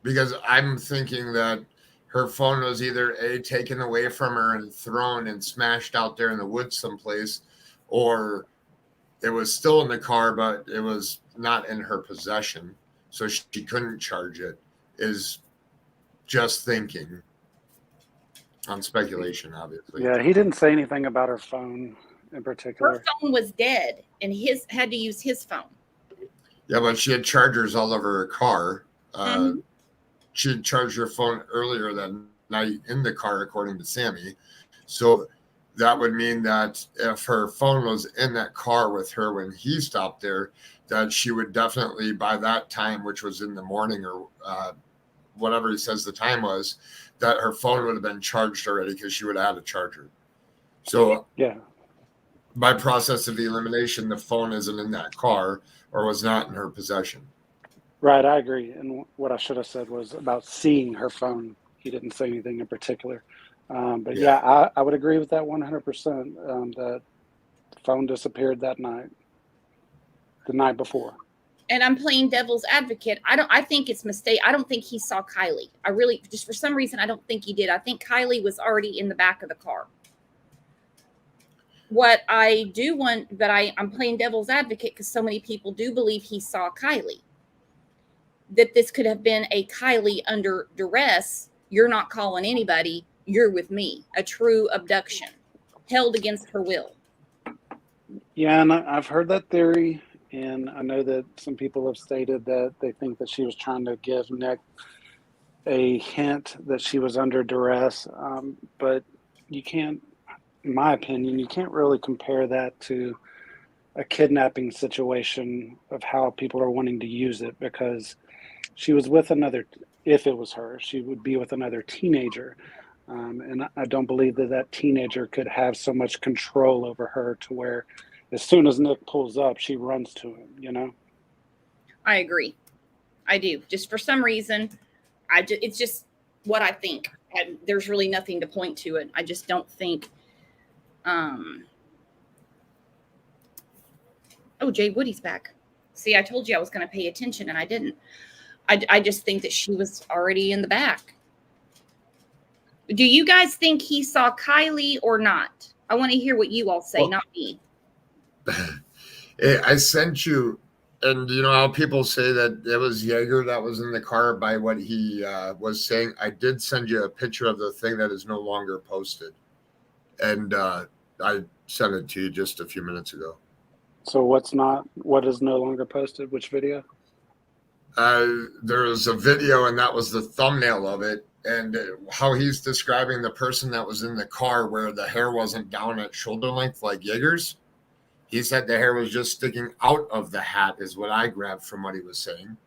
Because I'm thinking that her phone was either taken away from her and thrown and smashed out there in the woods someplace, or it was still in the car, but it was not in her possession, so she couldn't charge it. Is just thinking on speculation, obviously. Yeah, he didn't say anything about her phone in particular. Her phone was dead, and his had to use his phone. Yeah, but she had chargers all over her car. She had charged her phone earlier that night in the car, according to Sammy. So that would mean that if her phone was in that car with her when he stopped there, that she would definitely, by that time, which was in the morning or whatever he says the time was, that her phone would have been charged already because she would have had a charger. So yeah, by process of elimination, the phone isn't in that car or was not in her possession. right, I agree. And what I should have said was about seeing her phone. He didn't say anything in particular. But yeah, I would agree with that 100%, that the phone disappeared that night, the night before. And I'm playing devil's advocate. I think it's mistake. I don't think he saw Kylie. I really, just for some reason, I don't think he did. I think Kylie was already in the back of the car. What I do want, but I'm playing devil's advocate because so many people do believe he saw Kylie. That this could have been a Kylie under duress. You're not calling anybody. You're with me. A true abduction held against her will. Yeah, and I've heard that theory. And I know that some people have stated that they think that she was trying to give Nick a hint that she was under duress. But you can't, in my opinion, you can't really compare that to a kidnapping situation of how people are wanting to use it, because she was with another, if it was her, she would be with another teenager. And I don't believe that that teenager could have so much control over her to where as soon as Nick pulls up, she runs to him, you know? I agree. I do. Just for some reason, it's just what I think. And there's really nothing to point to it. I just don't think. Oh, Jay Woody's back. See, I told you I was going to pay attention, and I didn't. I just think that she was already in the back. Do you guys think he saw Kylie or not? I want to hear what you all say, Well, not me. I sent you, and you know how people say that it was Jaeger that was in the car by what he was saying. I did send you a picture of the thing that is no longer posted, and I sent it to you just a few minutes ago. So what is no longer posted? Which video? There was a video, and that was the thumbnail of it, and how he's describing the person that was in the car where the hair wasn't down at shoulder length like Jaeger's. He said the hair was just sticking out of the hat, is what I grabbed from what he was saying.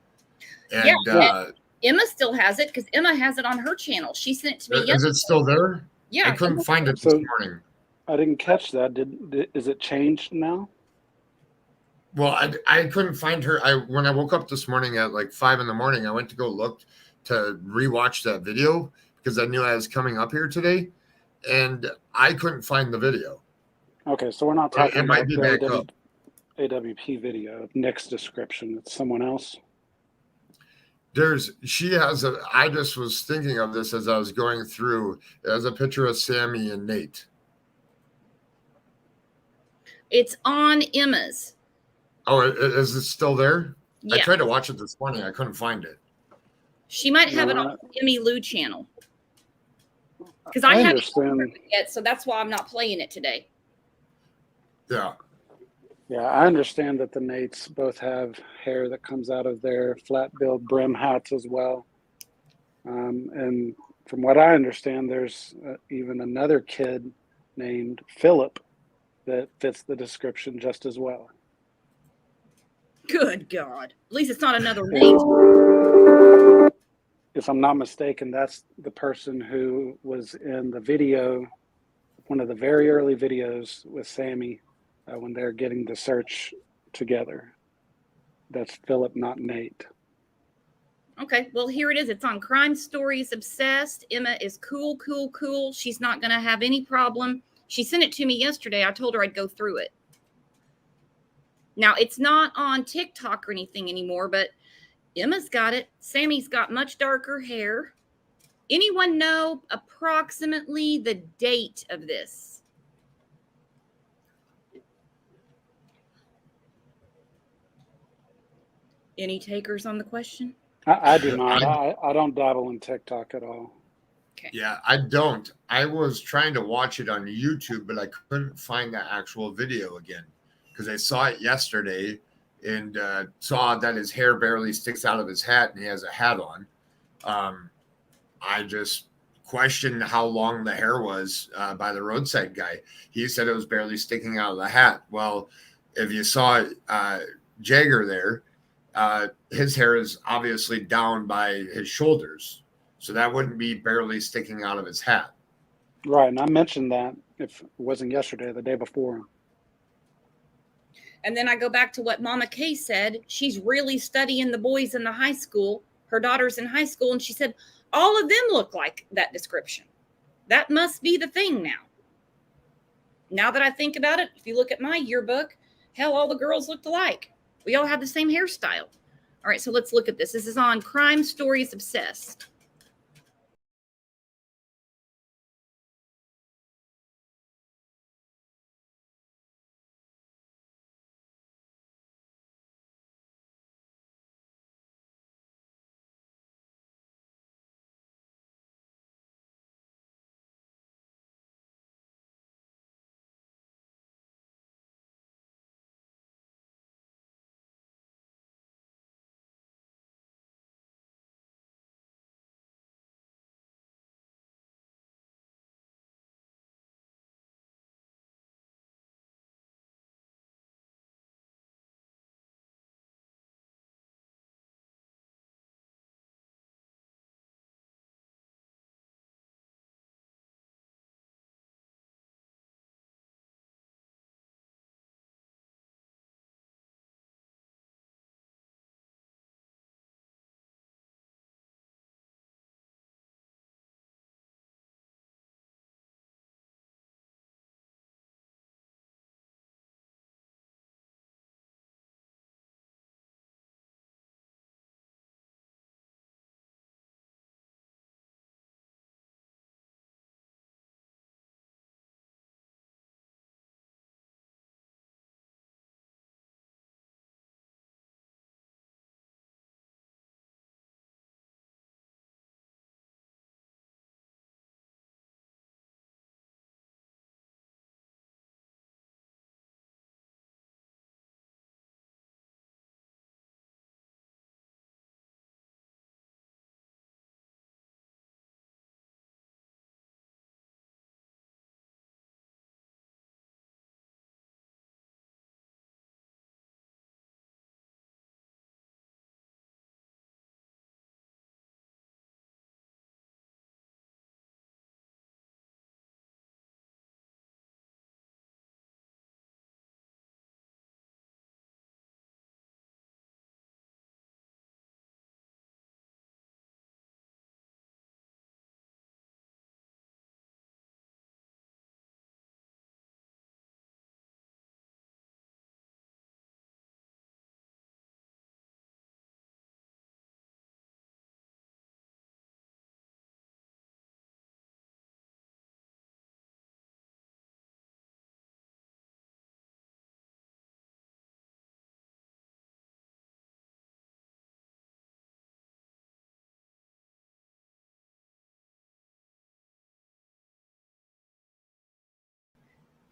And Yeah. Emma still has it because Emma has it on her channel. She sent it to me is yesterday. it still there? Yeah. I couldn't find it this morning. I didn't catch that. Is it changed now? Well, I couldn't find her. When I woke up this morning at like 5 a.m, I went to go look to rewatch that video because I knew I was coming up here today, and I couldn't find the video. Okay, so we're not talking about be back up. AWP video, Nick's description. It's someone else. She has I just was thinking of this as I was going through. There's a picture of Sammy and Nate. It's on Emma's. Oh, is it still there? Yeah. I tried to watch it this morning. I couldn't find it. She might have it on Emmy Lou channel. Because I haven't understand heard it yet, so that's why I'm not playing it today. Yeah. Yeah, I understand that the Nates both have hair that comes out of their flat-billed brim hats as well. And from what I understand, there's even another kid named Philip that fits the description just as well. Good God. At least it's not another Nate. If I'm not mistaken, that's the person who was in the video, one of the very early videos with Sammy when they're getting the search together. That's Philip, not Nate. Okay, well, here it is. It's on Crime Stories Obsessed. Emma is cool. She's not going to have any problem. She sent it to me yesterday. I told her I'd go through it. Now, it's not on TikTok or anything anymore, but Emma's got it. Sammy's got much darker hair. Anyone know approximately the date of this? Any takers on the question? I do not. I don't dabble in TikTok at all. Okay. Yeah, I don't. I was trying to watch it on YouTube, but I couldn't find the actual video again because I saw it yesterday and saw that his hair barely sticks out of his hat and he has a hat on. I just questioned how long the hair was by the roadside guy. He said it was barely sticking out of the hat. Well, if you saw Jaeger there, his hair is obviously down by his shoulders. So that wouldn't be barely sticking out of his hat. Right. And I mentioned that if it wasn't yesterday, the day before. And then I go back to what Mama Kay said. She's really studying the boys in the high school, her daughter's in high school. And she said, all of them look like that description. That must be the thing now. Now that I think about it, if you look at my yearbook, hell, all the girls looked alike. We all have the same hairstyle. All right, so let's look at this. This is on Crime Stories Obsessed.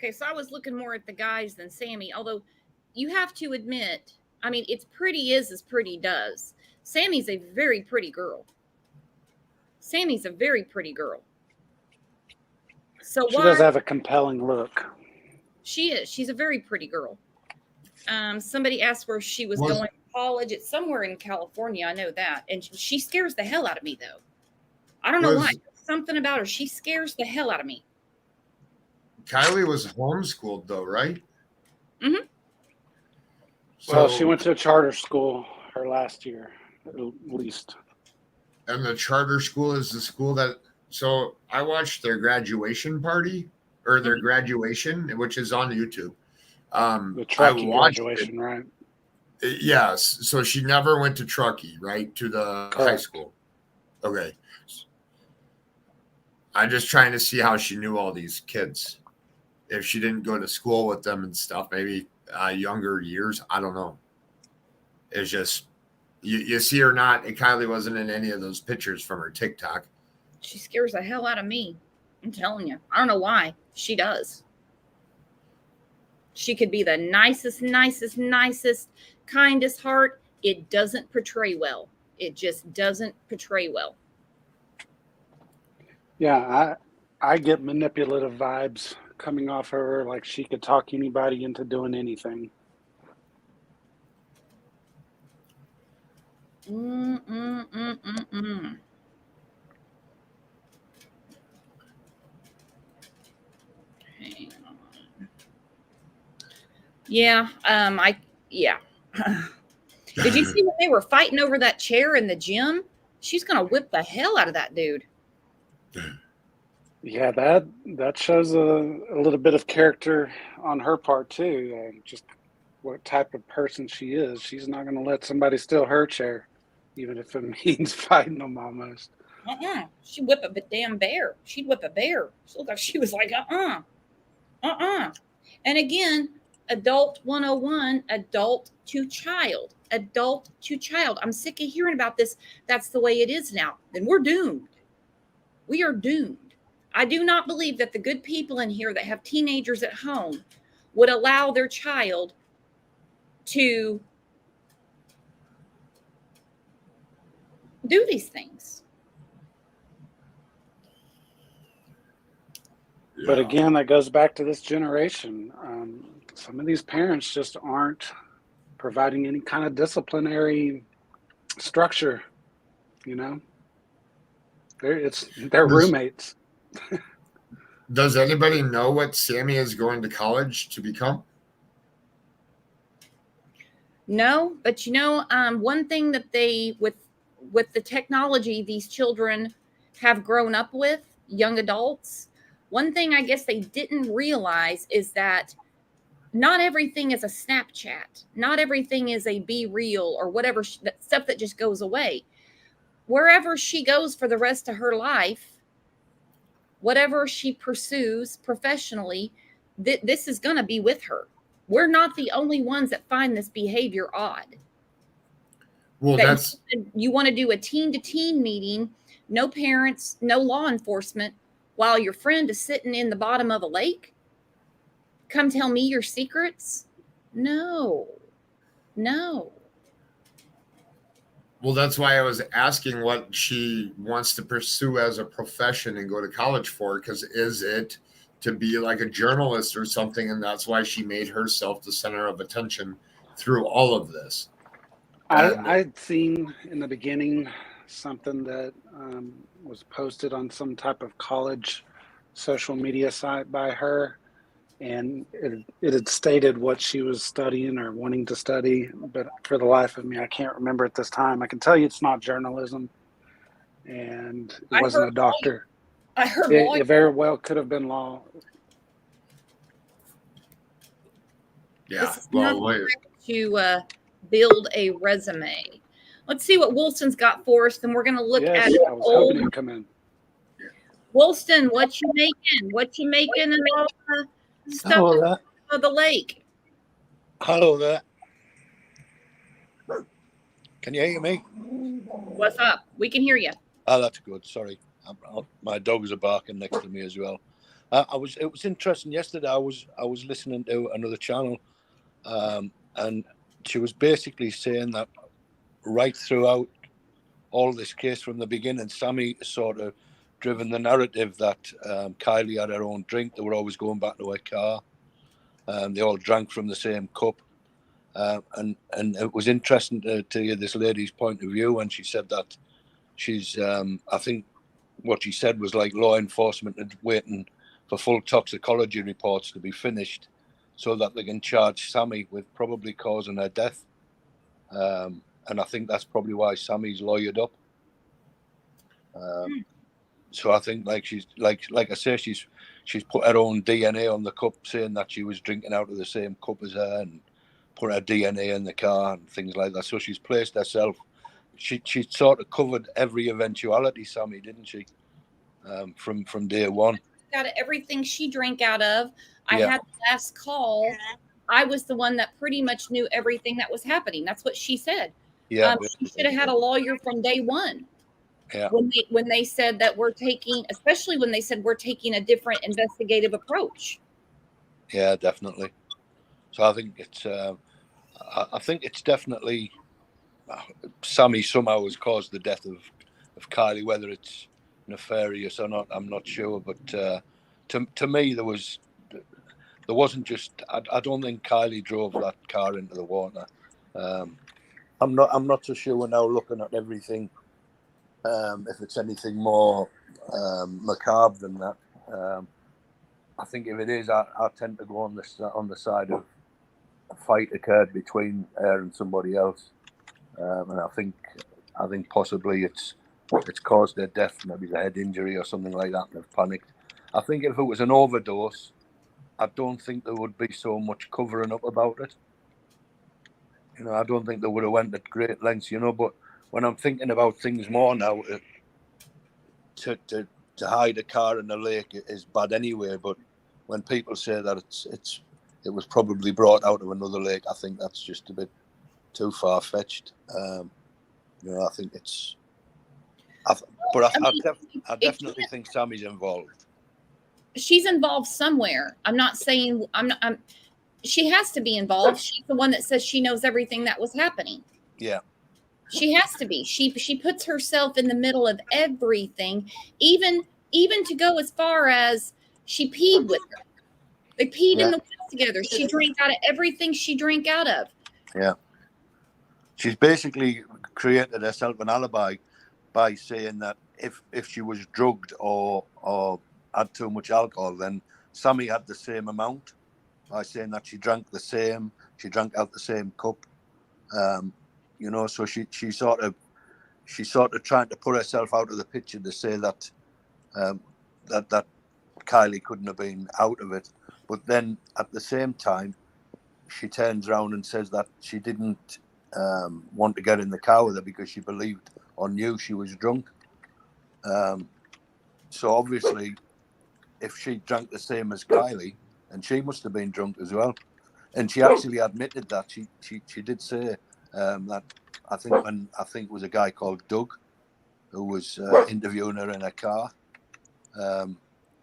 Okay, so I was looking more at the guys than Sammy, although you have to admit, I mean, it's pretty is as pretty does. Sammy's a very pretty girl. Sammy's a very pretty girl. So She why? does have a compelling look. She is. She's a very pretty girl. Somebody asked where she was going to college. It's somewhere in California. I know that. And she scares the hell out of me, though. I don't know why. Something about her. She scares the hell out of me. Kylie was homeschooled, though, right? Mm-hmm. Well, she went to a charter school her last year, at least. And the charter school is the school that. So I watched their graduation party or their graduation, which is on YouTube. The Truckee graduation, right? Yes. So she never went to Truckee, right? To the high school. Okay. I'm just trying to see how she knew all these kids. If she didn't go to school with them and stuff, maybe younger years. I don't know. It's just, you see her not. Kylie wasn't in any of those pictures from her TikTok. She scares the hell out of me. I'm telling you. I don't know why. She does. She could be the nicest, kindest heart. It doesn't portray well. It just doesn't portray well. Yeah, I get manipulative vibes coming off her, like she could talk anybody into doing anything. Hang on. Yeah, yeah. Did you see when they were fighting over that chair in the gym? She's gonna whip the hell out of that dude. Yeah, that shows a little bit of character on her part too. Just what type of person she is. She's not going to let somebody steal her chair, even if it means fighting them almost. She'd whip a damn bear. She'd whip a bear. She looked like she was like, And again, adult 101, adult to child. Adult to child. I'm sick of hearing about this. That's the way it is now. Then we're doomed. We are doomed. I do not believe that the good people in here that have teenagers at home would allow their child to do these things. Yeah. But again, that goes back to this generation. Some of these parents just aren't providing any kind of disciplinary structure, you know? They're roommates. Does anybody know what Sammy is going to college to become? No, but one thing that they with the technology these children have grown up with, young adults, one thing I guess they didn't realize is that not everything is a Snapchat. Not everything is a Be Real or whatever, stuff that just goes away. Wherever she goes for the rest of her life, whatever she pursues professionally, this is going to be with her. We're not the only ones that find this behavior odd. Well, you want to do a teen-to-teen meeting, no parents, no law enforcement, while your friend is sitting in the bottom of a lake? Come tell me your secrets? No. Well, that's why I was asking what she wants to pursue as a profession and go to college for, because is it to be like a journalist or something, and that's why she made herself the center of attention through all of this? I'd seen in the beginning something that was posted on some type of college social media site by her, and it had stated what she was studying or wanting to study, but for the life of me, I can't remember at this time. I can tell you it's not journalism, and it wasn't a doctor. I heard it very well could have been law. Yeah, this is not to build a resume. Let's see what Wilson's got for us, and we're going to look at I was hoping he'd come in. Wilson, what you making? What you making and all the stuff of the lake? Hello there. Can you hear me? What's up? We can hear you. Oh, that's good. Sorry. My dogs are barking next to me as well. It was interesting yesterday. I was listening to another channel, and she was basically saying that right throughout all this case from the beginning, Sammy sort of driven the narrative that Kylie had her own drink. They were always going back to her car. They all drank from the same cup. And it was interesting to hear this lady's point of view when she said that she's, I think what she said was like law enforcement is waiting for full toxicology reports to be finished so that they can charge Sammy with probably causing her death. And I think that's probably why Sammy's lawyered up. So I think like she's like I say, she's put her own DNA on the cup, saying that she was drinking out of the same cup as her, and put her DNA in the car and things like that. So she's placed herself. She sort of covered every eventuality, Sammy, didn't she? From day one. Out of everything she drank out of. I Yeah. had the last call. I was the one that pretty much knew everything that was happening. That's what she said. Yeah. She should have had a lawyer from day one. Yeah. When they said that especially when they said we're taking a different investigative approach. Yeah, definitely. So I think it's definitely Sammy somehow has caused the death of Kylie, whether it's nefarious or not, I'm not sure. But to me, there wasn't just. I don't think Kylie drove that car into the water. I'm not so sure. We're now looking at everything. If it's anything more macabre than that, I think if it is, I tend to go on the side of a fight occurred between her and somebody else, and I think possibly it's caused their death, maybe a head injury or something like that, and they've panicked. I think if it was an overdose, I don't think there would be so much covering up about it. I don't think they would have went at great lengths, but when I'm thinking about things more now, to hide a car in the lake is bad anyway. But when people say that it was probably brought out of another lake, I think that's just a bit too far fetched. I think it's. I definitely think Sammy's involved. She's involved somewhere. I'm not saying she has to be involved. She's the one that says she knows everything that was happening. Yeah. She has to be. She puts herself in the middle of everything, even to go as far as she peed with her. They peed in the woods together. She drank out of everything she drank out of. Yeah. She's basically created herself an alibi by saying that if she was drugged or had too much alcohol, then Sammy had the same amount, by saying that she drank out the same cup. So she sort of trying to put herself out of the picture to say that that Kylie couldn't have been out of it. But then at the same time, she turns around and says that she didn't want to get in the car with her because she believed or knew she was drunk. So obviously, if she drank the same as Kylie, and she must have been drunk as well. And she actually admitted that. She did say that I think it was a guy called Doug who was interviewing her in a car.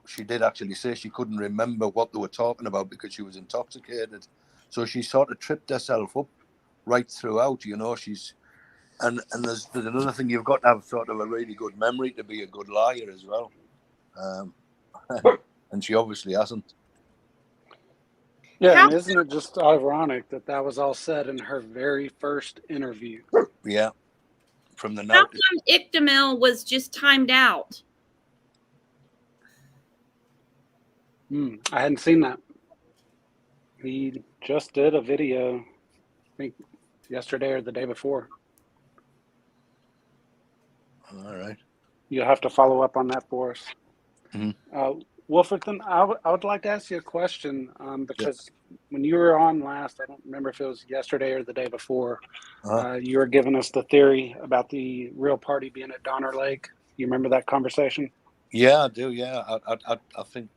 She did actually say she couldn't remember what they were talking about because she was intoxicated. So she sort of tripped herself up right throughout. She's and there's another thing, you've got to have sort of a really good memory to be a good liar as well. And she obviously hasn't. Yeah, and isn't it just ironic that was all said in her very first interview? Yeah, from the How note. come Ictamel was just timed out? I hadn't seen that. He just did a video, I think yesterday or the day before. All right. You'll have to follow up on that for us. Mm-hmm. Wolferton, I would like to ask you a question because when you were on last, I don't remember if it was yesterday or the day before, you were giving us the theory about the real party being at Donner Lake. You remember that conversation? Yeah, I do. Yeah, I think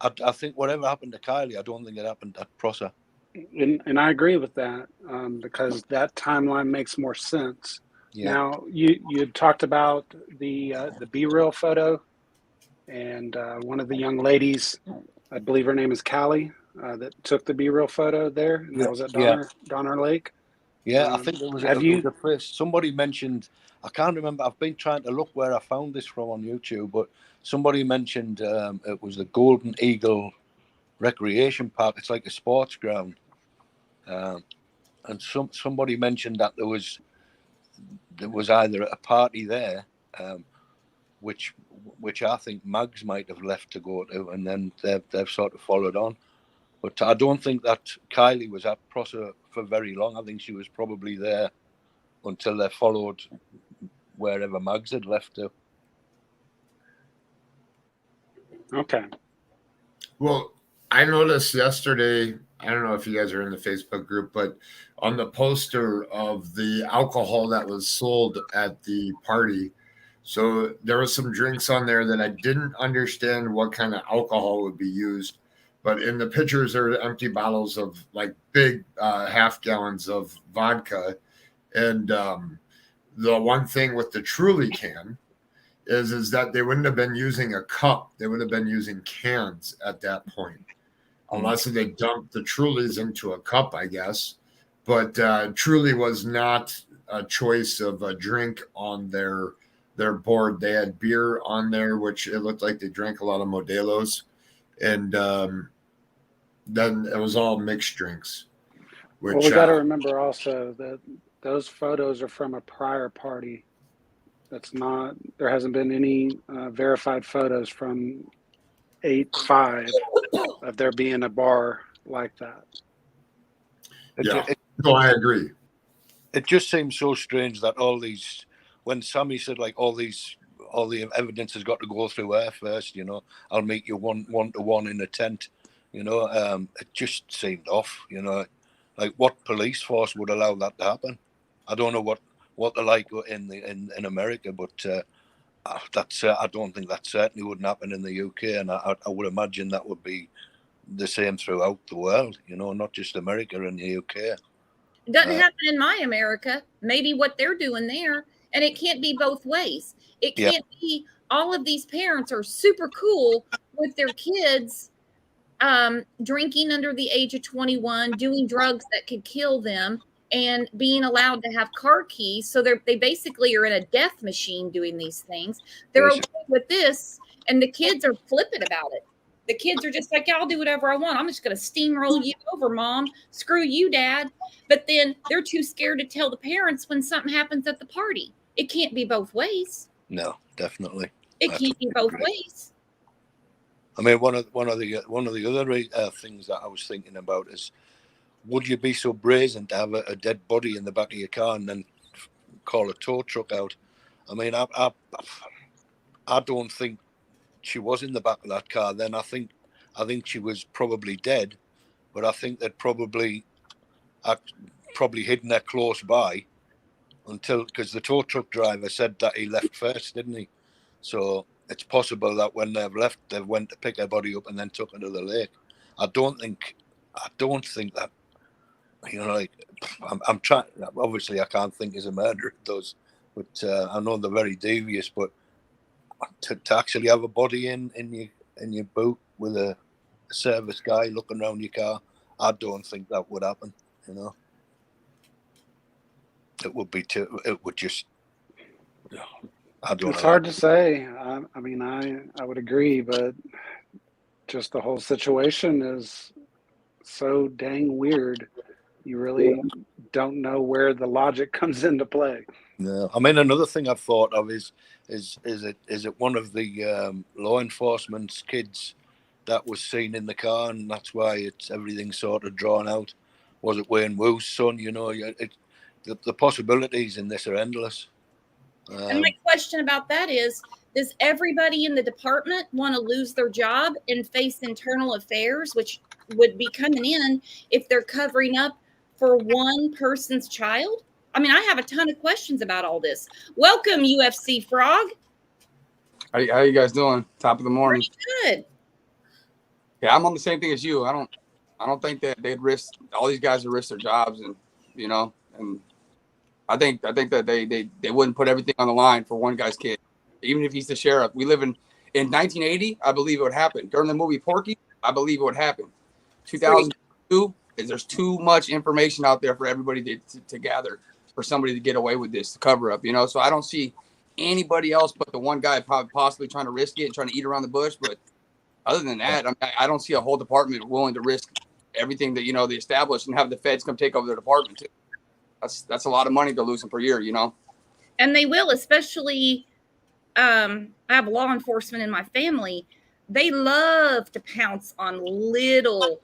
I think whatever happened to Kylie, I don't think it happened at Prosser. And I agree with that because that timeline makes more sense. Yeah. Now you talked about the B-reel photo. and one of the young ladies, I believe her name is Kylie, that took the B-roll photo there, and that was at Donner Lake. Yeah, I think there was have you? A place somebody mentioned. I can't remember. I've been trying to look where I found this from on YouTube, but somebody mentioned it was the Golden Eagle Recreation Park. It's like a sports ground, and somebody mentioned that there was either a party there, which I think Mags might have left to go to, and then they've sort of followed on. But I don't think that Kylie was at Prosser for very long. I think she was probably there until they followed wherever Mags had left to. Okay. Well, I noticed yesterday, I don't know if you guys are in the Facebook group, but on the poster of the alcohol that was sold at the party, so there was some drinks on there that I didn't understand what kind of alcohol would be used. But in the pictures, there were empty bottles of like big half gallons of vodka. And the one thing with the Truly can is that they wouldn't have been using a cup. They would have been using cans at that point, unless they dumped the Trulies into a cup, I guess. But Truly was not a choice of a drink on their board. They had beer on there, which it looked like they drank a lot of Modelo's. And then it was all mixed drinks. Which, well, we got to remember also that those photos are from a prior party. That's not. There hasn't been any verified photos from 8/5 of there being a bar like that. No, I agree. It just seems so strange that all these, when Sammy said like all the evidence has got to go through her first, you know, I'll meet you one to one in a tent, you know, it just seemed off, you know, like what police force would allow that to happen? I don't know what they're like in America, but that's I don't think that certainly wouldn't happen in the UK, and I would imagine that would be the same throughout the world, you know, not just America and the UK. It doesn't happen in my America. Maybe what they're doing there, and it can't be both ways. It can't be all of these parents are super cool with their kids drinking under the age of 21, doing drugs that could kill them, and being allowed to have car keys. So they basically are in a death machine doing these things. They're okay with this, and the kids are flippant about it. The kids are just like, yeah, I'll do whatever I want. I'm just going to steamroll you over, Mom. Screw you, Dad. But then they're too scared to tell the parents when something happens at the party. It can't be both ways. No, definitely. It can't be both ways. I mean, one of the other things that I was thinking about is, would you be so brazen to have a dead body in the back of your car and then call a tow truck out? I mean, I don't think she was in the back of that car then. I think she was probably dead, but I think they'd probably hidden her close by because the tow truck driver said that he left first, didn't he? So it's possible that when they've left, they went to pick her body up and then took her to the lake. I don't think that, you know, like I'm trying. Obviously, I can't think as a murderer does, but I know they're very devious. But to actually have a body in your boot with a service guy looking around your car, I don't think that would happen. You know, it would be it would just. I don't know. It's hard to say. I mean, I would agree, but just the whole situation is so dang weird. You really don't know where the logic comes into play. No, I mean, another thing I've thought of is it one of the law enforcement's kids that was seen in the car, and that's why everything sort of drawn out? Was it Wayne Wu's son? You know, the possibilities in this are endless. And my question about that is, does everybody in the department want to lose their job and face internal affairs, which would be coming in if they're covering up for one person's child? I mean, I have a ton of questions about all this. Welcome, UFC Frog. How you guys doing? Top of the morning. Pretty good. Yeah, I'm on the same thing as you. I don't think that they'd risk, all these guys would risk their jobs, and you know, and I think that they wouldn't put everything on the line for one guy's kid, even if he's the sheriff. We live in In 1980, I believe it would happen. During the movie Porky, I believe it would happen. 2002, there's too much information out there for everybody to gather for somebody to get away with this, to cover up, you know? So I don't see anybody else but the one guy possibly trying to risk it and trying to eat around the bush. But other than that, I don't see a whole department willing to risk everything that, you know, they established and have the feds come take over their department too. That's a lot of money they're losing per year, you know? And they will, especially, I have law enforcement in my family. They love to pounce on little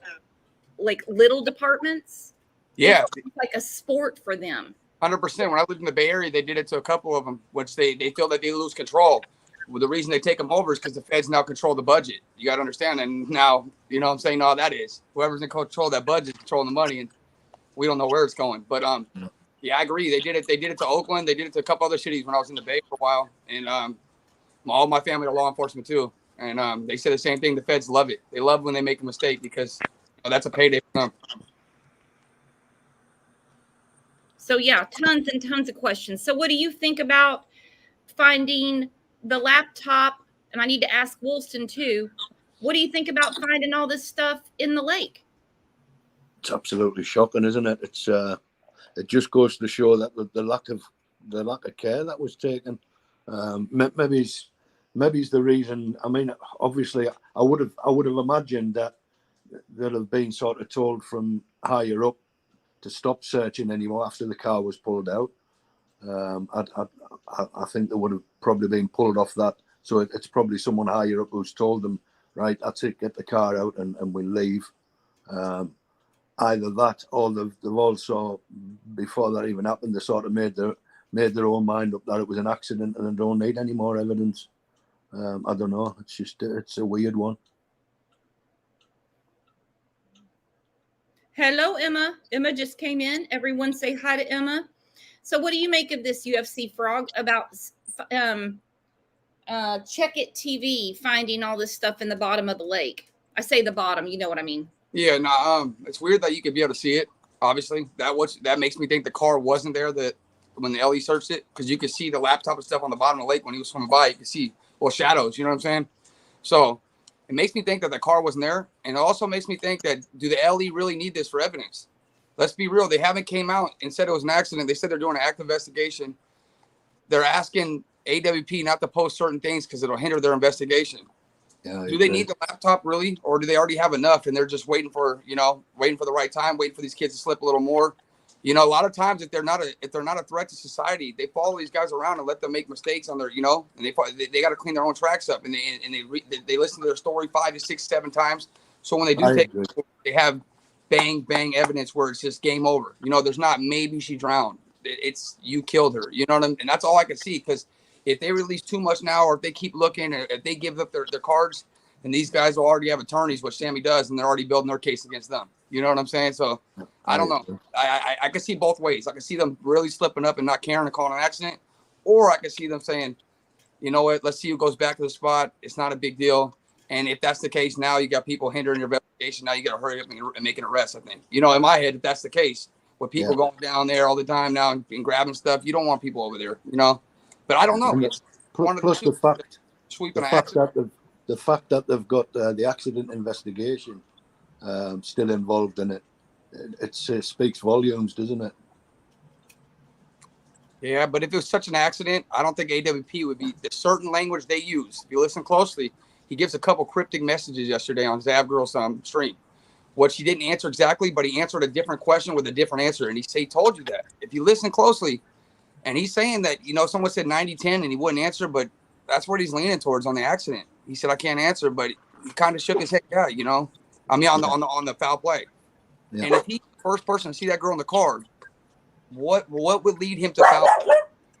departments. Yeah. It's like a sport for them. 100%. When I lived in the Bay Area, they did it to a couple of them, which they feel that they lose control. Well, the reason they take them over is because the feds now control the budget. You got to understand. And now, you know what I'm saying? All that is whoever's in control of that budget is controlling the money, and we don't know where it's going. But yeah, I agree. They did it to Oakland. They did it to a couple other cities when I was in the Bay for a while. And all my family are law enforcement too. And they say the same thing. The feds love it. They love when they make a mistake because that's a payday for them. So yeah, tons and tons of questions. So what do you think about finding the laptop? And I need to ask Woolston too. What do you think about finding all this stuff in the lake? It's absolutely shocking, isn't it? It's it just goes to show that the lack of care that was taken. Maybe it's the reason. I mean, obviously, I would have imagined that they'd have been sort of told from higher up to stop searching anymore after the car was pulled out. I think they would have probably been pulled off that. So it's probably someone higher up who's told them, right, that's it, get the car out and we'll leave. Either that or they've also, before that even happened, they sort of made their own mind up that it was an accident and they don't need any more evidence. I don't know. It's a weird one. Hello, Emma. Emma just came in. Everyone say hi to Emma. So what do you make of this, UFC Frog, about Check It TV finding all this stuff in the bottom of the lake? I say the bottom, you know what I mean. Yeah, no, it's weird that you could be able to see it. Obviously, that makes me think the car wasn't there that when the LE searched it, because you could see the laptop and stuff on the bottom of the lake when he was swimming by. You could see shadows. You know what I'm saying? So it makes me think that the car wasn't there, and it also makes me think that do the LE really need this for evidence? Let's be real. They haven't came out and said it was an accident. They said they're doing an active investigation. They're asking AWP not to post certain things because it'll hinder their investigation. Yeah, do they need the laptop really, or do they already have enough and they're just waiting for the right time, waiting for these kids to slip a little more? You know, a lot of times if they're not a threat to society, they follow these guys around and let them make mistakes on their, you know, and they got to clean their own tracks up, and they listen to their story 5 to 6, 7 times. So when they do they have bang evidence where it's just game over. You know, there's not maybe she drowned. It's you killed her. You know what I mean? And that's all I can see, because if they release too much now, or if they keep looking, or if they give up their cards, and these guys will already have attorneys, which Sammy does, and they're already building their case against them. You know what I'm saying? So I don't know. I can see both ways. I can see them really slipping up and not caring and calling an accident, or I can see them saying, you know what, let's see who goes back to the spot. It's not a big deal. And if that's the case, now you got people hindering your investigation. Now you got to hurry up and make an arrest, I think. You know, in my head, if that's the case, with people going down there all the time now and grabbing stuff, you don't want people over there, you know. But I don't know. Plus the fact that they've got the accident investigation still involved in it, it speaks volumes, doesn't it? Yeah, but if it was such an accident, I don't think AWP would be the certain language they use. If you listen closely, he gives a couple cryptic messages yesterday on Zav Girl's stream, which he didn't answer exactly, but he answered a different question with a different answer. And he told you that. If you listen closely, and he's saying that, you know, someone said 90-10 and he wouldn't answer, but that's what he's leaning towards on the accident. He said, I can't answer, but he kind of shook his head. Yeah, you know, I mean, on the foul play. Yeah. And if he's the first person to see that girl in the car, what would lead him to foul play?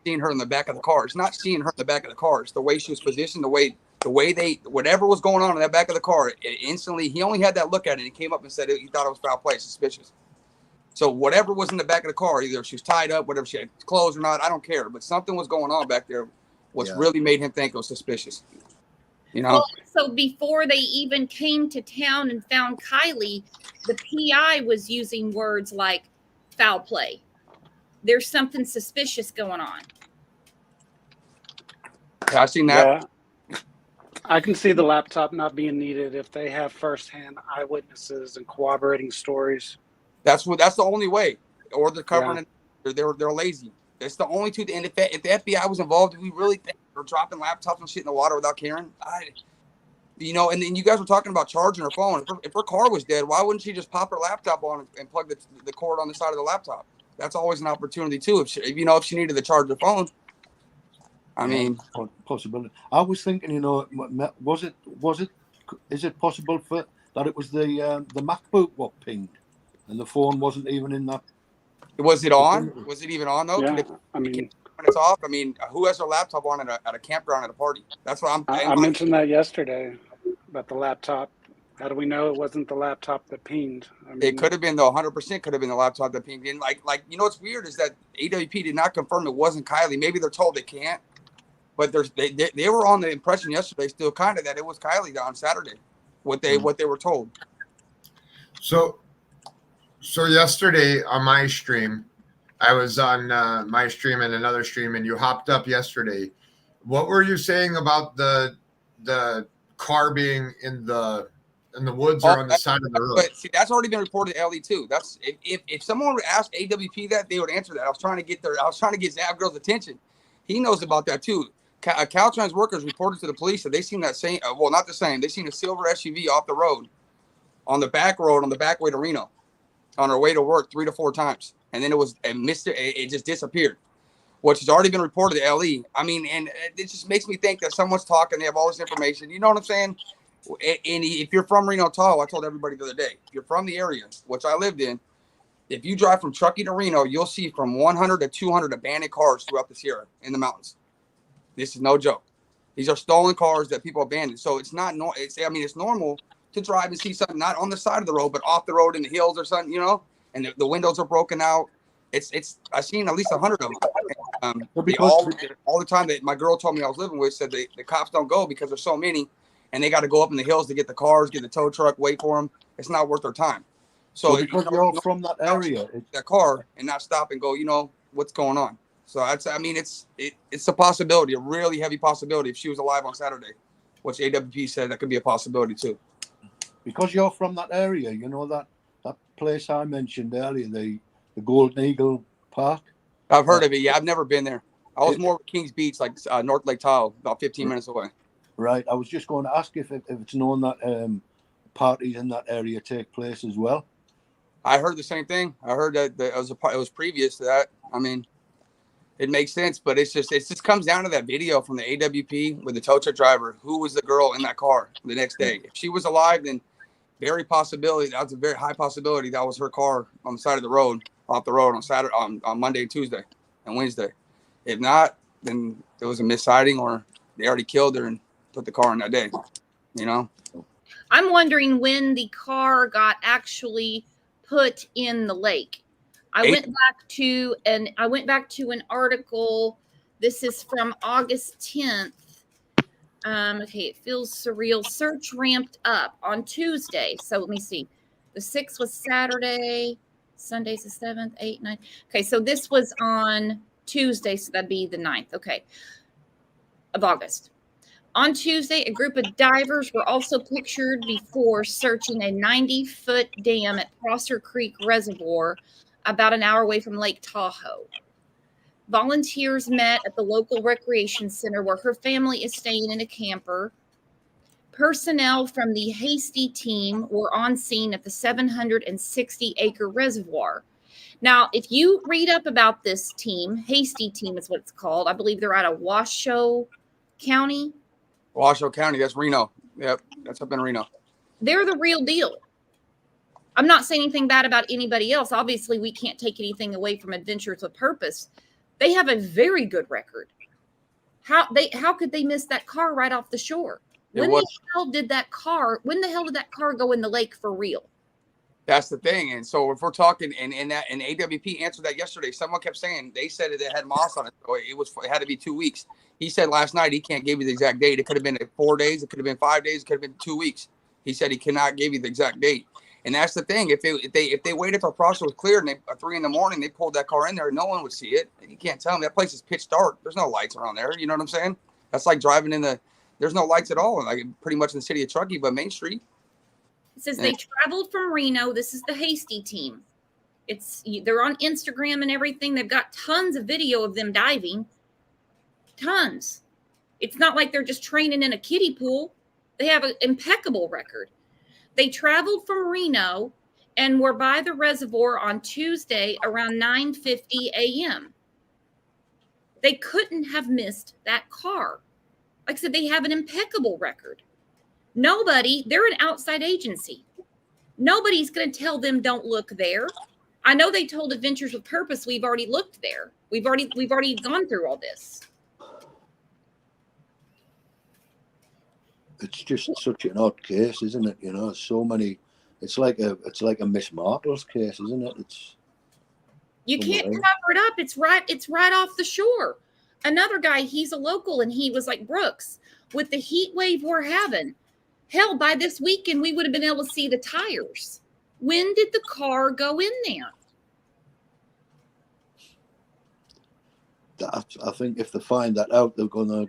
Seeing her in the back of the car. It's not seeing her in the back of the car. It's the way she was positioned, the way whatever was going on in that back of the car, instantly, he only had that look at it. And he came up and said he thought it was foul play, suspicious. So whatever was in the back of the car, either she was tied up, whatever she had clothes or not, I don't care. But something was going on back there, which really made him think it was suspicious. You know? Well, so before they even came to town and found Kylie, the PI was using words like foul play. There's something suspicious going on. Yeah, I've seen that. Yeah. I can see the laptop not being needed if they have firsthand eyewitnesses and corroborating stories. That's the only way. Or they're covering Yeah. it. They're lazy. It's the only two. And if the FBI was involved, do we really think they're dropping laptops and shit in the water without caring? And then you guys were talking about charging her phone. If her car was dead, why wouldn't she just pop her laptop on and plug the cord on the side of the laptop? That's always an opportunity too. If she needed to charge her phone, I mean, possibility. I was thinking, is it possible that it was the MacBook what pinged, and the phone wasn't even in that? Was it on? Was it even on though? Yeah, when it's off. I mean, who has their laptop on at a campground at a party? That's what I mentioned that yesterday about the laptop. How do we know it wasn't the laptop that pinged? It could have been, though. 100% could have been the laptop that pinged in. What's weird is that AWP did not confirm it wasn't Kylie. Maybe they're told they can't, but they were on the impression yesterday, still kind of, that it was Kylie on Saturday. What they were told. So yesterday on my stream, I was on my stream and another stream, and you hopped up yesterday. What were you saying about the car being in the woods or on the side of the road? But see, that's already been reported to LE too. That's if someone would ask AWP that, they would answer that. I was trying to get Zab Girl's attention. He knows about that too. Caltrans workers reported to the police that they seen that same, well, not the same. They seen a silver SUV off the road, on the back road, on the back way to Reno, on her way to work 3 to 4 times, and then it just disappeared, which has already been reported to LE. I mean, and it just makes me think that someone's talking. They have all this information. You know what I'm saying? And if you're from Reno, Tahoe, I told everybody the other day, if you're from the area, which I lived in, if you drive from Truckee to Reno, you'll see from 100 to 200 abandoned cars throughout the Sierra in the mountains. This is no joke. These are stolen cars that people abandoned. So it's not it's normal to drive and see something not on the side of the road, but off the road in the hills or something, and the windows are broken out. I've seen at least 100 of them. All the time that my girl told me I was living with said the cops don't go because there's so many, and they got to go up in the hills to get the cars, get the tow truck, wait for them. It's not worth their time. So because you're from that area, that car, and not stop and go, what's going on? So it's a possibility, a really heavy possibility. If she was alive on Saturday, which AWP said that could be a possibility too. Because you're from that area, that place I mentioned earlier, the Golden Eagle Park. I've heard of it. Yeah, I've never been there. I was more Kings Beach, like North Lake Tahoe, about 15 minutes away. Right. I was just going to ask if it's known that parties in that area take place as well. I heard the same thing. I heard that it was previous to that. I mean, it makes sense, but it just comes down to that video from the AWP with the tow truck driver. Who was the girl in that car the next day? If she was alive, then that was a very high possibility that was her car on the side of the road, off the road on Saturday, on Monday, Tuesday, and Wednesday. If not, then it was a missighting, or they already killed her and put the car in that day. I'm wondering when the car got actually put in the lake. I went back to an article. This is from August 10th. Okay, it feels surreal. Search ramped up on Tuesday. So let me see. The 6th was Saturday. Sunday's the 7th, 8th, 9th. Okay, so this was on Tuesday, so that'd be the 9th. Okay, of August. On Tuesday, a group of divers were also pictured before searching a 90-foot dam at Prosser Creek Reservoir, about an hour away from Lake Tahoe. Volunteers met at the local recreation center where her family is staying in a camper. Personnel from the Hasty team were on scene at the 760-acre reservoir. Now, if you read up about this team, Hasty team is what it's called. I believe they're out of Washoe County. Washoe County, that's Reno. Yep, that's up in Reno. They're the real deal. I'm not saying anything bad about anybody else. Obviously, we can't take anything away from Adventures with Purpose. They have a very good record. How could they miss that car right off the shore? When the hell did that car go in the lake for real? That's the thing. And so if we're talking, and AWP answered that yesterday, someone kept saying they said it had moss on it. So it had to be 2 weeks. He said last night he can't give you the exact date. It could have been 4 days. It could have been 5 days. It could have been 2 weeks. He said he cannot give you the exact date. And that's the thing. If they waited till Prosser was cleared and at 3 a.m, they pulled that car in there, no one would see it. You can't tell them. That place is pitch dark. There's no lights around there. You know what I'm saying? That's like driving in the There's no lights at all, like pretty much in the city of Truckee, but Main Street. It says they traveled from Reno. This is the Hasty team. They're on Instagram and everything. They've got tons of video of them diving. Tons. It's not like they're just training in a kiddie pool. They have an impeccable record. They traveled from Reno and were by the reservoir on Tuesday around 9:50 a.m. They couldn't have missed that car. Like I said, they have an impeccable record. They're an outside agency. Nobody's going to tell them don't look there. I know they told Adventures with Purpose we've already looked there. We've already gone through all this. It's just such an odd case, isn't it? You know, so many. It's like a Miss Marple's case, isn't it? You can't cover it up. It's right off the shore. Another guy, he's a local, and he was like, Brooks, with the heat wave we're having, hell, by this weekend we would have been able to see the tires. When did the car go in there? I think if they find that out, they're gonna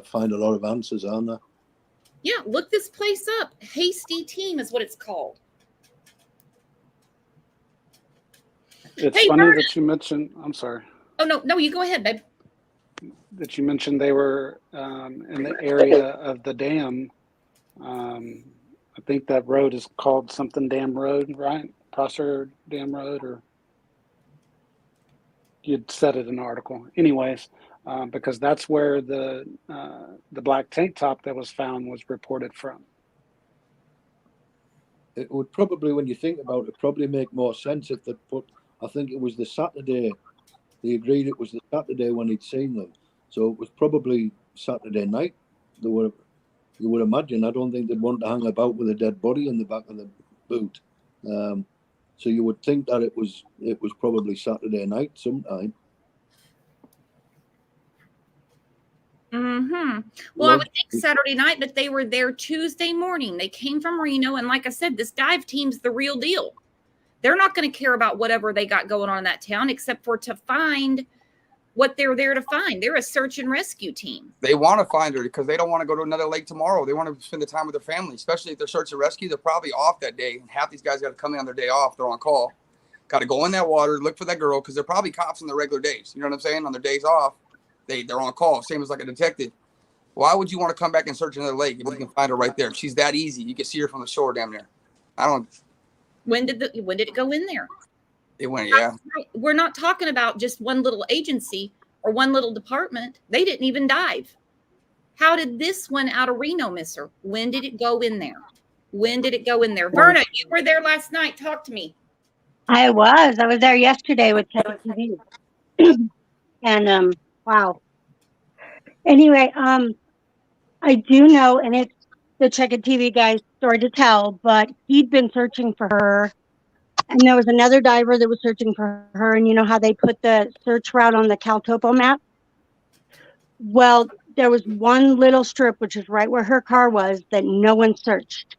find a lot of answers, aren't they? Yeah, look this place up. Hasty Team is what it's called. It's funny that you mentioned. I'm sorry. Oh no, you go ahead, babe. That you mentioned they were in the area of the dam. I think that road is called something Dam Road, right? Prosser Dam Road, or you'd said it in an article. Anyways, because that's where the black tank top that was found was reported from. It would probably, when you think about it, probably make more sense if they put. I think it was the Saturday. They agreed it was the Saturday when he'd seen them, so it was probably Saturday night. You would imagine. I don't think they'd want to hang about with a dead body in the back of the boot. So you would think that it was probably Saturday night sometime. Mm-hmm. Well, I would think Saturday night, but they were there Tuesday morning. They came from Reno, and like I said, this dive team's the real deal. They're not going to care about whatever they got going on in that town, except for to find what they're there to find. They're a search and rescue team. They want to find her because they don't want to go to another lake tomorrow. They want to spend the time with their family, especially if they're search and rescue. They're probably off that day. And half these guys got to come in on their day off. They're on call. Got to go in that water, look for that girl, because they're probably cops on their regular days. You know what I'm saying? On their days off, they're on call, same as like a detective. Why would you want to come back and search another lake if you can find her right there? She's that easy. You can see her from the shore down there. When did it go in there? It went, yeah. We're not talking about just one little agency or one little department. They didn't even dive. How did this one out of Reno miss her? When did it go in there? When did it go in there? Verna, you were there last night. Talk to me. I was there yesterday with TV. And wow. Anyway, I do know, and it's the Check It TV guy's story to tell, but he'd been searching for her, and there was another diver that was searching for her. And you know how they put the search route on the CalTopo map? Well, there was one little strip, which is right where her car was, that no one searched.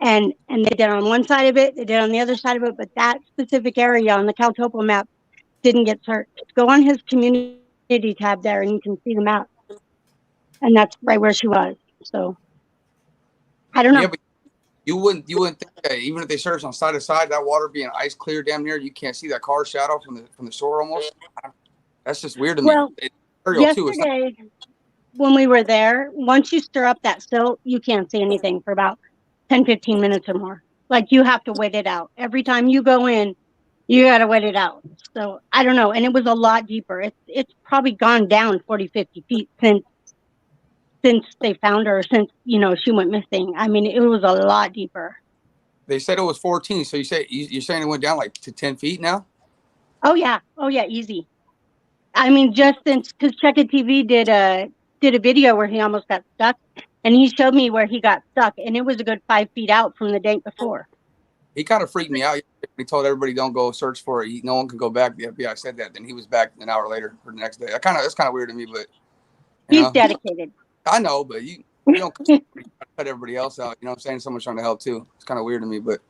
And they did on one side of it, they did on the other side of it, but that specific area on the CalTopo map didn't get searched. Go on his community tab there and you can see the map. And that's right where she was. So I don't know. Yeah, but you wouldn't think that even if they searched on side to side, that water being ice clear damn near, you can't see that car shadow from the shore almost. That's just weird to me. Well, yesterday when we were there, once you stir up that silt, you can't see anything for about 10-15 minutes or more. Like you have to wait it out. Every time you go in, you got to wait it out. So I don't know. And it was a lot deeper. It's probably gone down 40-50 feet since they found her, since, she went missing. I mean, it was a lot deeper. They said it was 14. So you're saying it went down like to 10 feet now? Oh yeah, easy. I mean, just since, because Check It TV did a video where he almost got stuck, and he showed me where he got stuck, and it was a good 5 feet out from the day before. He kind of freaked me out. He told everybody don't go search for it. No one can go back. The FBI said that. Then he was back an hour later or the next day. That's kind of weird to me, but he's dedicated. I know, but you don't cut everybody else out. You know what I'm saying? Someone's trying to help too. It's kind of weird to me, but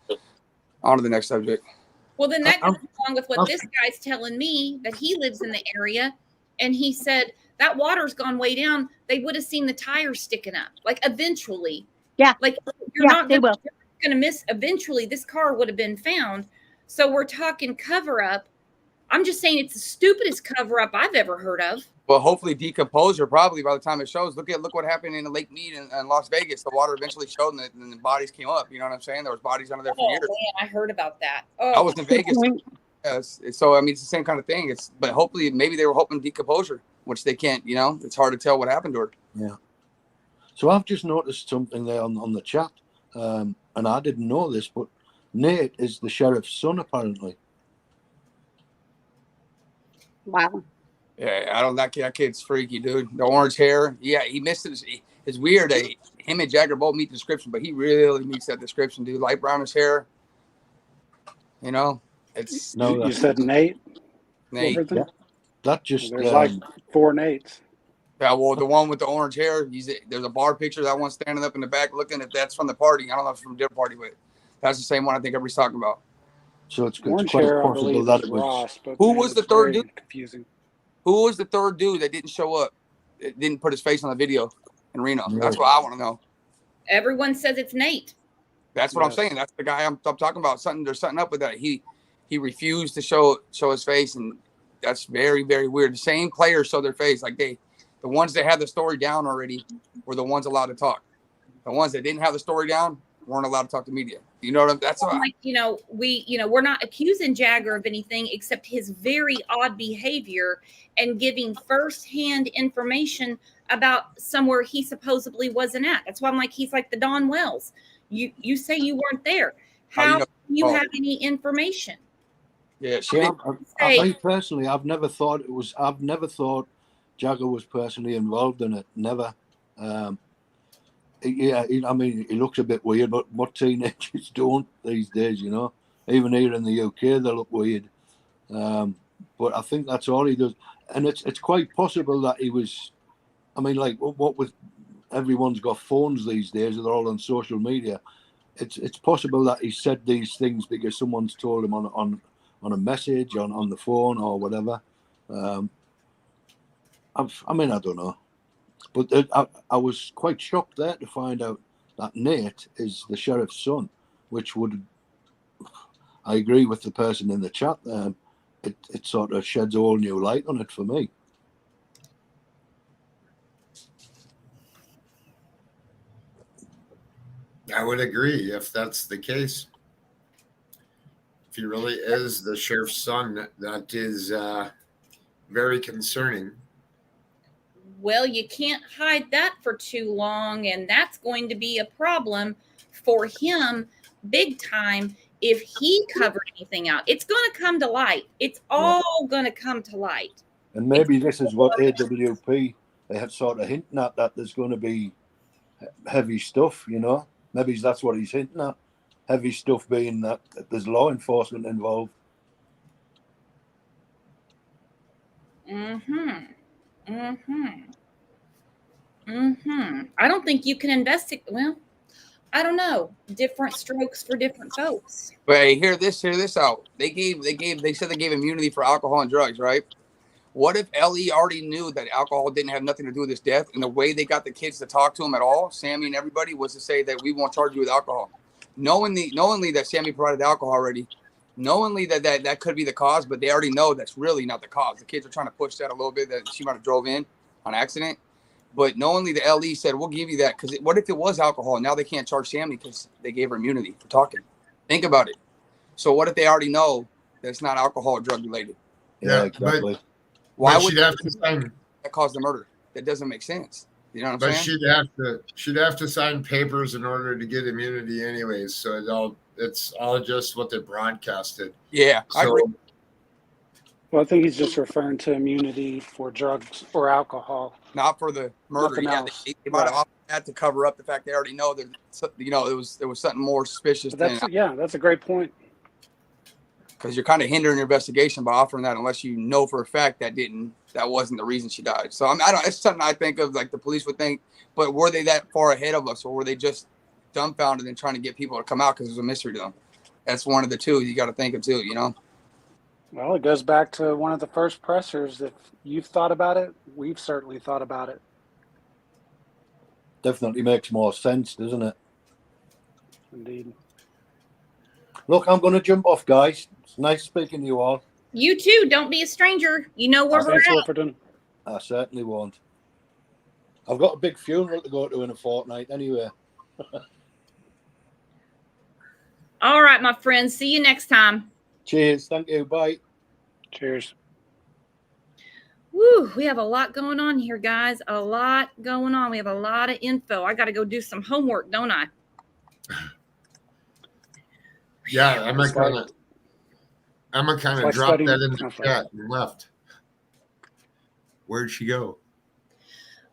on to the next subject. Well, then that goes along with what this guy's telling me, that he lives in the area, and he said that water's gone way down. They would have seen the tires sticking up. Like eventually. Yeah. Like they will. Going to miss. Eventually, this car would have been found. So we're talking cover up. I'm just saying it's the stupidest cover up I've ever heard of. Well, hopefully decomposure. Probably by the time it shows. Look what happened in the Lake Mead in Las Vegas. The water eventually showed, and the bodies came up. You know what I'm saying? There was bodies under there for years. Man, I heard about that. Oh, I was in Vegas. Yes. So I mean, it's the same kind of thing. But hopefully, maybe they were hoping decomposure, which they can't. You know, it's hard to tell what happened to her. Yeah. So I've just noticed something there on the chat, and I didn't know this, but Nate is the sheriff's son apparently. Wow. Yeah, I don't. That kid's freaky, dude. The orange hair. Yeah, he missed it. It's weird. Him and Jagger both meet the description, but he really meets that description, dude. Light brownish hair. You know, it's. No, you said Nate. Nate. Yeah. That just there's like 4 Nates. Yeah, well, the one with the orange hair. There's a bar picture. That one standing up in the back, looking. If that's from the party, I don't know if it's from a different party, but that's the same one. I think everybody's talking about. So it's Orange quite hair, possible that it was. Ross, but who was the third dude? Confusing. Who was the third dude that didn't show up? That didn't put his face on the video in Reno. Yeah. That's what I want to know. everyone says it's Nate. That's what I'm saying. That's the guy I'm talking about. There's something up with that. He refused to show his face, and that's very, very weird. The same players show their face. Like the ones that had the story down already were the ones allowed to talk. The ones that didn't have the story down weren't allowed to talk to media. You know what I'm? That's well, like we're not accusing Jagger of anything except his very odd behavior and giving firsthand information about somewhere he supposedly wasn't at. That's why I'm like, he's like the Don Wells. You say you weren't there. How do you have any information? Yeah, I personally, I've never thought Jagger was personally involved in it. Never. Yeah, I mean, he looks a bit weird, but what teenagers don't these days, you know? Even here in the UK, they look weird. But I think that's all he does. And it's quite possible that he was, I mean, like, what with everyone's got phones these days, they're all on social media. It's possible that he said these things because someone's told him on a message, on the phone or whatever. I mean, I don't know. But I was quite shocked there to find out that Nate is the sheriff's son, which would, I agree with the person in the chat there, it sort of sheds all new light on it for me. I would agree if that's the case. If he really is the sheriff's son, that is very concerning. Well, you can't hide that for too long, and that's going to be a problem for him big time if he covered anything out. It's going to come to light. It's all going to come to light. And maybe this is what AWP, they have sort of hinting at, that there's going to be heavy stuff, you know? Maybe that's what he's hinting at. Heavy stuff being that there's law enforcement involved. I don't think you can investigate. Well, I don't know. Different strokes for different folks. But hey, hear this out. They said they gave immunity for alcohol and drugs, right? What if LE already knew that alcohol didn't have nothing to do with his death, and the way they got the kids to talk to him at all, Sammy and everybody, was to say that we won't charge you with alcohol, knowingly that Sammy provided the alcohol already, knowingly that could be the cause, but they already know that's really not the cause. The kids are trying to push that a little bit, that she might have drove in on accident, but knowingly the LE said, we'll give you that, because what if it was alcohol? Now they can't charge Sammy because they gave her immunity for talking. Think about it. So what if they already know that it's not alcohol or drug related? Yeah, exactly. Why would she'd have to sign that cause the murder? That doesn't make sense. You know what I'm saying? But she'd have to sign papers in order to get immunity anyways. So it's all just what they broadcasted. Yeah, so, I agree. Well, I think he's just referring to immunity for drugs or alcohol, not for the murder. Yeah, they might have offered that to cover up the fact they already know that, you know, there was something more suspicious. That's a great point. Because you're kind of hindering your investigation by offering that, unless you know for a fact that wasn't the reason she died. So it's something I think of, like the police would think. But were they that far ahead of us, or were they just dumbfounded and trying to get people to come out because it was a mystery to them? That's one of the two you got to think of too. You know. Well, it goes back to one of the first pressers. If you've thought about it, we've certainly thought about it. Definitely makes more sense, doesn't it? Indeed. Look, I'm going to jump off, guys. It's nice speaking to you all. You too. Don't be a stranger. You know where we're Thanks, at. Wilferton. I certainly won't. I've got a big funeral to go to in a fortnight anyway. All right, my friends. See you next time. Cheers. Thank you. Bye. Cheers. Woo, we have a lot going on here, guys. A lot going on. We have a lot of info. I got to go do some homework, don't I? Yeah, Emma kind of like dropped studying- that in the I'm sorry. chat and left. Where'd she go?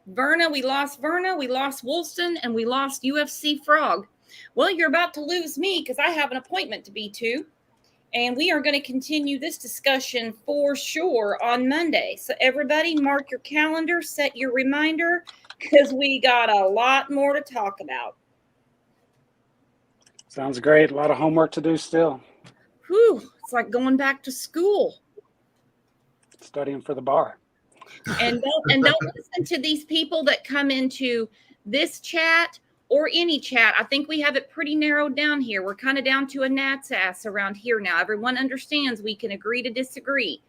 Verna, we lost Woolston, and we lost UFC Frog. Well, you're about to lose me because I have an appointment to be to. And we are going to continue this discussion for sure on Monday. So everybody mark your calendar, set your reminder, because we got a lot more to talk about. Sounds great. A lot of homework to do still. Whew, it's like going back to school. Studying for the bar. And don't listen to these people that come into this chat or any chat. I think we have it pretty narrowed down here. We're kind of down to a gnat's ass around here now. Everyone understands we can agree to disagree.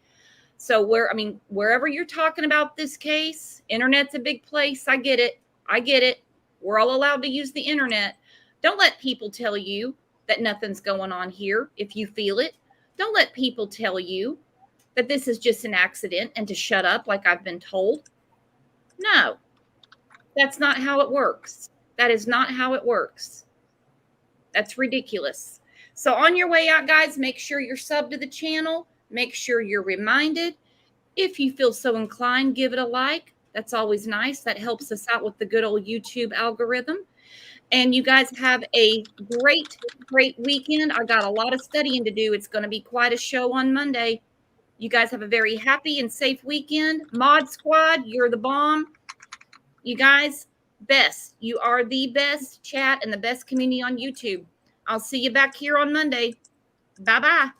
So wherever you're talking about this case, internet's a big place. I get it. We're all allowed to use the internet. Don't let people tell you that nothing's going on here if you feel it. Don't let people tell you that this is just an accident and to shut up like I've been told. No, that's not how it works. That is not how it works. That's ridiculous. So on your way out, guys, make sure you're subbed to the channel. Make sure you're reminded. If you feel so inclined, give it a like. That's always nice. That helps us out with the good old YouTube algorithm. And you guys have a great, great weekend. I got a lot of studying to do. It's going to be quite a show on Monday. You guys have a very happy and safe weekend. Mod Squad, you're the bomb. You guys, best. You are the best chat and the best community on YouTube. I'll see you back here on Monday. Bye-bye.